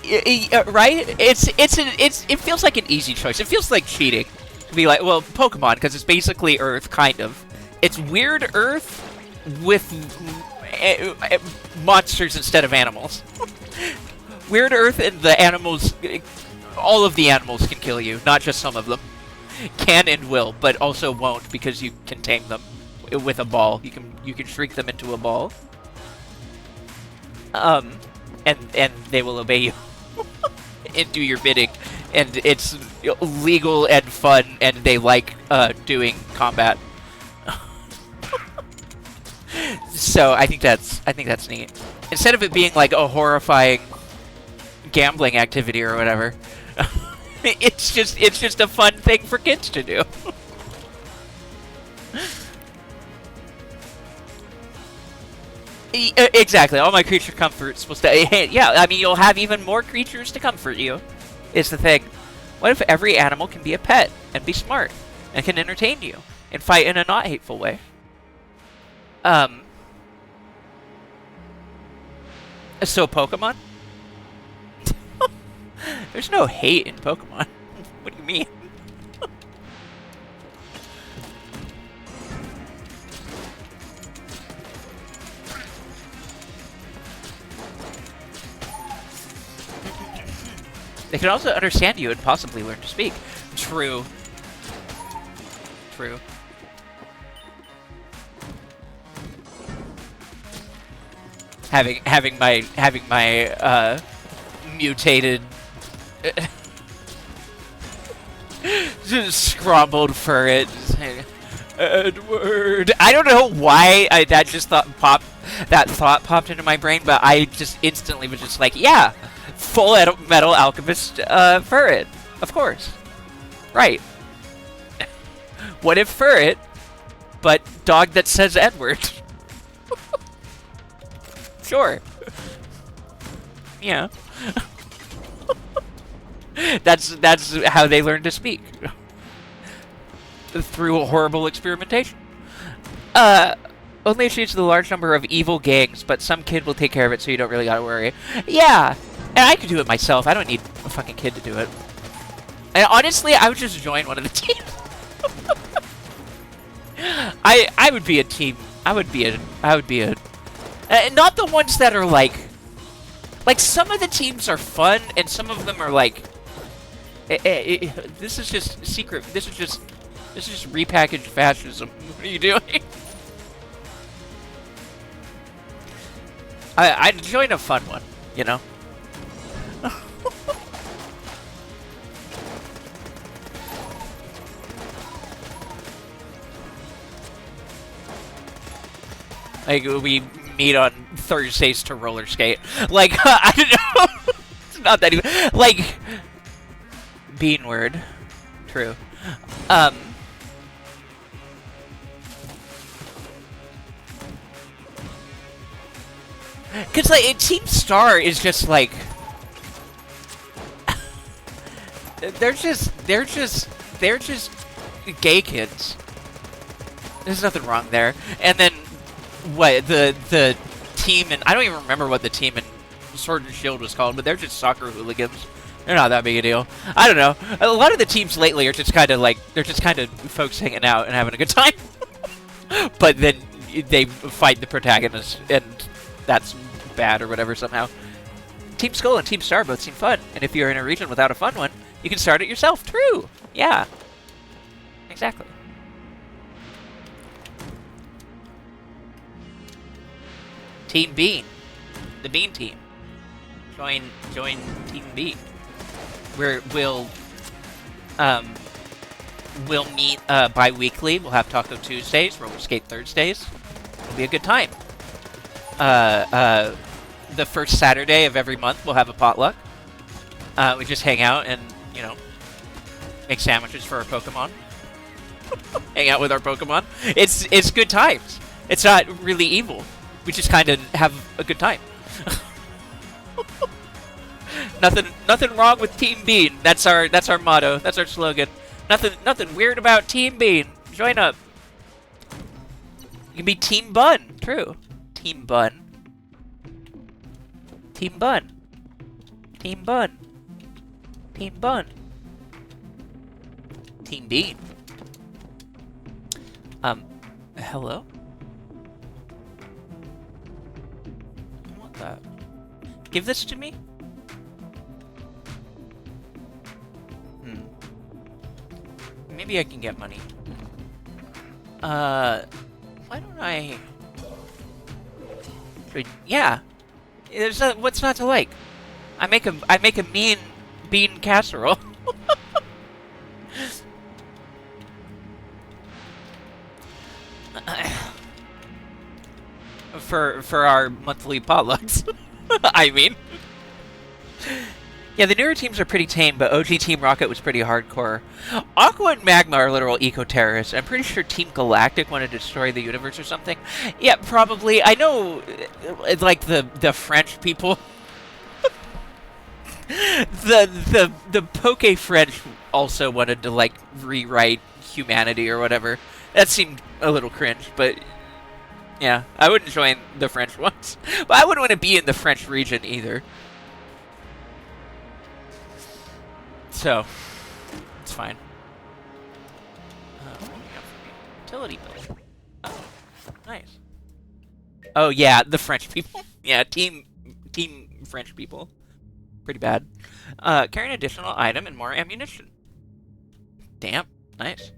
Right? It feels like an easy choice. It feels like cheating to be like, well, Pokemon, because it's basically Earth, kind of. It's weird Earth with monsters instead of animals. Weird Earth and the animals, all of the animals can kill you, not just some of them. Can and will, but also won't because you can tame them with a ball. You can shrink them into a ball. And they will obey you and do your bidding, and it's legal and fun, and they like doing combat. So I think that's neat. Instead of it being like a horrifying gambling activity or whatever. It's just a fun thing for kids to do. Exactly. All my creature comforts will stay. Yeah, I mean, you'll have even more creatures to comfort you, is the thing. What if every animal can be a pet and be smart and can entertain you and fight in a not hateful way? So Pokemon? There's no hate in Pokemon. What do you mean? They can also understand you and possibly learn to speak. True. True. Having my mutated just scrumbled furret. Edward. I don't know why that thought popped into my brain, but I just instantly was just like, yeah, full metal alchemist furret, of course, right. What if furret, but dog that says Edward? Sure. Yeah. That's how they learn to speak. Through horrible experimentation. Only achieves the large number of evil gangs, but some kid will take care of it, so you don't really gotta worry. Yeah, and I could do it myself. I don't need a fucking kid to do it. And honestly, I would just join one of the teams. I would be a team. I would be a not the ones that are like some of the teams are fun, and some of them are like, this is just secret. This is just repackaged fascism. What are you doing? I'd join a fun one, you know? Like, we meet on Thursdays to roller skate. Like, I don't know. It's not that even. Like, bean word. True. Cause like Team Star is just like they're just gay kids. There's nothing wrong there. And then what the team, and I don't even remember what the team in Sword and Shield was called, but they're just soccer hooligans. They're not that big a deal. I don't know. A lot of the teams lately are just kind of like, they're just kind of folks hanging out and having a good time. But then they fight the protagonist, and that's bad or whatever somehow. Team Skull and Team Star both seem fun, and if you're in a region without a fun one, you can start it yourself. True. Yeah. Exactly. Team Bean. The Bean Team. Join Team Bean. We'll meet bi-weekly. We'll have Taco Tuesdays, Roller Skate Thursdays. It'll be a good time. The first Saturday of every month, we'll have a potluck. We just hang out and, you know, make sandwiches for our Pokemon. Hang out with our Pokemon. It's good times. It's not really evil. We just kind of have a good time. Nothing wrong with Team Bean. That's our motto. That's our slogan. Nothing weird about Team Bean. Join up. You can be Team Bun. True. Team Bun. Team Bun. Team Bun. Team Bun. Team Bean. Hello? What the? Give this to me? Maybe I can get money. Why don't I... Yeah. What's not to like? I make a mean bean casserole. for our monthly potlucks. I mean, Yeah, the newer teams are pretty tame, but OG Team Rocket was pretty hardcore. Aqua and Magma are literal eco-terrorists. I'm pretty sure Team Galactic wanted to destroy the universe or something. Yeah, probably. I know, like, the French people. the Poke French also wanted to, like, rewrite humanity or whatever. That seemed a little cringe, but yeah, I wouldn't join the French ones. But I wouldn't want to be in the French region either. So, it's fine. What do you got for me? Utility bill. Oh, nice. Oh yeah, the French people. Yeah, team French people. Pretty bad. Carry an additional item and more ammunition. Damn, nice.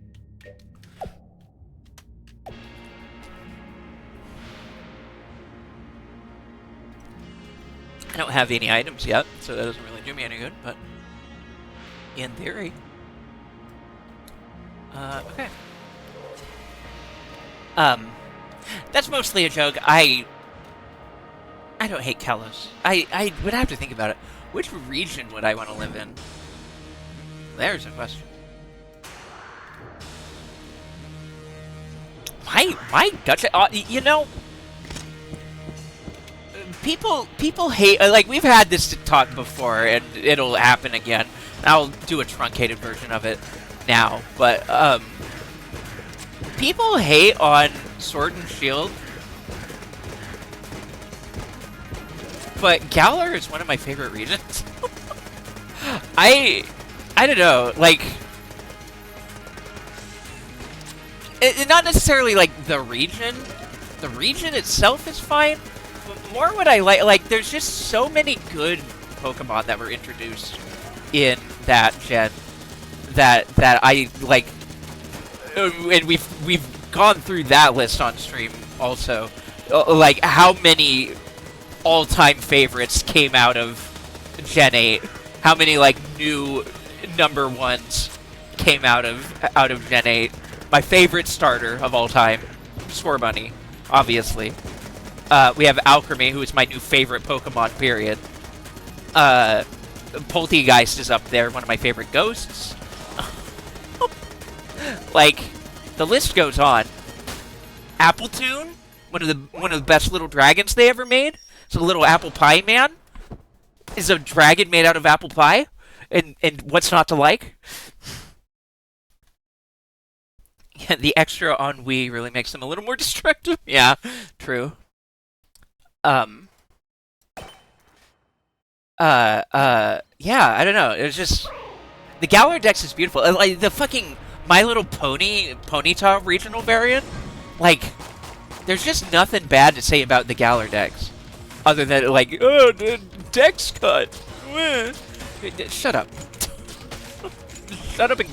I don't have any items yet, so that doesn't really do me any good, but in theory. Okay. That's mostly a joke. I don't hate Kalos. I would have to think about it. Which region would I want to live in? There's a question. My Dutch, you know, people hate, like, we've had this talk before, and it'll happen again. I'll do a truncated version of it now, but, people hate on Sword and Shield, but Galar is one of my favorite regions. I don't know, like, not necessarily, like, the region itself is fine, but more what I like, there's just so many good Pokemon that were introduced in that gen that I like, and we've gone through that list on stream also, like how many all-time favorites came out of Gen 8, how many like new number ones came out of Gen 8. My favorite starter of all time, Scorbunny, obviously. We have Alchemy, who is my new favorite Pokemon, period. Poltegeist is up there, one of my favorite ghosts. Like, the list goes on. Appletoon, one of the best little dragons they ever made. It's a little apple pie man. Is a dragon made out of apple pie. And what's not to like? Yeah, the extra ennui really makes them a little more destructive. Yeah, true. Yeah, I don't know. It was just, the Galar Dex is beautiful. Like the fucking My Little Pony Ponyta regional variant. Like, there's just nothing bad to say about the Galar Dex, other than like, oh, the Dex cut. Shut up. Shut up and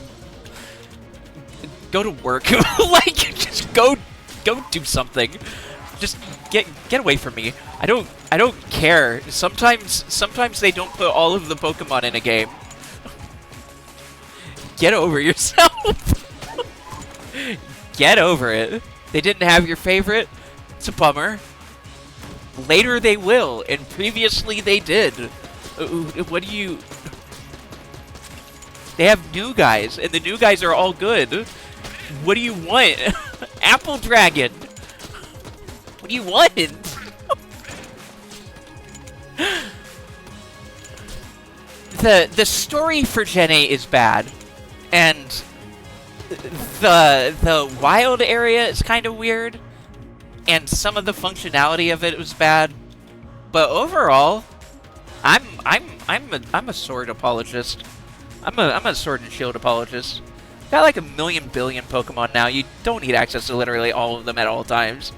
go to work. Like, just go do something. Just get away from me. I don't care. Sometimes they don't put all of the Pokemon in a game. Get over yourself. Get over it. They didn't have your favorite. It's a bummer. Later they will, and previously they did. What do you... They have new guys, and the new guys are all good. What do you want? Apple Dragon. What do you want? The story for Gen 8 is bad, and the wild area is kind of weird, and some of the functionality of it was bad. But overall, I'm a sword apologist. I'm a sword and shield apologist. Got like 1 billion Pokemon now. You don't need access to literally all of them at all times.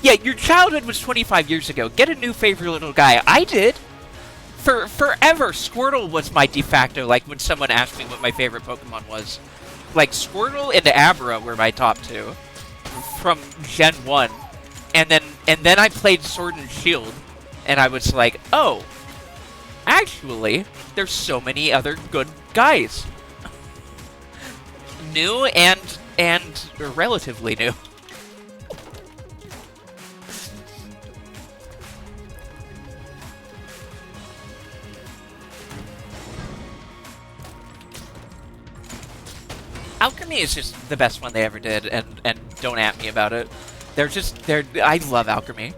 Yeah, your childhood was 25 years ago. Get a new favorite little guy. I did. For forever, Squirtle was my de facto, like, when someone asked me what my favorite Pokemon was. Like, Squirtle and Abra were my top two from Gen 1. And then I played Sword and Shield, and I was like, oh, actually, there's so many other good guys. New and relatively new. Alchemy is just the best one they ever did, and don't at me about it. I love Alchemy.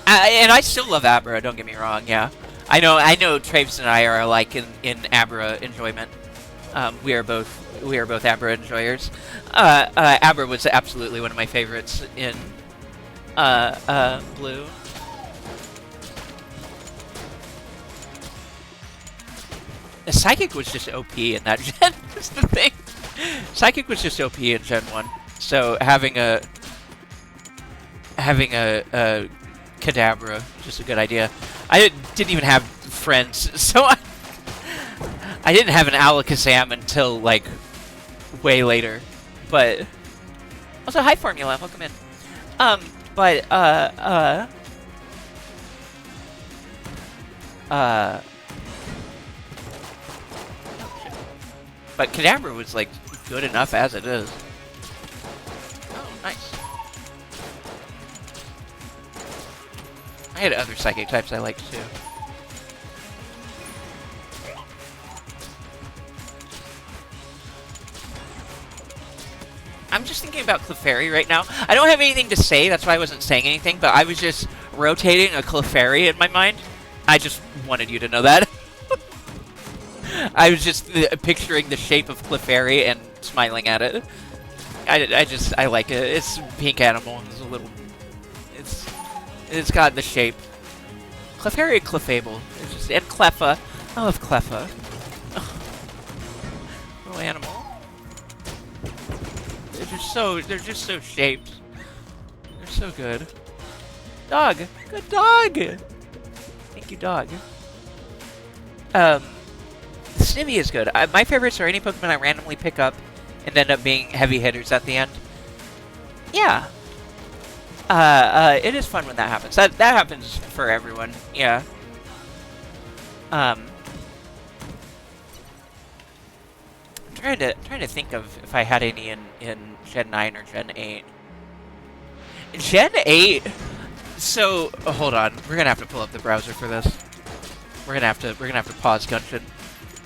And I still love Abra, don't get me wrong, yeah. I know Traves and I are alike in Abra enjoyment. We are both Abra enjoyers. Abra was absolutely one of my favorites in Blue. The Psychic was just OP in that gen, is the thing. Psychic was just OP in Gen 1. So having a Kadabra is just a good idea. I didn't even have friends, so I didn't have an Alakazam until, like, way later. But also, hi Formula, welcome in. But Kadabra was, like, good enough as it is. Oh, nice. I had other psychic types I liked, too. I'm just thinking about Clefairy right now. I don't have anything to say, that's why I wasn't saying anything, but I was just rotating a Clefairy in my mind. I just wanted you to know that. I was just picturing the shape of Clefairy and smiling at it. I like it. It's a pink animal. It's a little... It's got the shape. Clefairy and Clefable. It's just, and Cleffa. I love Cleffa. Little animal. They're just so shaped. They're so good. Dog! Good dog! Thank you, dog. Snivy is good. My favorites are any Pokemon I randomly pick up and end up being heavy hitters at the end. Yeah. It is fun when that happens. That happens for everyone. Yeah. I'm trying to think of if I had any in Gen 9 or Gen 8. Gen 8. So hold on, we're gonna have to pull up the browser for this. We're gonna have to pause Genshin.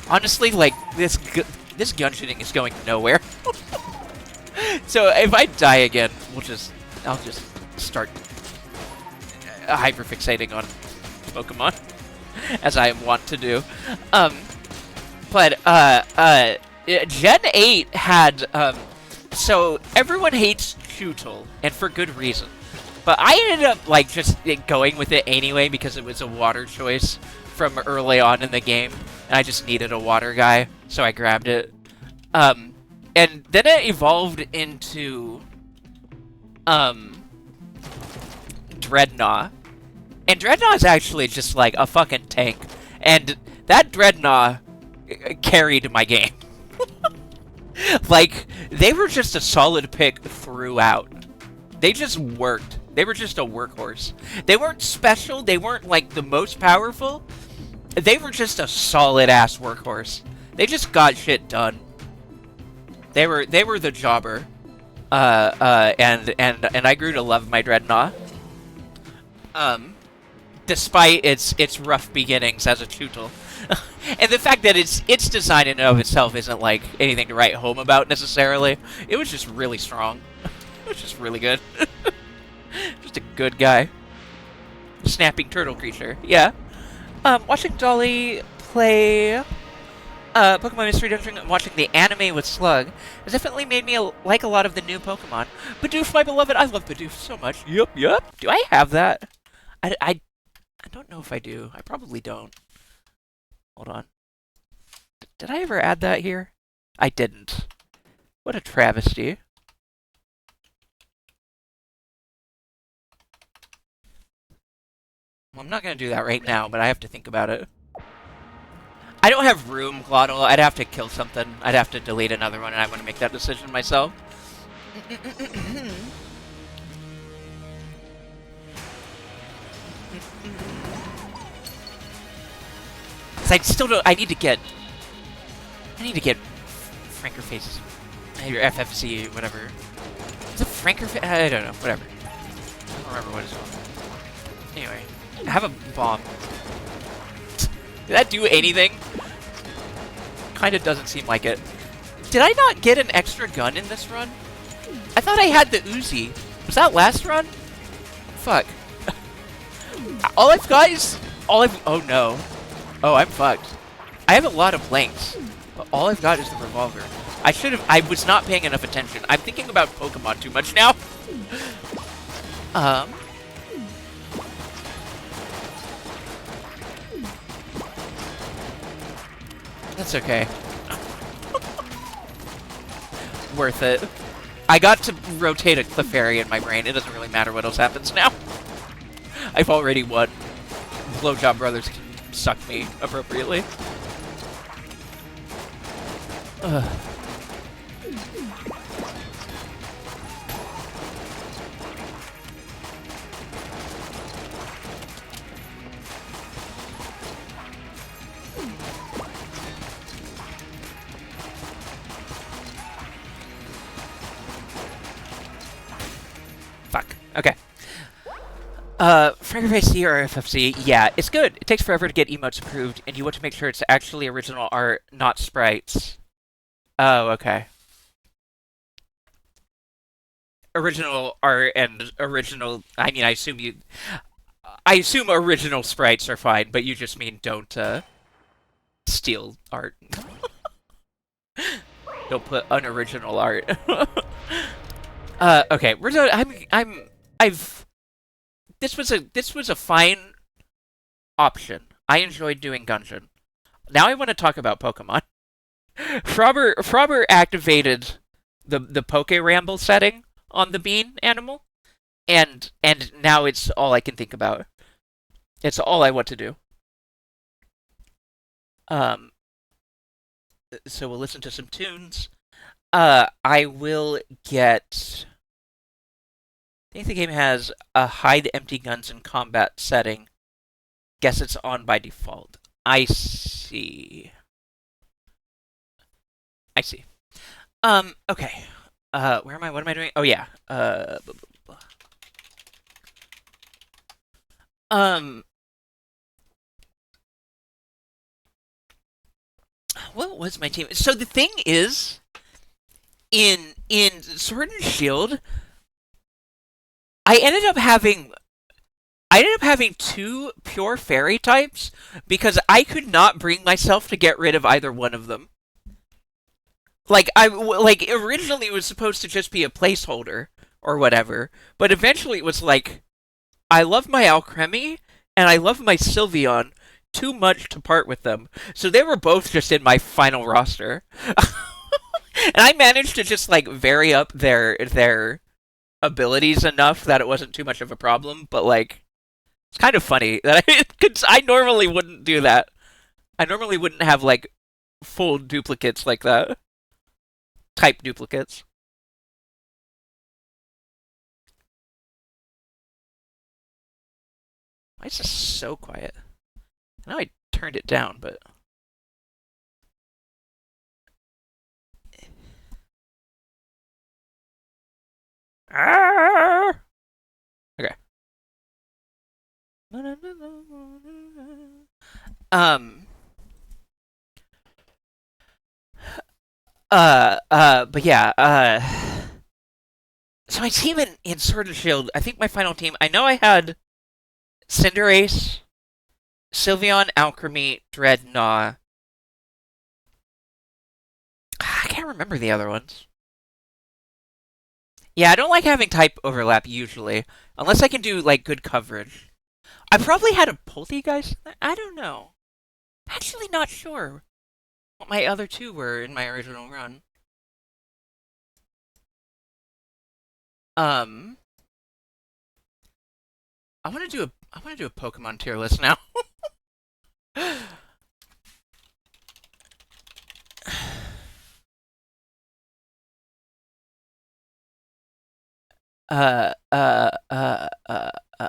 Honestly, like this Genshining is going nowhere. So if I die again, I'll just start hyperfixating on Pokemon, as I am wont to do. Gen 8 had so everyone hates Chewtle, and for good reason. But I ended up like just going with it anyway because it was a water choice from early on in the game, and I just needed a water guy, so I grabbed it. And then it evolved into Dreadnought. And Dreadnought is actually just like a fucking tank. And that Dreadnought carried my game. Like, they were just a solid pick throughout. They just worked. They were just a workhorse. They weren't special. They weren't, like, the most powerful. They were just a solid-ass workhorse. They just got shit done. They were the jobber. And I grew to love my Dreadnought. Despite its rough beginnings as a Chewtle. And the fact that its design in and of itself isn't like anything to write home about necessarily. It was just really strong. It was just really good. Just a good guy. Snapping turtle creature. Yeah. Watching Dolly play Pokemon Mystery Dungeon and watching the anime with Slug has definitely made me like a lot of the new Pokemon. Bidoof, my beloved. I love Bidoof so much. Yup. Do I have that? I don't know if I do. I probably don't. Hold on. Did I ever add that here? I didn't. What a travesty. Well, I'm not going to do that right now, but I have to think about it. I don't have room, Glottal. I'd have to kill something. I'd have to delete another one, and I want to make that decision myself. I still don't. I need to get Franker faces, or FFC, whatever. Is it Franker? I don't know. Whatever. I don't remember what it's called. Anyway, I have a bomb. Did that do anything? Kind of doesn't seem like it. Did I not get an extra gun in this run? I thought I had the Uzi. Was that last run? Fuck. All I've got is... Oh no. Oh, I'm fucked. I have a lot of blanks, but all I've got is the revolver. I was not paying enough attention. I'm thinking about Pokemon too much now. That's okay. Worth it. I got to rotate a Clefairy in my brain. It doesn't really matter what else happens now. I've already won. Blowjob Brothers can suck me appropriately. Ugh. Fuck. Okay. Fragger IC or FFC, yeah, it's good. It takes forever to get emotes approved, and you want to make sure it's actually original art, not sprites. Oh, okay. Original art and original... I mean, I assume original sprites are fine, but you just mean don't, steal art. Don't put unoriginal art. Okay, this was a fine option. I enjoyed doing Gungeon. Now I want to talk about Pokemon. Frobber activated the Poke Ramble setting on the bean animal, and now it's all I can think about. It's all I want to do. So we'll listen to some tunes. I will get... I think the game has a hide empty guns in combat setting. Guess it's on by default. I see. Okay. Where am I? What am I doing? Oh, yeah. Blah, blah, blah. What was my team? So the thing is, in Sword and Shield, I ended up having two pure fairy types because I could not bring myself to get rid of either one of them. Like originally it was supposed to just be a placeholder or whatever, but eventually it was like, I love my Alcremie and I love my Sylveon too much to part with them. So they were both just in my final roster. And I managed to just like vary up their abilities enough that it wasn't too much of a problem, but like it's kind of funny that I normally wouldn't do that. I normally wouldn't have like full duplicates like that. Type duplicates. Why is this so quiet? I know I turned it down, but... Ah! Okay. But yeah, so my team in Sword and Shield, I think my final team, I know I had Cinderace, Sylveon, Alcremie, Dreadnought. I can't remember the other ones. Yeah, I don't like having type overlap usually, unless I can do like good coverage. I probably had a Poltegeist. I don't know. Actually, not sure what my other two were in my original run. I want to do a Pokemon tier list now. uh, uh, uh, uh, uh.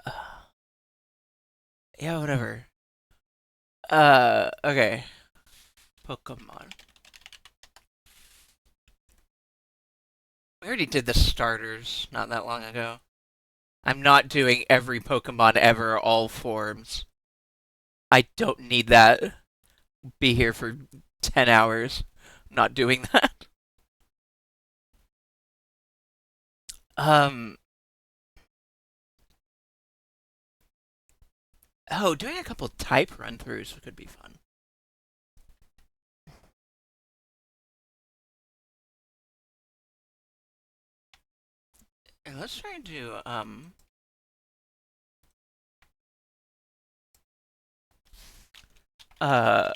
Yeah, whatever. Okay. Pokemon. We already did the starters not that long ago. I'm not doing every Pokemon ever, all forms. I don't need that. Be here for 10 hours. I'm not doing that. Um. Oh, doing a couple type run-throughs could be fun. Let's try and do uh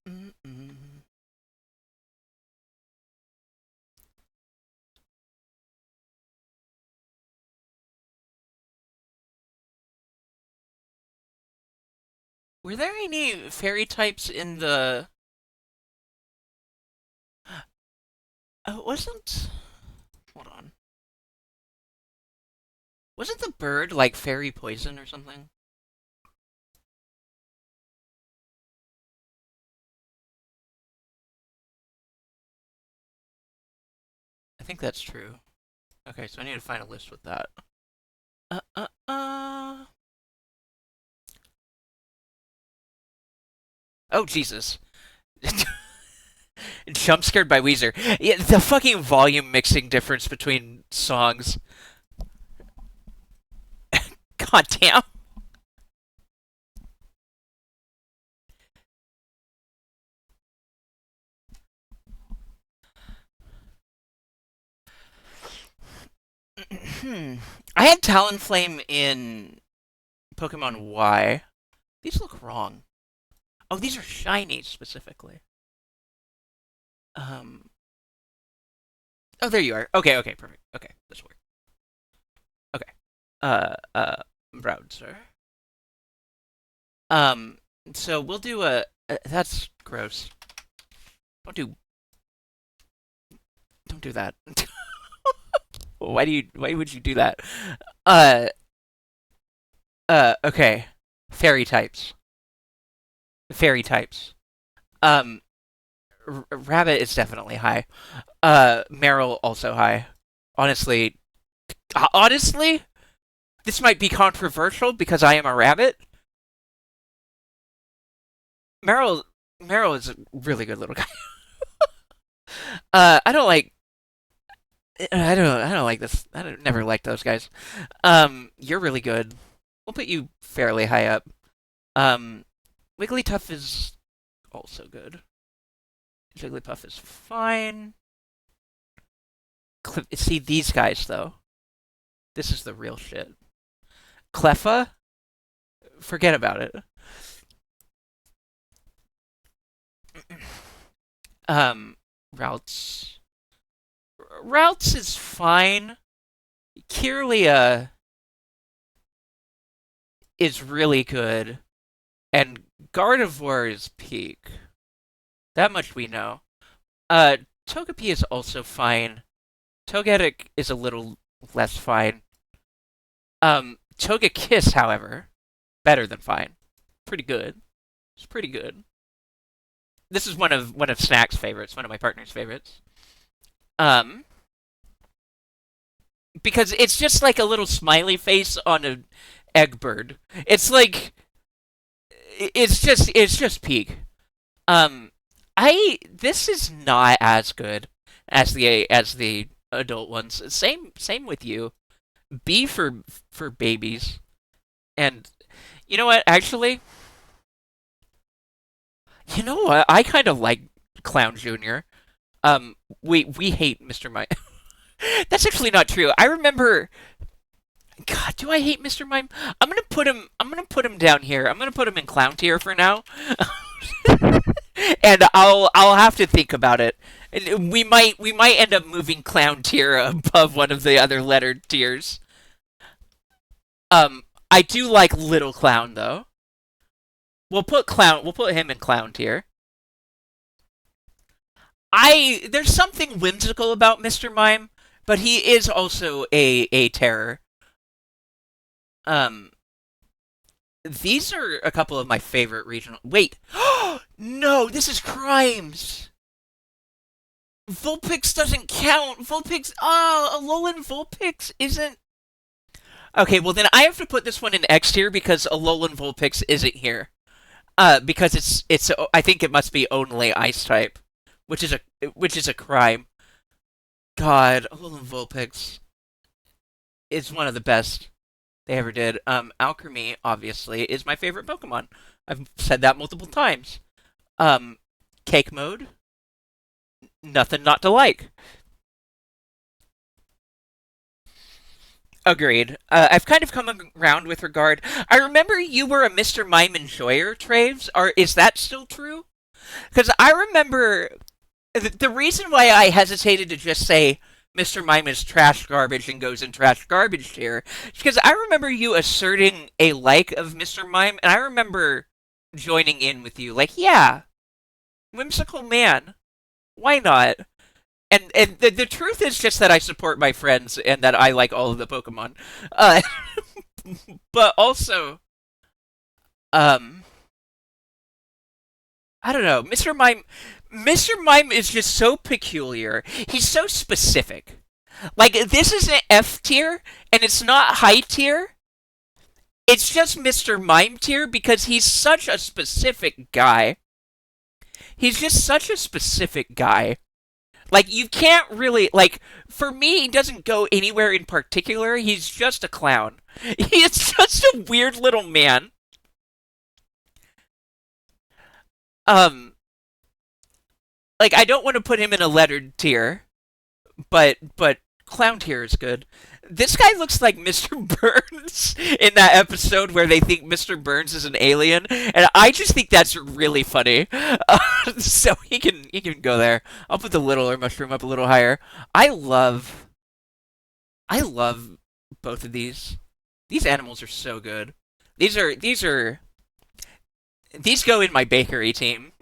mm, mm. Were there any fairy types in the wasn't hold on. Wasn't the bird like fairy poison or something? I think that's true. Okay, so I need to find a list with that. Uh uh uh Oh Jesus. Jump scared by Weezer. Yeah, the fucking volume mixing difference between songs. God damn. I had Talonflame in Pokemon Y. These look wrong. Oh, these are shiny specifically. Um. Oh, there you are. Okay, okay, perfect. Okay, this works. Okay. Browser. Um. So we'll do that's gross. Don't do. Don't do that. Why do you? Why would you do that? Uh. Okay. Fairy types. Fairy types. Um. Rabbit is definitely high. Meryl also high. Honestly, honestly, this might be controversial because I am a rabbit. Meryl, Meryl is a really good little guy. I don't like. I don't like this. Never liked those guys. You're really good. We'll put you fairly high up. Um, Wigglytuff is also good. Jigglypuff is fine. See these guys though. This is the real shit. Cleffa, forget about it. Um, Routes. Routes is fine. Kirlia is really good, and Gardevoir is peak. That much we know. Uh, Togepi is also fine. Togetic is a little less fine. Togekiss, however, better than fine. Pretty good. It's pretty good. This is one of Snack's favorites, one of my partner's favorites. Um, because it's just like a little smiley face on an egg bird. It's like it's just peak. Um, I this is not as good as the adult ones. Same with you. B for babies. And you know what? Actually, you know what? I kind of like Clown Junior. We hate Mr. Mime. That's actually not true. I remember. God, do I hate Mr. Mime? I'm gonna put him. I'm gonna put him down here. I'm gonna put him in clown tier for now, and I'll have to think about it. We might end up moving clown tier above one of the other lettered tiers. I do like Little Clown though. We'll put him in clown tier. There's something whimsical about Mr. Mime, but he is also a terror. Um, these are a couple of my favorite regional. Wait, no, this is crimes. Vulpix doesn't count. Vulpix, Alolan Vulpix isn't. Okay, well then I have to put this one in X tier because Alolan Vulpix isn't here. Because it's I think it must be only Ice type, which is a crime. God, Alolan Vulpix is one of the best they ever did. Alchemy, obviously, is my favorite Pokemon. I've said that multiple times. Um, Cake Mode, nothing not to like. Agreed. I've kind of come around with regard. I remember you were a Mr. Mime enjoyer, Traves. Is that still true? Because I remember the reason why I hesitated to just say Mr. Mime is trash garbage and goes in trash garbage tier is because I remember you asserting a like of Mr. Mime, and I remember joining in with you. Like, yeah, whimsical man. Why not? And the truth is just that I support my friends and that I like all of the Pokemon. Uh, but also, um, I don't know, Mr. Mime is just so peculiar. He's so specific. Like, this is an F tier, and it's not high tier. It's just Mr. Mime tier because he's such a specific guy. He's just such a specific guy. Like, you can't really, like, for me, he doesn't go anywhere in particular. He's just a clown. He is just a weird little man. Um, like, I don't want to put him in a lettered tier, but clown tier is good. This guy looks like Mr. Burns in that episode where they think Mr. Burns is an alien, and I just think that's really funny. So he can go there. I'll put the littler mushroom up a little higher. I love both of these. These animals are so good. These go in my bakery team.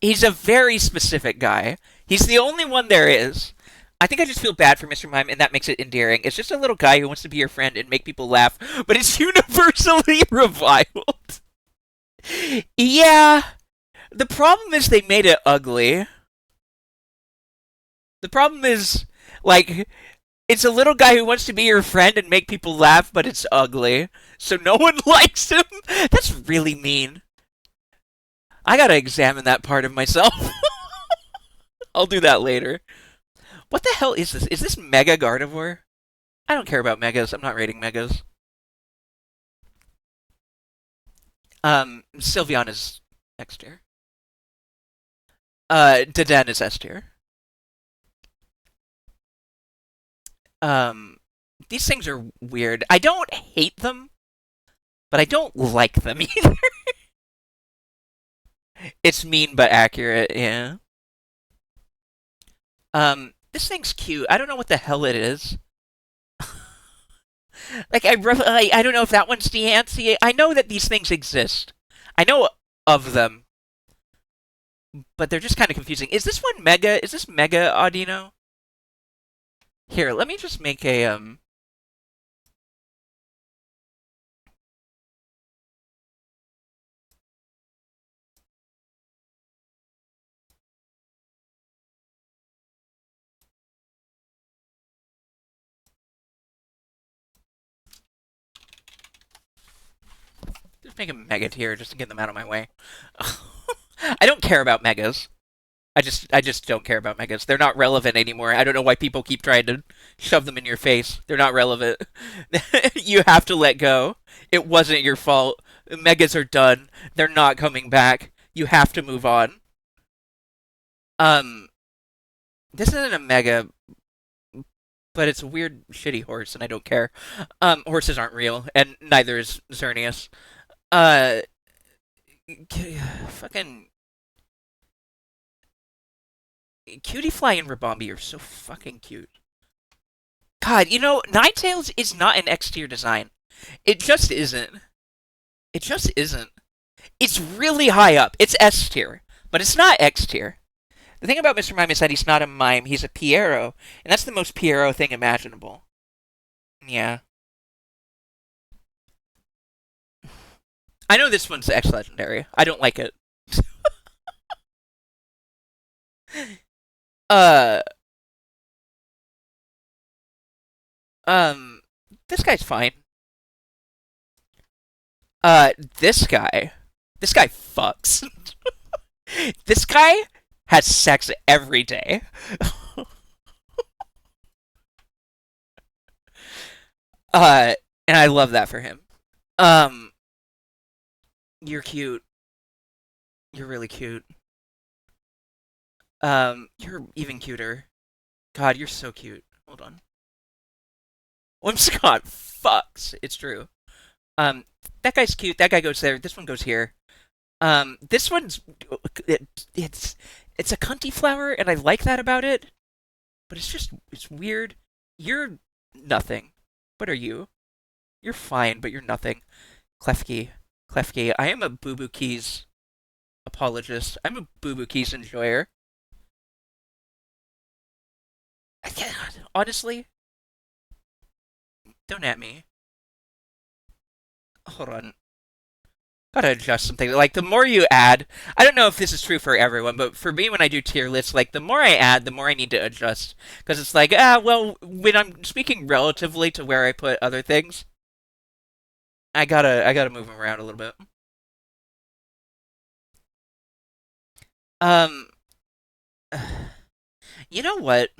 He's a very specific guy. He's the only one there is. I think I just feel bad for Mr. Mime, and that makes it endearing. It's just a little guy who wants to be your friend and make people laugh, but it's universally reviled. Yeah, the problem is they made it ugly. The problem is, like, it's a little guy who wants to be your friend and make people laugh, but it's ugly. So no one likes him? That's really mean. I gotta examine that part of myself. I'll do that later. What the hell is this? Is this Mega Gardevoir? I don't care about Megas. I'm not rating Megas. Sylveon is X tier. Deden is S tier. Um, these things are weird. I don't hate them, but I don't like them either. It's mean but accurate, yeah. This thing's cute. I don't know what the hell it is. Like, I don't know if that one's Deancey. I know that these things exist. I know of them, but they're just kind of confusing. Is this one Mega? Is this Mega Audino? Here, let me just make a. Just make a Mega tier just to get them out of my way. I don't care about Megas. I just don't care about Megas. They're not relevant anymore. I don't know why people keep trying to shove them in your face. They're not relevant. You have to let go. It wasn't your fault. Megas are done. They're not coming back. You have to move on. Um, this isn't a Mega, but it's a weird, shitty horse, and I don't care. Horses aren't real, and neither is Xerneas. Uh, fucking Cutiefly and Rabombi are so fucking cute. God, Ninetales is not an X tier design. It just isn't. It just isn't. It's really high up. It's S tier, but it's not X tier. The thing about Mr. Mime is that he's not a mime, he's a Piero, and that's the most Piero thing imaginable. Yeah. I know this one's X Legendary. I don't like it. uh, um, this guy's fine. Uh, this guy. This guy fucks. This guy has sex every day. Uh, and I love that for him. Um, you're cute. You're really cute. You're even cuter. God, you're so cute. Hold on. Scott fucks. It's true. Um, that guy's cute. That guy goes there. This one goes here. This one's it's it's a cunty flower, and I like that about it. But it's weird. You're nothing. What are you? You're fine, but you're nothing. Klefki, Klefki. I am a Boo Boo Keys apologist. I'm a Boo Boo Keys enjoyer. Honestly, don't at me. Hold on. Gotta adjust something. Like, the more you add, I don't know if this is true for everyone, but for me, when I do tier lists, like, the more I add, the more I need to adjust. Because it's like, well, when I'm speaking relatively to where I put other things, I gotta move them around a little bit. Um, you know what?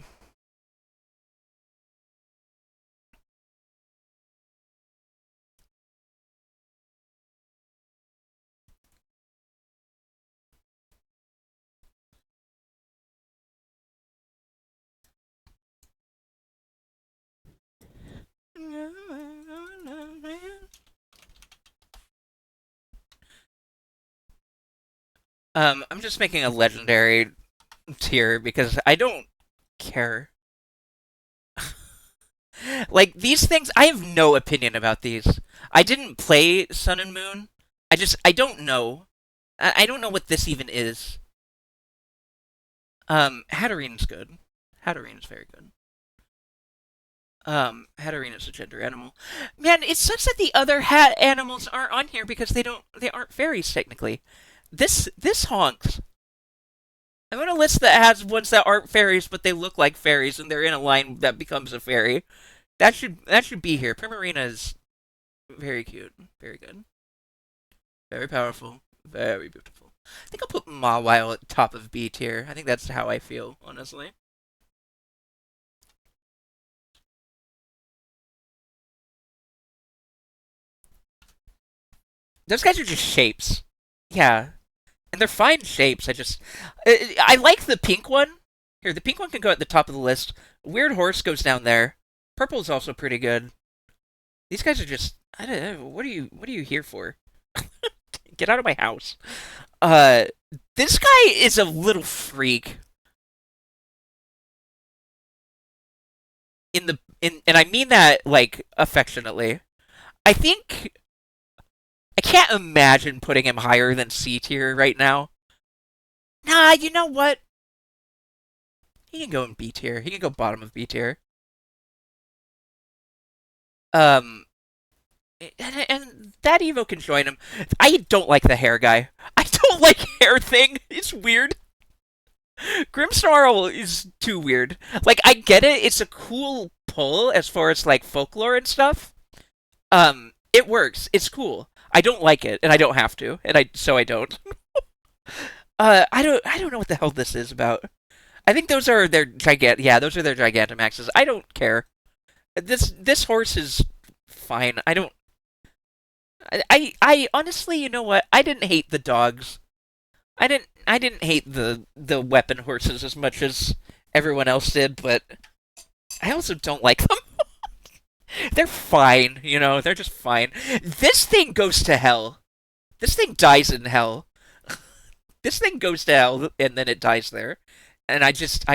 I'm just making a legendary tier because I don't care. Like, these things, I have no opinion about these. I didn't play Sun and Moon. I don't know. I don't know what this even is. Hatterine's good. Hatterine's very good. Hatterene is a gender animal. Man, it sucks that the other hat animals aren't on here because they aren't fairies technically. This honks. I want a list that has ones that aren't fairies but they look like fairies and they're in a line that becomes a fairy. That should be here. Primarina is very cute, very good, very powerful, very beautiful. I think I'll put Mawile at the top of B tier. I think that's how I feel, honestly. Those guys are just shapes. Yeah, and they're fine shapes. I like the pink one. Here, the pink one can go at the top of the list. Weird Horse goes down there. Purple is also pretty good. These guys are just. I don't know. What are you here for? Get out of my house. Uh, this guy is a little freak. And I mean that like affectionately. I think I can't imagine putting him higher than C tier right now. Nah, you know what? He can go in B tier. He can go bottom of B tier. Um, and that Evo can join him. I don't like the hair guy. I don't like hair thing. It's weird. Grimmsnarl is too weird. Like, I get it. It's a cool pull as far as like folklore and stuff. It works. It's cool. I don't like it, and I don't have to, and I don't. I don't know what the hell this is about. I think those are their gigant. Yeah, those are their Gigantamaxes. I don't care. This horse is fine. I don't. I honestly, you know what? I didn't hate the dogs. I didn't hate the weapon horses as much as everyone else did, but I also don't like them. They're fine, you know. They're just fine. This thing goes to hell. This thing dies in hell. This thing goes to hell and then it dies there. And I just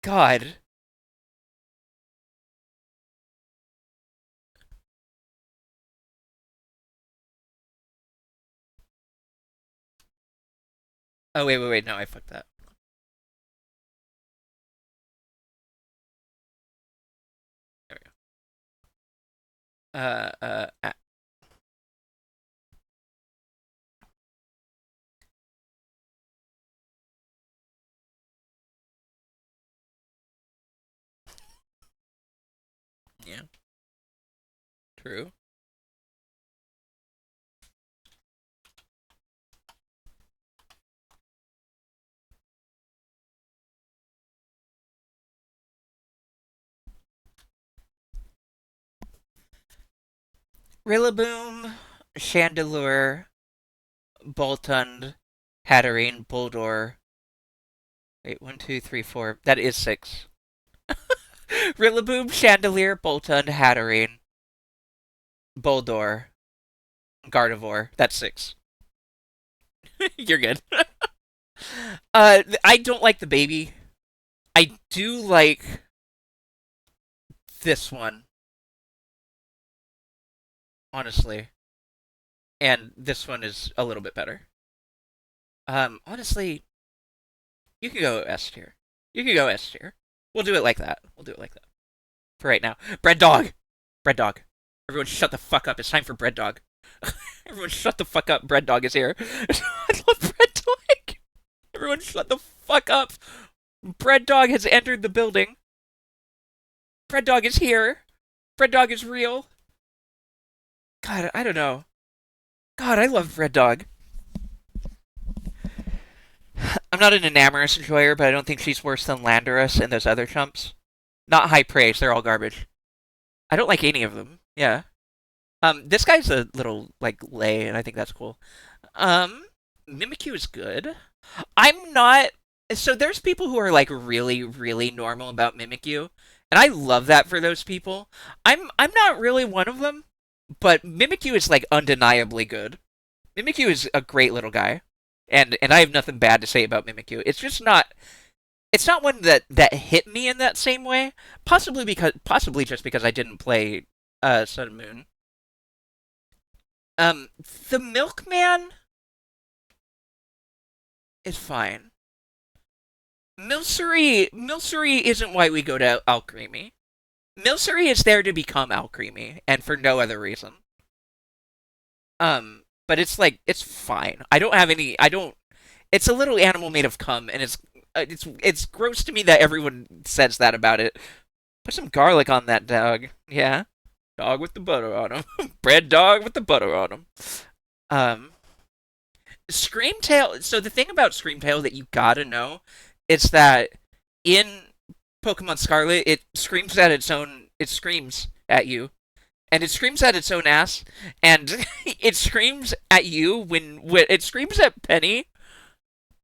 God. Oh wait. No, I fucked that. There we go. Yeah, true. Rillaboom, Chandelure, Boltund, Hatterene, Boldore. Wait, one, two, three, four. That is six. Rillaboom, Chandelier, Boltund, Hatterene, Boldore, Gardevoir. That's six. You're good. I don't like the baby. I do like this one, honestly. And this one is a little bit better. Honestly, you can go S tier. You can go S tier. We'll do it like that. We'll do it like that. For right now. Bread dog! Bread dog. Everyone shut the fuck up. It's time for bread dog. Everyone shut the fuck up. Bread dog is here. I love bread dog. Everyone shut the fuck up. Bread dog has entered the building. Bread dog is here. Bread dog is real. God, I don't know. God, I love bread dog. I'm not an Enamorous enjoyer, but I don't think she's worse than Landorus and those other chumps. Not high praise, they're all garbage. I don't like any of them. Yeah. This guy's a little, like, lay, and I think that's cool. Um, Mimikyu is good. I'm not... So there's people who are, like, really, really normal about Mimikyu, and I love that for those people. I'm not really one of them, but Mimikyu is, like, undeniably good. Mimikyu is a great little guy, and I have nothing bad to say about Mimikyu. It's just not... It's not one that hit me in that same way. Possibly just because I didn't play Sun and Moon. The Milkman is fine. Milcery isn't why we go to Alcremie. Milcery is there to become Alcremie, and for no other reason. But it's like it's fine. I don't have any. I don't. It's a little animal made of cum, and it's gross to me that everyone says that about it. Put some garlic on that dog. Yeah, dog with the butter on him. Bread dog with the butter on him. Um, Screamtail. So the thing about Screamtail that you gotta know is that in Pokemon Scarlet, it screams at its own. It screams at you, and it screams at its own ass, and it screams at you when it screams at Penny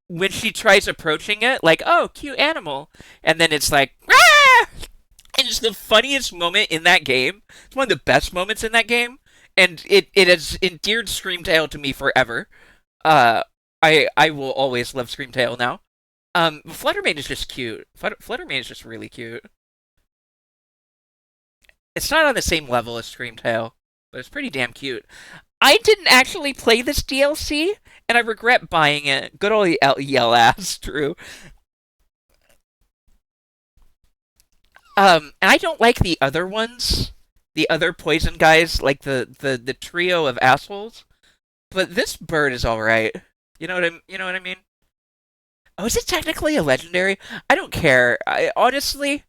when she tries approaching it, like, "Oh, cute animal," and then it's like, "Ah!" And it's the funniest moment in that game. It's one of the best moments in that game, and it has endeared Screamtail to me forever. Uh, I will always love Screamtail now. Fluttermane is just cute. Fluttermane is just really cute. It's not on the same level as Screamtail, but it's pretty damn cute. I didn't actually play this DLC, and I regret buying it. Good old yell ass, Drew. And I don't like the other ones, the other poison guys, like the trio of assholes. But this bird is all right. You know what I mean? Oh, is it technically a legendary? I don't care. Honestly,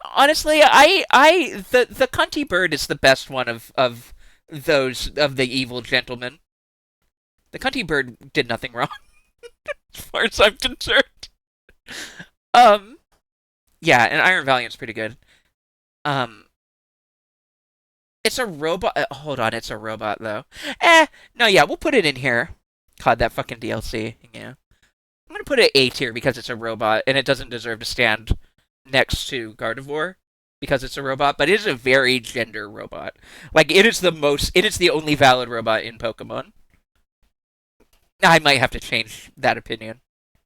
the cunty bird is the best one of those of the evil gentlemen. The cunty bird did nothing wrong, as far as I'm concerned. Um, yeah, and Iron Valiant's pretty good. Um, it's a robot. Hold on, it's a robot though. No, yeah, we'll put it in here. God, that fucking DLC. Yeah, I'm gonna put it A tier because it's a robot and it doesn't deserve to stand next to Gardevoir because it's a robot, but it is a very gender robot. Like it is the only valid robot in Pokemon. I might have to change that opinion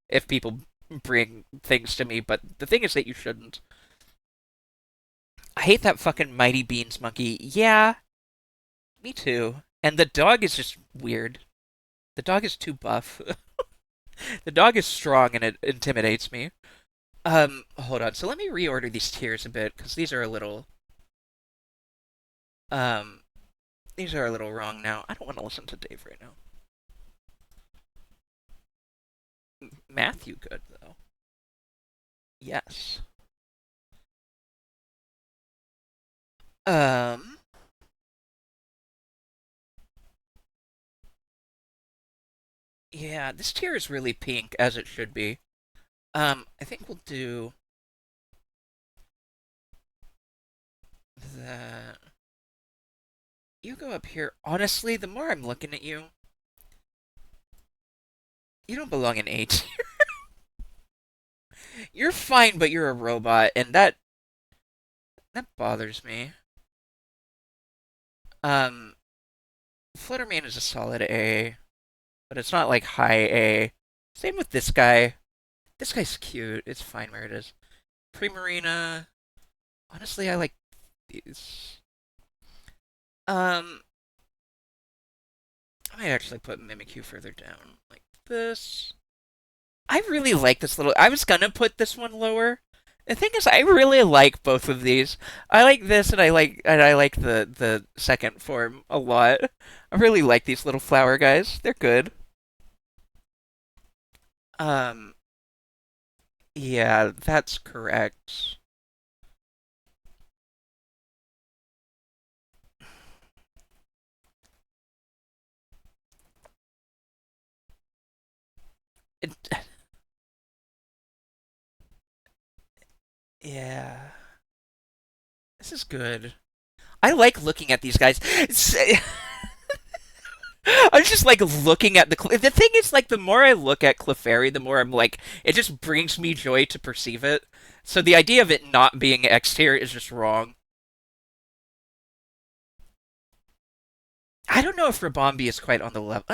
if people bring things to me, but the thing is that you shouldn't. I hate that fucking Mighty Beans monkey. Yeah, me too. And the dog is just weird. The dog is too buff. The dog is strong and it intimidates me. Hold on. So let me reorder these tiers a bit because um, these are a little wrong now. I don't want to listen to Dave right now. Matthew, good though. Yes. Um, yeah, this tier is really pink as it should be. I think we'll do that. You go up here. Honestly, the more I'm looking at you, you don't belong in A tier. You're fine, but you're a robot, and that bothers me. Um, Flutterman is a solid A, but it's not like high A. Same with this guy. This guy's cute. It's fine where it is. Primarina. Honestly, I like these. Um, I might actually put Mimikyu further down, like this. I really like this little. I was gonna put this one lower. The thing is, I really like both of these. I like this, and I like the second form a lot. I really like these little flower guys. They're good. Um, yeah, that's correct. It, yeah, this is good. I like looking at these guys. I'm just like looking at the thing is like the more I look at Clefairy, the more I'm like it just brings me joy to perceive it. So the idea of it not being X tier is just wrong. I don't know if Rabombi is quite on the level.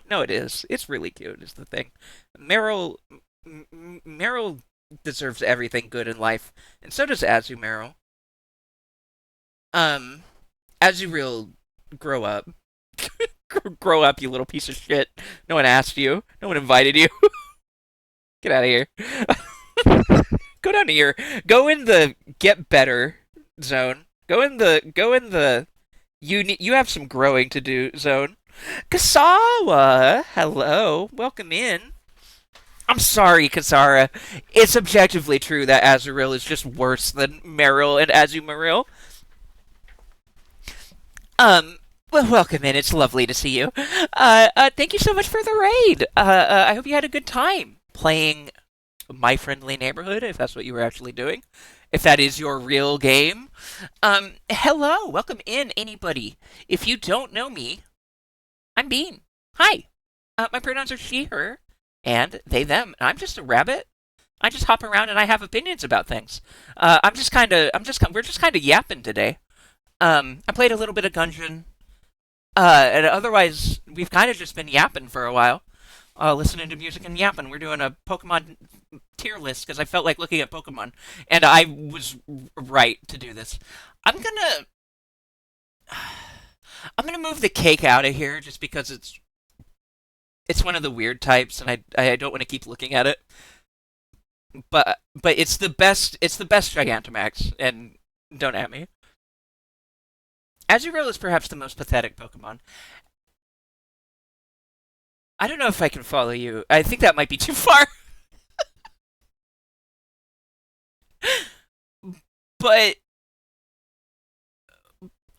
No, it is. It's really cute. Is the thing. Meryl, Meryl deserves everything good in life, and so does Azumarill. Um, Azurill, grow up. Grow up, you little piece of shit. No one asked you. No one invited you. Get out of here. Go down here. Go in the get better zone. Go in the you have some growing to do zone. Kasawa, hello. Welcome in. I'm sorry, Kasara. It's objectively true that Azurill is just worse than Meryl and Azumarill. Well, welcome in. It's lovely to see you. Thank you so much for the raid. I hope you had a good time playing My Friendly Neighborhood, if that's what you were actually doing. If that is your real game. Hello. Welcome in, anybody. If you don't know me, I'm Bean. Hi. My pronouns are she, her, and they, them. I'm just a rabbit. I just hop around and I have opinions about things. We're just kind of yapping today. I played a little bit of Gungeon. And otherwise, we've kind of just been yapping for a while, listening to music and yapping. We're doing a Pokemon tier list because I felt like looking at Pokemon, and I was right to do this. I'm gonna, I'm gonna move the cake out of here just because it's one of the weird types, and I don't want to keep looking at it. But it's the best. It's the best Gigantamax, and don't at me. Azurill is perhaps the most pathetic Pokemon. I don't know if I can follow you. I think that might be too far. But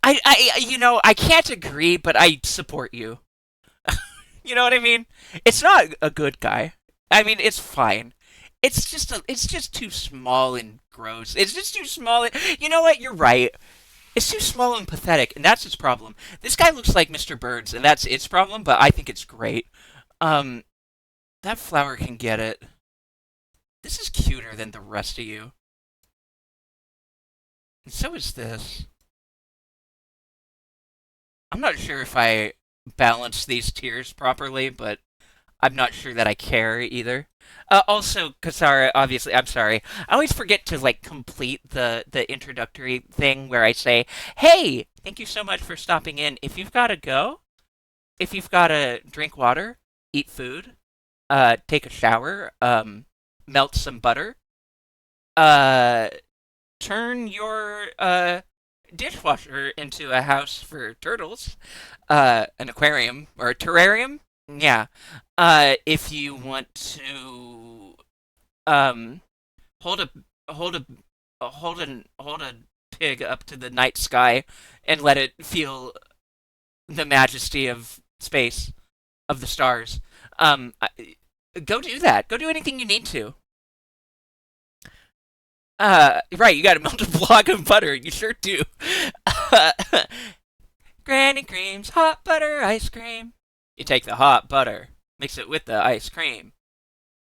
I can't agree, but I support you. You know what I mean? It's not a good guy. I mean, it's fine. It's just too small and gross. It's just too small. You know what? You're right. It's too small and pathetic, and that's its problem. This guy looks like Mr. Birds, and that's its problem, but I think it's great. Um, that flower can get it. This is cuter than the rest of you. And so is this. I'm not sure if I balanced these tiers properly, but I'm not sure that I care either. Also, Kasara, obviously, I'm sorry. I always forget to like complete the introductory thing where I say, "Hey, thank you so much for stopping in. If you've got to go, if you've got to drink water, eat food, take a shower, melt some butter, uh, turn your dishwasher into a house for turtles, an aquarium or a terrarium. Yeah. If you want to um hold a hold a pig up to the night sky and let it feel the majesty of space, of the stars. Go do that. Go do anything you need to. Right, you gotta melt a block of butter. You sure do. Granny Cream's hot butter ice cream. You take the hot butter, mix it with the ice cream,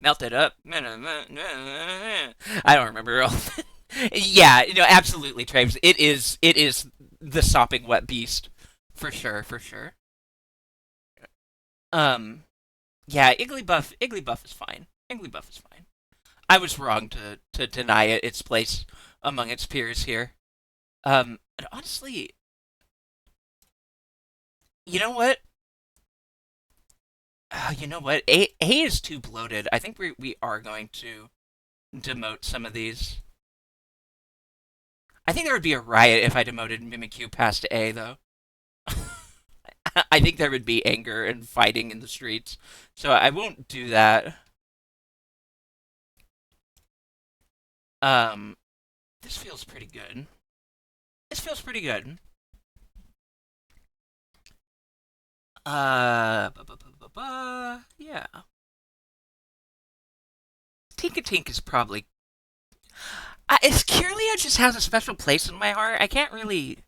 melt it up. I don't remember all. Yeah, absolutely, Traves. It is the sopping wet beast, for sure, for sure. Um, yeah, Igglybuff is fine. Igglybuff is fine. I was wrong to deny it its place among its peers here. And honestly, you know what? You know what? A is too bloated. I think we are going to demote some of these. I think there would be a riot if I demoted Mimikyu past A, though. I think there would be anger and fighting in the streets, so I won't do that. Um, this feels pretty good. This feels pretty good. Yeah. Tinkatink is probably. It's Kirlia just has a special place in my heart. I can't really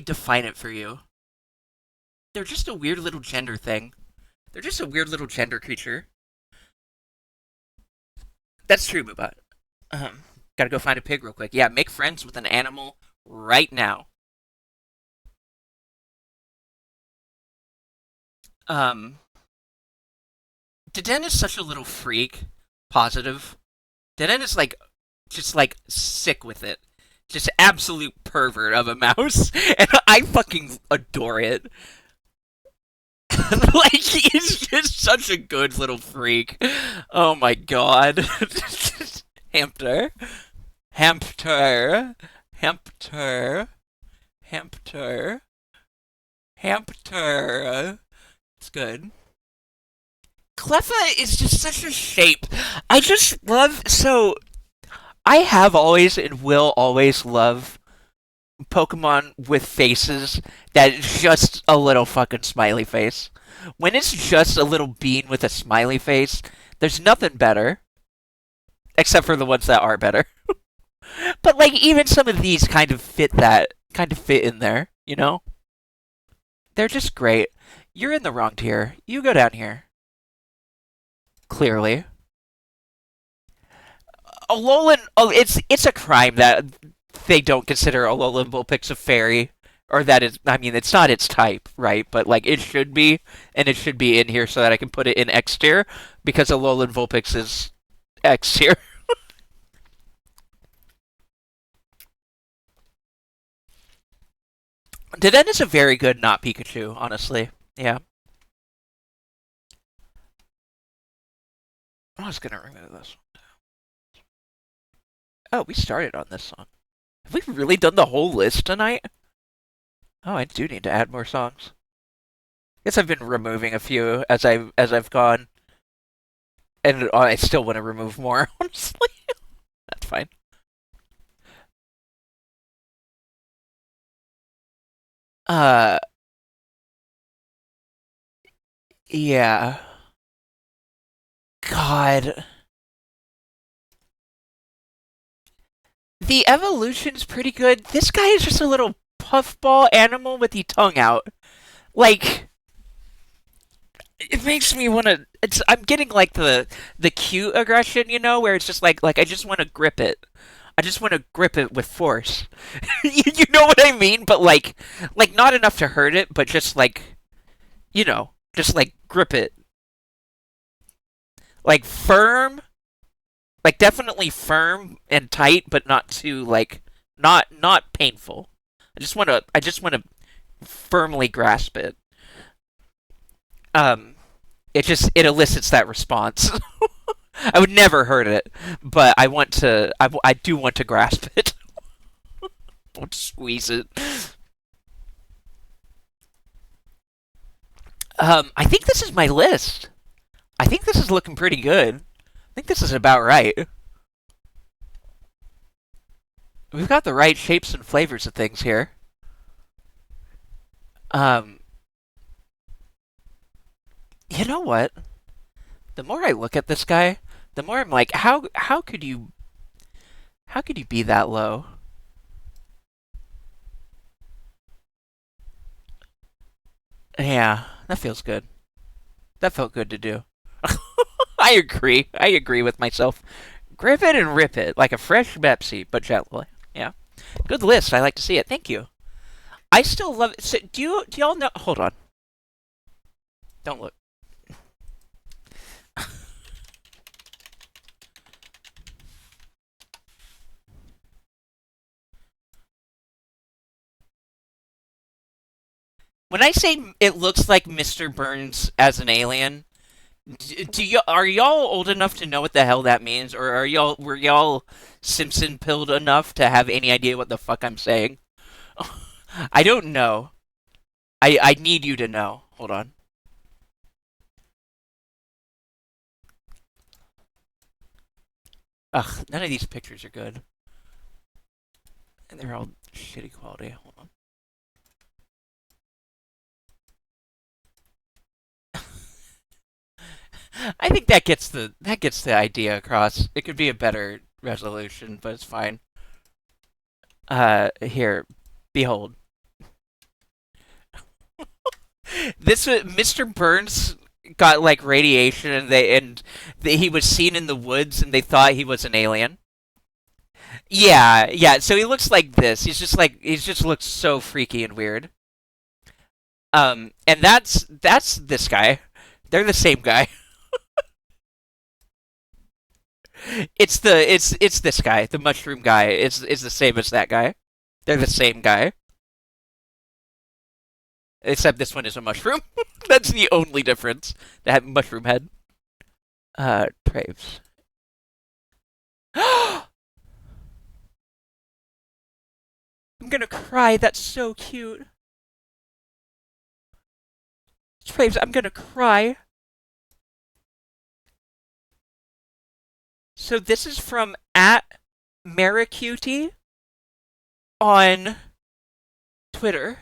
define it for you. They're just a weird little gender thing. They're just a weird little gender creature. That's true, but gotta go find a pig real quick. Yeah, make friends with an animal right now. Um, Deden is such a little freak. Positive. Deden is like, just like sick with it. Just absolute pervert of a mouse, and I fucking adore it. Like he's just such a good little freak. Oh my god. Hamster. Hamster. Hamster. Hamster. Hamster. It's good. Cleffa is just such a shape. I just love I have always and will always love Pokemon with faces that is just a little fucking smiley face. When it's just a little bean with a smiley face, there's nothing better. Except for the ones that are better. But like even some of these kind of fit in there, you know? They're just great. You're in the wrong tier. You go down here. Clearly. Alolan, oh, it's a crime that they don't consider Alolan Vulpix a fairy, or that is, I mean, it's not its type, right? But like it should be, and it should be in here so that I can put it in X tier because Alolan Vulpix is X tier. Deden is a very good not Pikachu, honestly. Yeah, I was gonna remove this. Oh, we started on this song. Have we really done the whole list tonight? Oh, I do need to add more songs. Guess I've been removing a few as I've gone, and I still want to remove more. Honestly, that's fine. Uh, yeah. God, the evolution's pretty good. This guy is just a little puffball animal with the tongue out. Like, it makes me want to. I'm getting like the cute aggression, where it's just like I just want to grip it. I just want to grip it with force. You know what I mean? But like not enough to hurt it, but just just like grip it, like firm, like definitely firm and tight, but not too not painful. I just want to firmly grasp it. Um, it elicits that response. I would never hurt it, but I do want to grasp it. I want to squeeze it. I think this is my list. I think this is looking pretty good. I think this is about right. We've got the right shapes and flavors of things here. Um, you know what? The more I look at this guy, the more I'm like, how could you be that low? Yeah, that feels good. That felt good to do. I agree. I agree with myself. Grip it and rip it like a fresh Pepsi, but gently. Yeah. Good list. I like to see it. Thank you. I still love it. So, do y'all know? Hold on. Don't look. When I say it looks like Mr. Burns as an alien, do you are y'all old enough to know what the hell that means, or are y'all were y'all Simpson pilled enough to have any idea what the fuck I'm saying? I don't know. I need you to know. Hold on. Ugh, none of these pictures are good, and they're all shitty quality. Hold on. I think that gets the idea across. It could be a better resolution, but it's fine. Here, behold. This Mr. Burns got like radiation, he was seen in the woods, and they thought he was an alien. Yeah, yeah. So he looks like this. He just looks so freaky and weird. And that's this guy. They're the same guy. It's this guy, the mushroom guy. It's the same as that guy. They're the same guy, except this one is a mushroom. That's the only difference. That mushroom head. Traves. I'm gonna cry. That's so cute. Traves, I'm gonna cry. So this is from at Maricutie on Twitter.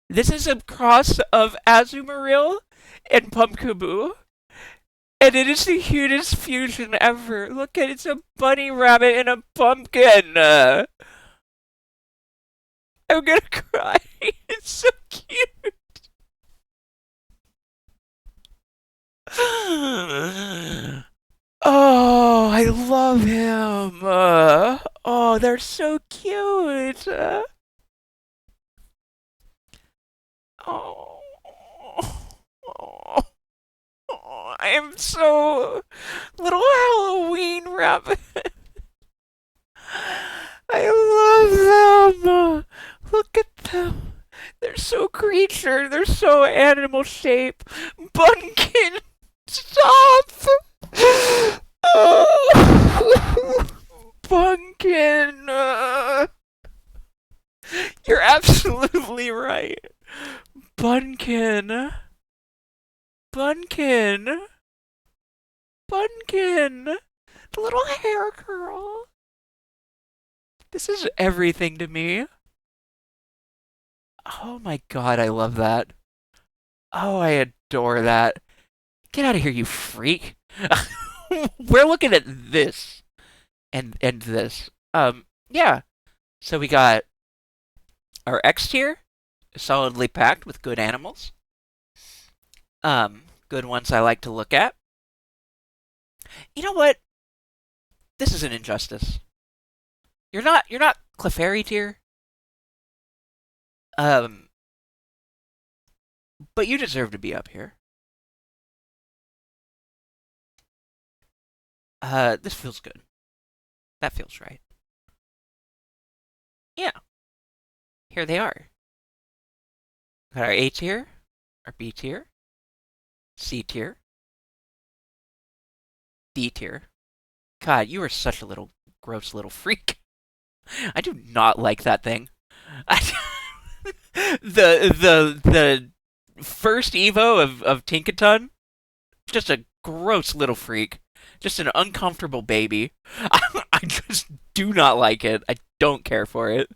This is a cross of Azumarill and Pumpkaboo. And it is the cutest fusion ever. Look at it, it's a bunny rabbit and a pumpkin. I'm gonna cry. It's so cute. Oh, I love him. Oh, they're so cute. Oh, oh, I am so little Halloween rabbit. I love them. Look at them. They're so creature. They're so animal shape. Bunkin, stop. Oh, Bunkin. You're absolutely right. Bunkin. Bunkin. Bunkin. The little hair curl. This is everything to me. Oh my god, I love that. Oh, I adore that. Get out of here, you freak. We're looking at this and this. Yeah. So we got our X tier, solidly packed with good animals. Good ones I like to look at. You know what? This is an injustice. You're not Clefairy tier. Um, but you deserve to be up here. This feels good. That feels right. Yeah, here they are. Got our A tier, our B tier, C tier, D tier. God, you are such a little gross little freak. I do not like that thing. I, the first Evo of Tinkaton, just a gross little freak. Just an uncomfortable baby. I just do not like it. I don't care for it.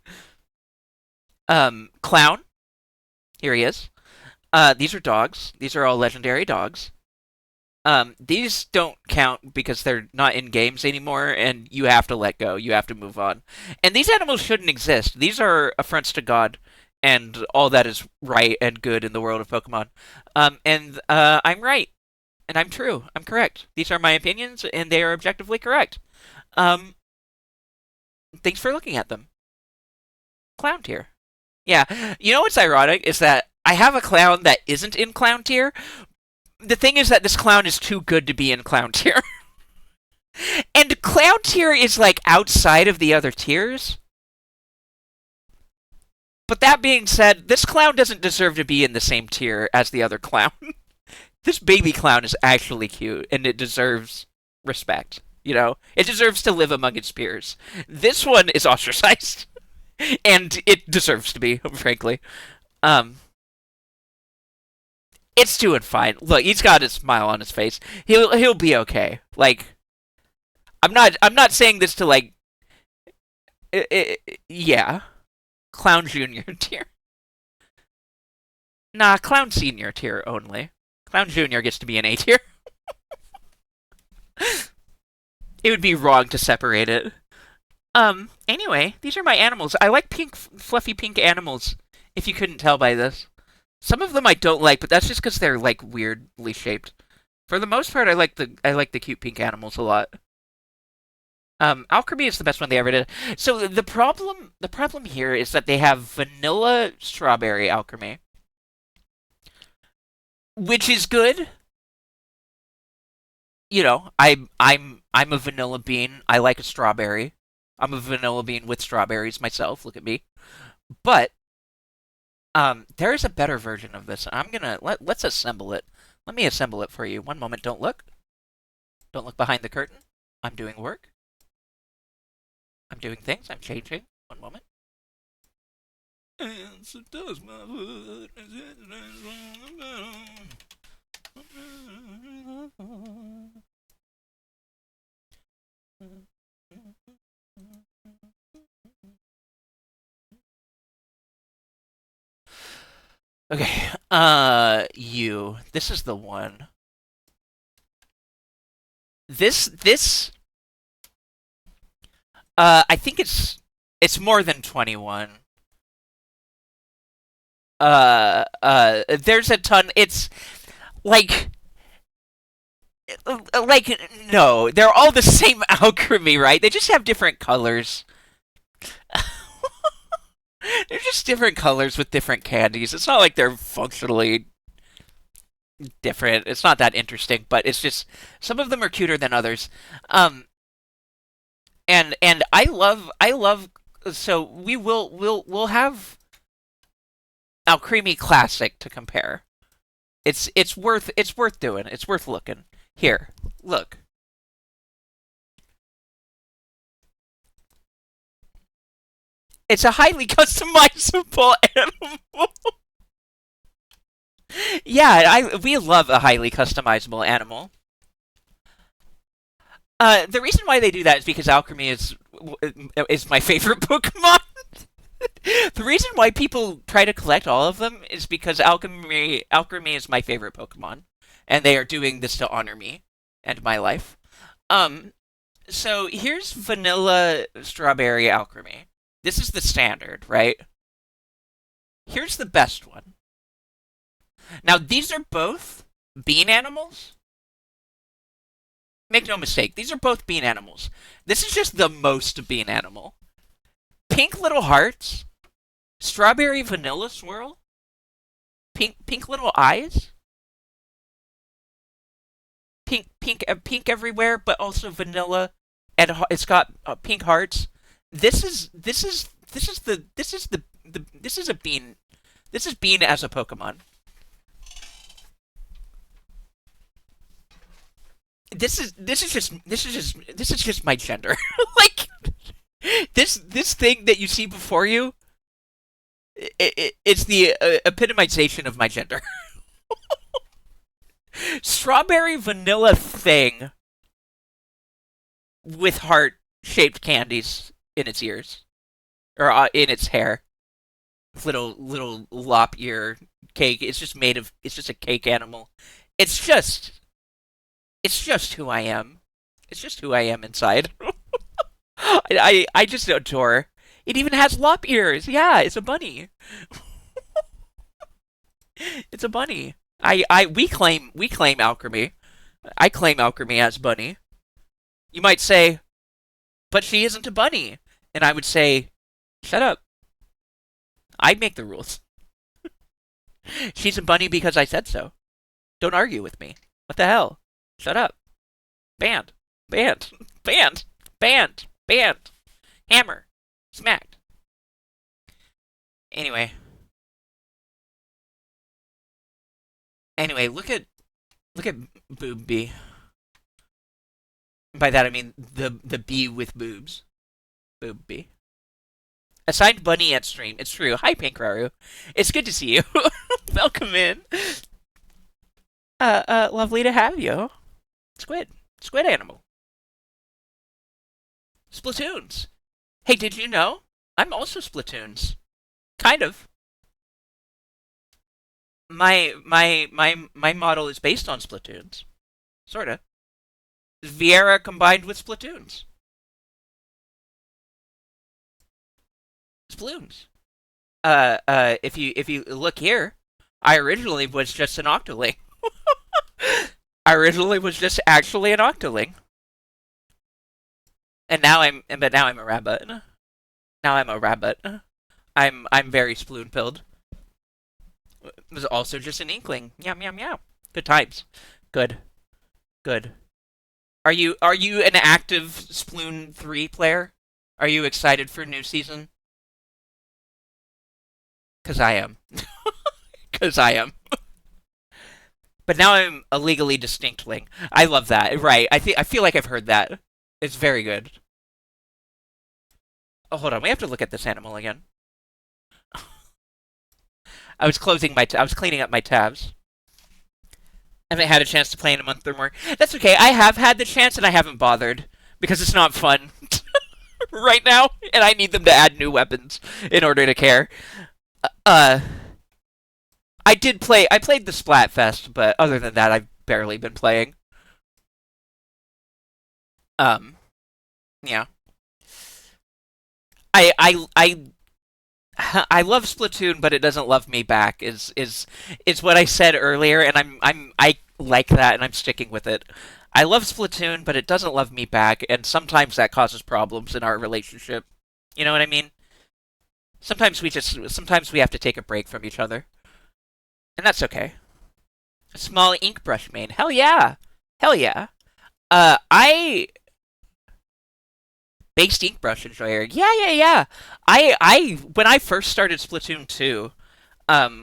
Clown. Here he is. These are dogs. These are all legendary dogs. These don't count because they're not in games anymore, and you have to let go. You have to move on. And these animals shouldn't exist. These are affronts to God, and all that is right and good in the world of Pokemon. And I'm right, and I'm true. I'm correct. These are my opinions, and they are objectively correct. Um, Thanks for looking at them. Clown tier. Yeah, you know what's ironic is that I have a clown that isn't in clown tier. The thing is that this clown is too good to be in clown tier. And clown tier is like outside of the other tiers. But that being said, this clown doesn't deserve to be in the same tier as the other clown. This baby clown is actually cute, and it deserves respect. You know, it deserves to live among its peers. This one is ostracized, and it deserves to be, frankly. Um, it's doing fine. Look, he's got a smile on his face. He'll be okay. Like, I'm not saying this to like, yeah, clown junior tier. Nah, clown senior tier only. Clown junior gets to be an A tier. It would be wrong to separate it. Anyway, these are my animals. I like pink, fluffy pink animals, if you couldn't tell by this. Some of them I don't like, but that's just because they're, like, weirdly shaped. For the most part, I like the cute pink animals a lot. Alchemy is the best one they ever did. So the problem here is that they have vanilla strawberry alchemy, which is good. You know, I'm a vanilla bean. I like a strawberry. I'm a vanilla bean with strawberries myself. Look at me. But there is a better version of this. I'm gonna let's assemble it. Let me assemble it for you. One moment. Don't look. Don't look behind the curtain. I'm doing work. I'm doing things. I'm changing. One moment. And so does my foot. Okay, you. This is the one. This, I think it's more than 21. There's a ton. It's like, no, they're all the same alchemy, right? They just have different colors. They're just different colors with different candies. It's not like they're functionally different. It's not that interesting, but it's just some of them are cuter than others. Um, and I love. So we'll have Alcremie Classic to compare. It's worth doing. It's worth looking. Here, look. It's a highly customizable animal. Yeah, we love a highly customizable animal. The reason why they do that is because Alchemy is my favorite Pokemon. The reason why people try to collect all of them is because Alchemy is my favorite Pokemon, and they are doing this to honor me and my life. Um, so here's Vanilla Strawberry Alchemy. This is the standard, right? Here's the best one. Now these are both bean animals. Make no mistake, these are both bean animals. This is just the most bean animal. Pink little hearts, strawberry vanilla swirl, pink little eyes, pink everywhere, but also vanilla, and it's got pink hearts. This is a bean. This is bean as a Pokemon. This is just my gender. Like this thing that you see before you, it's the epitomization of my gender. Strawberry vanilla thing with heart shaped candies in its ears or in its hair. Little lop ear cake. It's just a cake animal. It's just it's just who I am. It's just who I am inside. I just adore. It even has lop ears. Yeah, it's a bunny. It's a bunny. We claim alchemy. I claim alchemy as bunny. You might say, but she isn't a bunny. And I would say, shut up. I make the rules. She's a bunny because I said so. Don't argue with me. What the hell? Shut up. Banned. Banned. Banned. Banned. Banned. Hammer. Smacked. Anyway. Anyway, look at Boob B. By that I mean the bee with boobs. Boob B. Assigned bunny at stream. It's true. Hi, Pankraru. It's good to see you. Welcome in. Lovely to have you. Squid. Squid animal. Splatoons. Hey, did you know? I'm also Splatoons. Kind of. My model is based on Splatoons. Sorta. Viera combined with Splatoons. Sploons. If you look here, I originally was just an octoling. I originally was just actually an octoling. But now I'm a rabbit. Now I'm a rabbit. I'm very sploon pilled. Was also just an inkling. Meow meow meow. Good times. Good. Good. Are you an active Sploon 3 player? Are you excited for new season? Cause I am. Cause I am. But now I'm a legally distinctling. I love that. Right. I feel like I've heard that. It's very good. Oh, hold on. We have to look at this animal again. I was cleaning up my tabs. I haven't had a chance to play in a month or more. That's okay. I have had the chance and I haven't bothered because it's not fun right now, and I need them to add new weapons in order to care. I played the Splatfest, but other than that, I've barely been playing. Um, yeah. I I love Splatoon, but it doesn't love me back. Is what I said earlier, and I like that, and I'm sticking with it. I love Splatoon, but it doesn't love me back, and sometimes that causes problems in our relationship. You know what I mean? Sometimes we have to take a break from each other, and that's okay. A small ink brush main, hell yeah, hell yeah. I based ink brush enjoyer, yeah, yeah, yeah. I when I first started Splatoon 2, I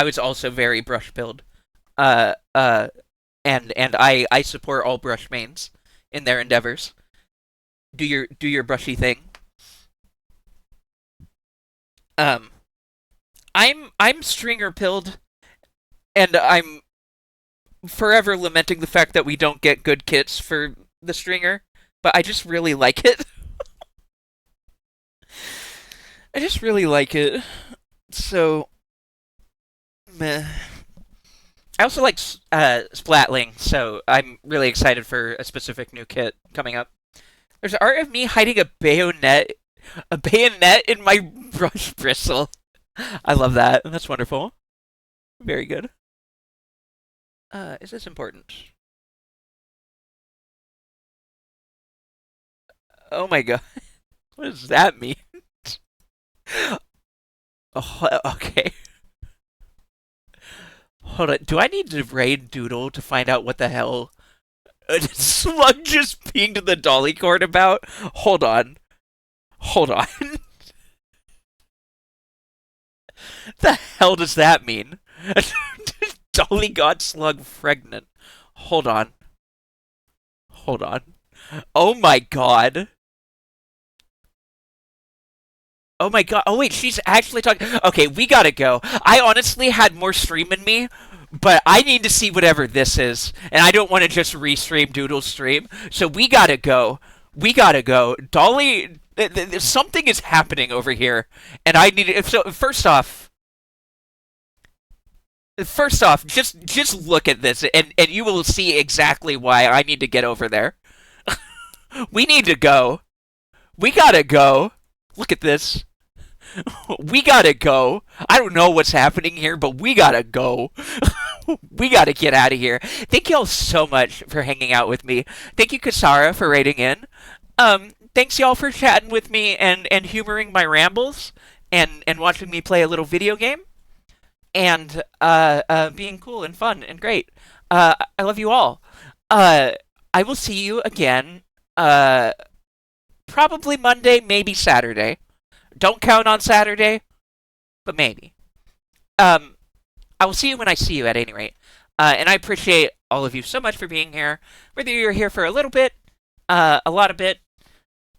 was also very brush build. Uh, uh, and I support all brush mains in their endeavors. Do your brushy thing. Um, I'm stringer pilled, and I'm forever lamenting the fact that we don't get good kits for the stringer, but I just really like it. I just really like it. So, meh. I also like Splatling, so I'm really excited for a specific new kit coming up. There's art of me hiding a bayonet in my brush bristle. I love that. That's wonderful. Very good. Is this important? Oh my god. What does that mean? Oh, okay. Hold on. Do I need to raid Doodle to find out what the hell Slug just pinged the dolly cord about? Hold on. Hold on. The hell does that mean? Dolly got Slug pregnant. Hold on. Hold on. Oh my god. Oh my god. Oh wait, she's actually talking. Okay, we gotta go. I honestly had more stream in me, but I need to see whatever this is, and I don't want to just restream Doodle's stream. So we gotta go. We gotta go. Dolly, something is happening over here, and I need. So first off, just look at this, and you will see exactly why I need to get over there. We need to go. We gotta go. Look at this. We gotta go. I don't know what's happening here, but we gotta go. We gotta get out of here. Thank you all so much for hanging out with me. Thank you, Kasara, for writing in. Thanks y'all for chatting with me and humoring my rambles and watching me play a little video game and being cool and fun and great. I love you all. Uh, I will see you again. Probably Monday, maybe Saturday. Don't count on Saturday, but maybe. Um, I will see you when I see you at any rate. And I appreciate all of you so much for being here. Whether you're here for a little bit, a lot of bit,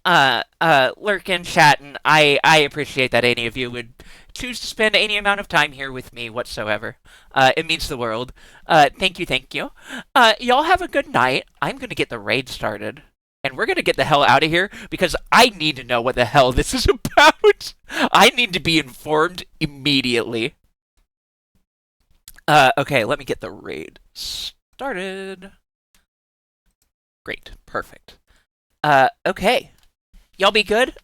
lurking, chatting, I appreciate that any of you would choose to spend any amount of time here with me whatsoever. It means the world. Thank you, thank you. Y'all have a good night. I'm gonna get the raid started. And we're gonna get the hell out of here because I need to know what the hell this is about. I need to be informed immediately. Okay, let me get the raid started. Great, perfect. Okay. Y'all be good.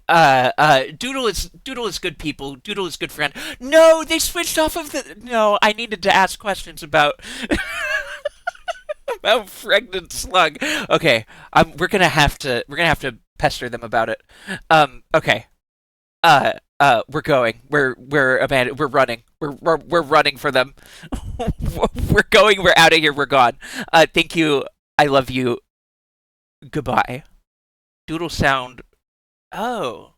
Doodle is good people. Doodle is good friend. No, they switched off of the. No, I needed to ask questions about about pregnant slug. Okay, we're gonna have to pester them about it. Okay. We're going. We're running. We're running for them. We're going. We're out of here. We're gone. Thank you. I love you. Goodbye. Doodle sound. Oh.